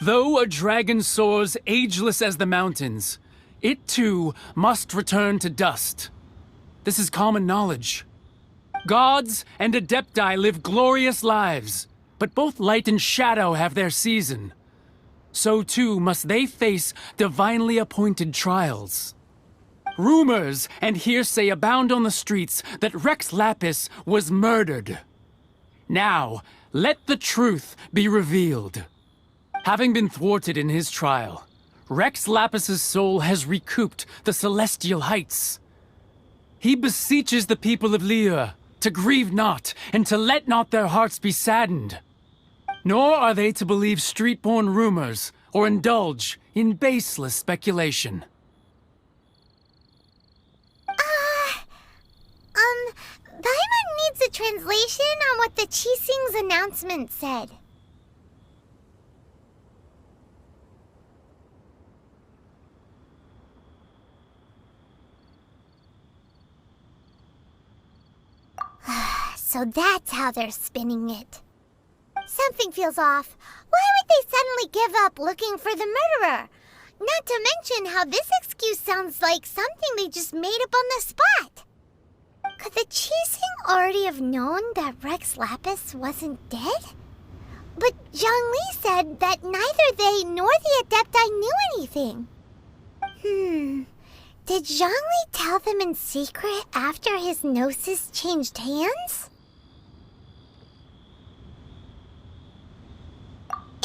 Speaker 10: Though a dragon soars ageless as the mountains, it too must return to dust. This is common knowledge. Gods and Adepti live glorious lives, but both light and shadow have their season. So too must they face divinely appointed trials. Rumors and hearsay abound on the streets that Rex Lapis was murdered. Now, let the truth be revealed. Having been thwarted in his trial, Rex Lapis's soul has recouped the celestial heights. He beseeches the people of Liyue to grieve not and to let not their hearts be saddened. Nor are they to believe street-born rumors or indulge in baseless speculation.
Speaker 2: Paimon needs a translation on what the Qixing's announcement said. So that's how they're spinning it. Something feels off. Why would they suddenly give up looking for the murderer? Not to mention how this excuse sounds like something they just made up on the spot. Could the Qixing already have known that Rex Lapis wasn't dead? But Zhongli said that neither they nor the Adepti knew anything. Did Zhongli tell them in secret after his gnosis changed hands?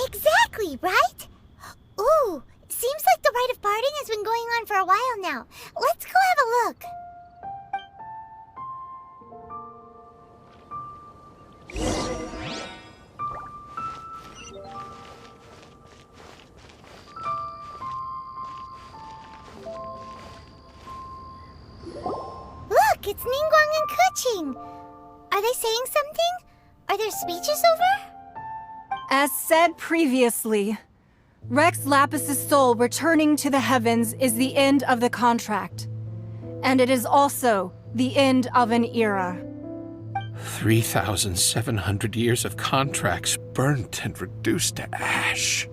Speaker 2: Exactly, right? Ooh, seems like the rite of parting has been going on for a while now. Let's go have a look. Look, it's Ningguang and Keqing. Are they saying something? Are their speeches over?
Speaker 11: As said previously, Rex Lapis's soul returning to the heavens is the end of the contract. And it is also the end of an era.
Speaker 22: 3,700 years of contracts burnt and reduced to ash.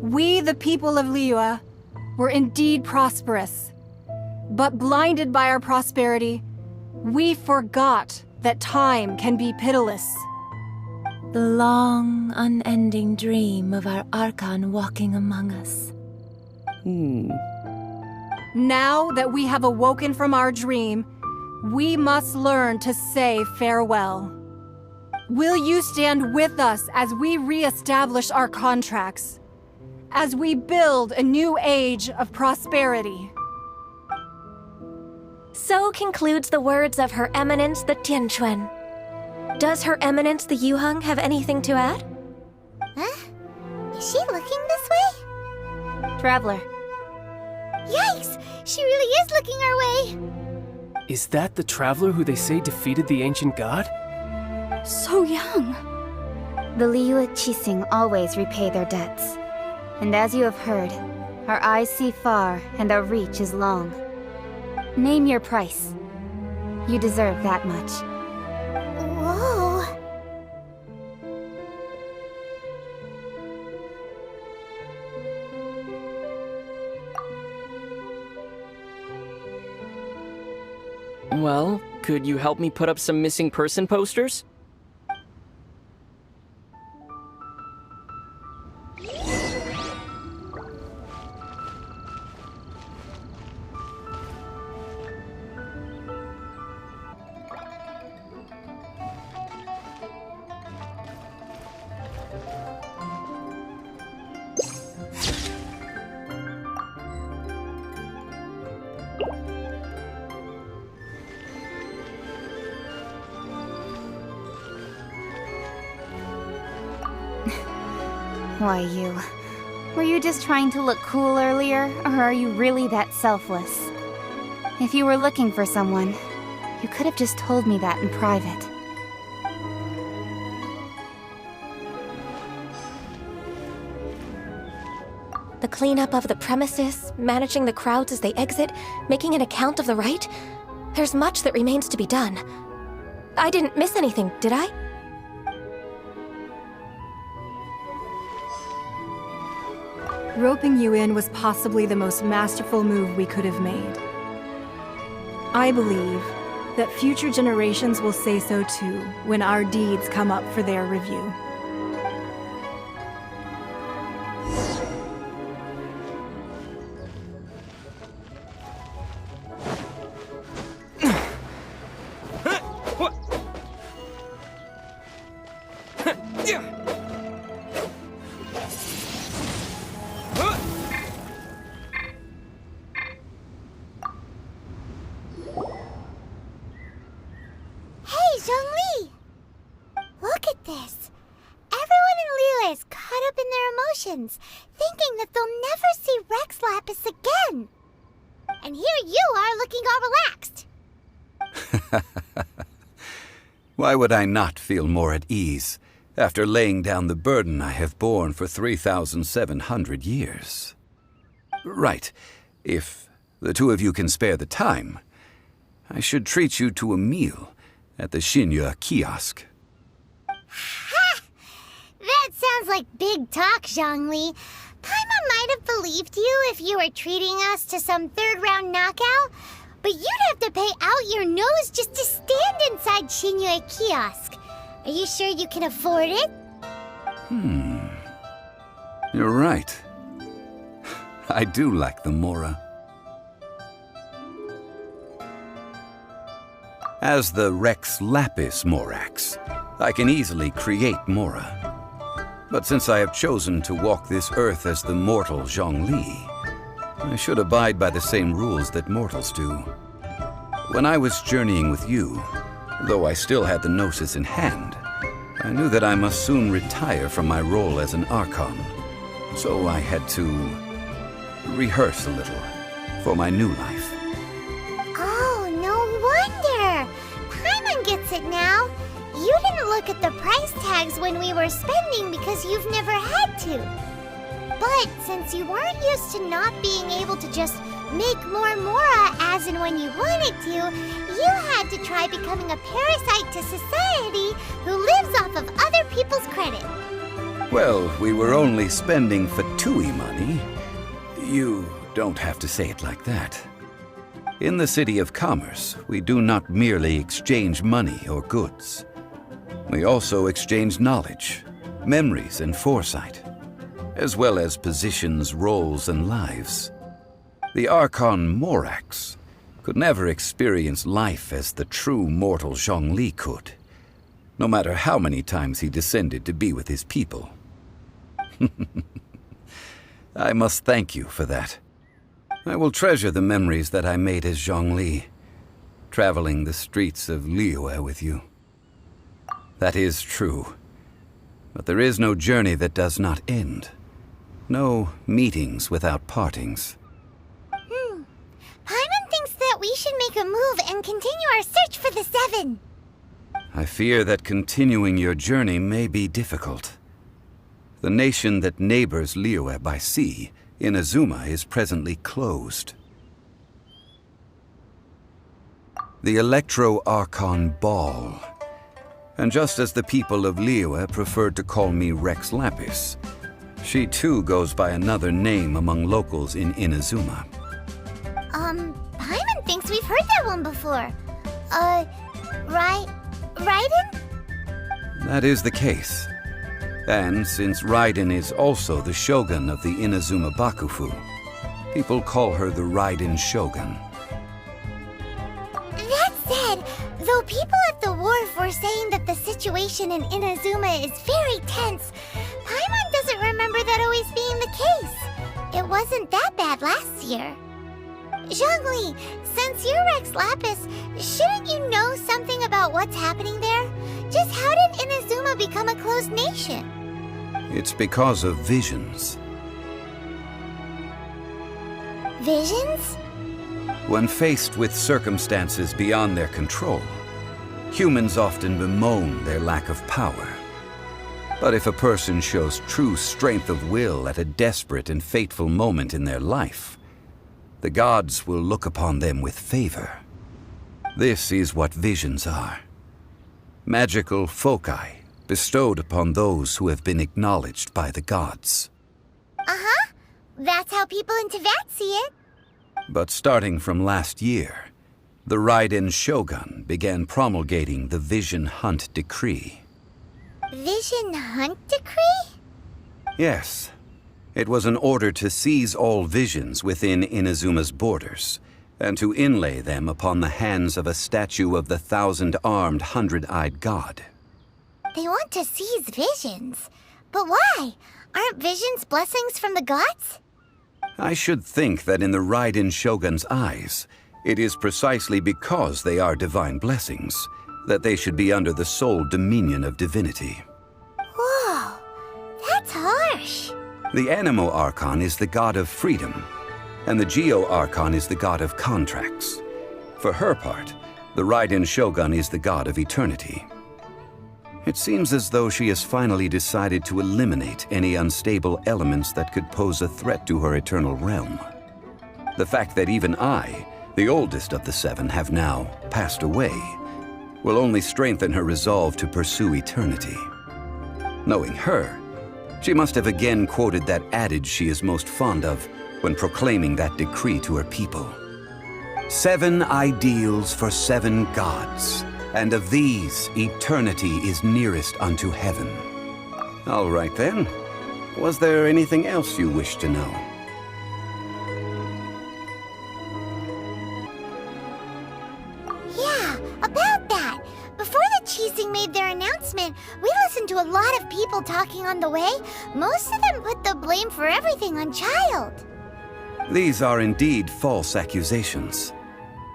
Speaker 11: We, the people of Liyue, were indeed prosperous. But blinded by our prosperity, we forgot that time can be pitiless.
Speaker 1: The long, unending dream of our Archon walking among us.
Speaker 11: Now that we have awoken from our dream, we must learn to say farewell. Will you stand with us as we re-establish our contracts? As we build a new age of prosperity?
Speaker 13: So concludes the words of Her Eminence the Tianquan. Does Her Eminence the Yuheng have anything to add?
Speaker 2: Huh? Is she looking this way?
Speaker 3: Traveler.
Speaker 2: Yikes! She really is looking our way!
Speaker 5: Is that the traveler who they say defeated the ancient god?
Speaker 3: So young. The Liyue Qixing always repay their debts. And as you have heard, our eyes see far and our reach is long. Name your price. You deserve that much.
Speaker 2: Whoa!
Speaker 7: Well, could you help me put up some missing person posters?
Speaker 3: Why, you? Were you just trying to look cool earlier, or are you really that selfless? If you were looking for someone, you could have just told me that in private.
Speaker 13: The cleanup of the premises, managing the crowds as they exit, making an account of the rite? There's much that remains to be done. I didn't miss anything, did I?
Speaker 11: Roping you in was possibly the most masterful move we could have made. I believe that future generations will say so too when our deeds come up for their review.
Speaker 2: Hey, Zhongli! Look at this. Everyone in Liyue is caught up in their emotions, thinking that they'll never see Rex Lapis again. And here you are looking all relaxed.
Speaker 12: Why would I not feel more at ease after laying down the burden I have borne for 3,700 years? Right. If the two of you can spare the time, I should treat you to a meal at the Xinyue kiosk.
Speaker 2: Ha! That sounds like big talk, Zhongli. Paimon might have believed you if you were treating us to some third-round knockout, but you'd have to pay out your nose just to stand inside Xinyue kiosk. Are you sure you can afford it?
Speaker 12: You're right. I do like the Mora. As the Rex Lapis Morax, I can easily create Mora. But since I have chosen to walk this earth as the mortal Zhongli, I should abide by the same rules that mortals do. When I was journeying with you, though I still had the Gnosis in hand, I knew that I must soon retire from my role as an Archon. So I had to rehearse a little for my new life.
Speaker 2: Oh, no wonder! Paimon gets it now. You didn't look at the price tags when we were spending because you've never had to. But since you weren't used to not being able to just make more Mora as and when you wanted to, you had to try becoming a parasite to society who lives off of other people's credit.
Speaker 12: Well, we were only spending Fatui money. You don't have to say it like that. In the City of Commerce, we do not merely exchange money or goods. We also exchange knowledge, memories, and foresight, as well as positions, roles, and lives. The Archon Morax could never experience life as the true mortal Zhongli could, no matter how many times he descended to be with his people. I must thank you for that. I will treasure the memories that I made as Zhongli, traveling the streets of Liyue with you. That is true. But there is no journey that does not end. No meetings without partings.
Speaker 2: Paimon thinks that we should make a move and continue our search for the Seven.
Speaker 12: I fear that continuing your journey may be difficult. The nation that neighbors Liyue by sea, Inazuma, is presently closed. The Electro-Archon Ball. And just as the people of Liyue preferred to call me Rex Lapis, she too goes by another name among locals in Inazuma.
Speaker 2: Paimon thinks we've heard that one before. Raiden?
Speaker 12: That is the case. And since Raiden is also the shogun of the Inazuma Bakufu, people call her the Raiden Shogun.
Speaker 2: That said, though people at the wharf were saying that the situation in Inazuma is very tense, Paimon doesn't remember that always being the case. It wasn't that bad last year. Zhongli, since you're Rex Lapis, shouldn't you know something about what's happening there? Just how did Inazuma become a closed nation?
Speaker 12: It's because of visions.
Speaker 2: Visions?
Speaker 12: When faced with circumstances beyond their control, humans often bemoan their lack of power. But if a person shows true strength of will at a desperate and fateful moment in their life, the gods will look upon them with favor. This is what visions are. Magical foci bestowed upon those who have been acknowledged by the gods.
Speaker 2: Uh-huh. that's how people in Teyvat see it.
Speaker 12: But starting from last year, the Raiden Shogun began promulgating the Vision Hunt Decree.
Speaker 2: Vision Hunt Decree?
Speaker 12: Yes. It was an order to seize all visions within Inazuma's borders, and to inlay them upon the hands of a statue of the 1,000-armed, 100-eyed god.
Speaker 2: They want to seize visions. But why? Aren't visions blessings from the gods?
Speaker 12: I should think that in the Raiden Shogun's eyes, it is precisely because they are divine blessings that they should be under the sole dominion of divinity.
Speaker 2: Whoa, that's harsh.
Speaker 12: The Anemo Archon is the god of freedom, and the Geo Archon is the god of contracts. For her part, the Raiden Shogun is the god of eternity. It seems as though she has finally decided to eliminate any unstable elements that could pose a threat to her eternal realm. The fact that even I, the oldest of the seven, have now passed away will only strengthen her resolve to pursue eternity. Knowing her, she must have again quoted that adage she is most fond of when proclaiming that decree to her people. 7 ideals for 7 gods, and of these, eternity is nearest unto heaven. All right then. Was there anything else you wish to know?
Speaker 2: Yeah, about that. Before the Qixing made their announcement, we listened to a lot of people talking on the way. Most of them put the blame for everything on Child.
Speaker 12: These are indeed false accusations.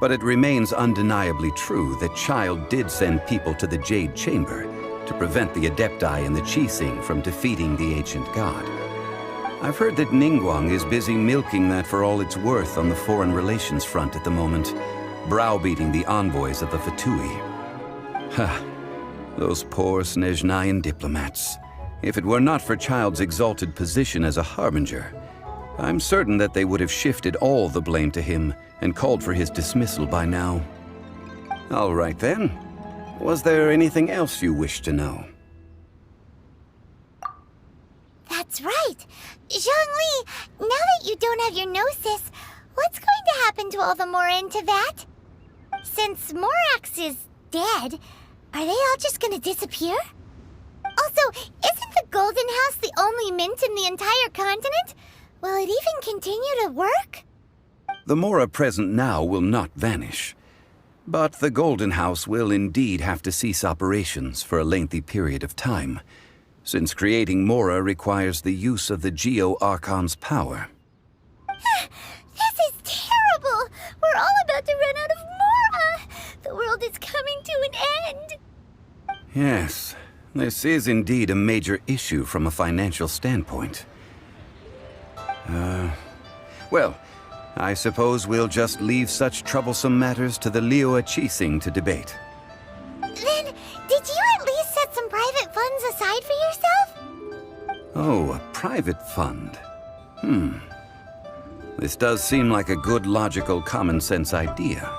Speaker 12: But it remains undeniably true that Child did send people to the Jade Chamber to prevent the Adepti and the Qixing from defeating the ancient god. I've heard that Ningguang is busy milking that for all it's worth on the foreign relations front at the moment, browbeating the envoys of the Fatui. Ha! Those poor Snezhnayan diplomats. If it were not for Child's exalted position as a harbinger, I'm certain that they would have shifted all the blame to him and called for his dismissal by now. All right then. Was there anything else you wish to know?
Speaker 2: That's right. Zhongli, now that you don't have your gnosis, what's going to happen to all the Mora in Teyvat? Since Morax is dead, are they all just gonna disappear? Also, isn't the Golden House the only mint in the entire continent? Will it even continue to work?
Speaker 12: The Mora present now will not vanish. But the Golden House will indeed have to cease operations for a lengthy period of time, since creating Mora requires the use of the Geo Archon's power.
Speaker 2: This is terrible! We're all about to run out of Mora! The world is coming to an end!
Speaker 12: Yes, this is indeed a major issue from a financial standpoint. Well, I suppose we'll just leave such troublesome matters to the Liyue Qixing to debate.
Speaker 2: Then, did you at least set some private funds aside for yourself?
Speaker 12: Oh, a private fund. This does seem like a good, logical, common-sense idea.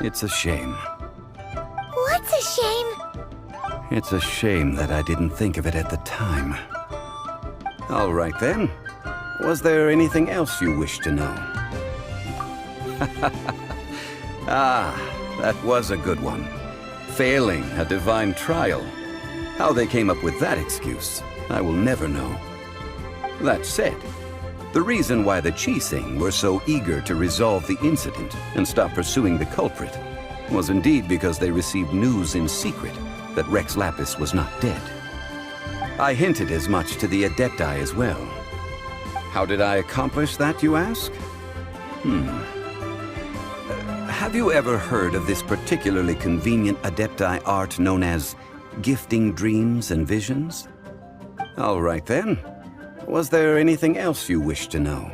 Speaker 12: It's a shame.
Speaker 2: What's a shame?
Speaker 12: It's a shame that I didn't think of it at the time. All right then. Was there anything else you wish to know? That was a good one. Failing a divine trial. How they came up with that excuse, I will never know. That said, the reason why the Qixing were so eager to resolve the incident and stop pursuing the culprit was indeed because they received news in secret that Rex Lapis was not dead. I hinted as much to the Adepti as well. How did I accomplish that, you ask? Have you ever heard of this particularly convenient Adepti art known as gifting dreams and visions? All right then. Was there anything else you wish to know?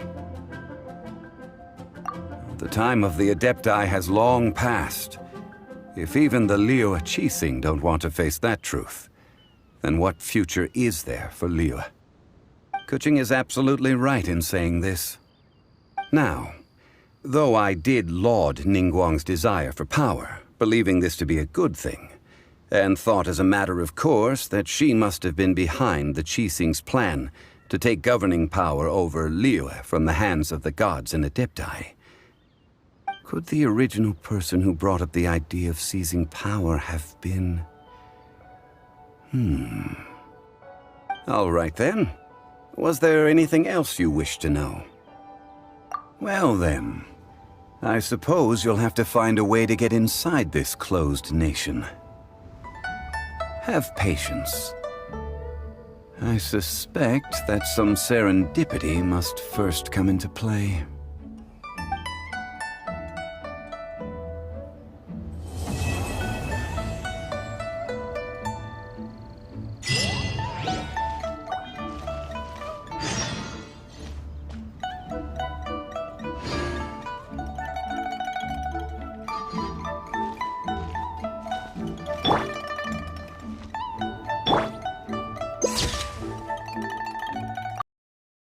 Speaker 12: The time of the Adepti has long passed. If even the Liyue Qixing don't want to face that truth, then what future is there for Liyue? Kuching is absolutely right in saying this. Now, though I did laud Ningguang's desire for power, believing this to be a good thing, and thought as a matter of course that she must have been behind the Qixing's plan to take governing power over Liyue from the hands of the gods and Adepti. Could the original person who brought up the idea of seizing power have been... All right then. Was there anything else you wish to know? Well then, I suppose you'll have to find a way to get inside this closed nation. Have patience. I suspect that some serendipity must first come into play.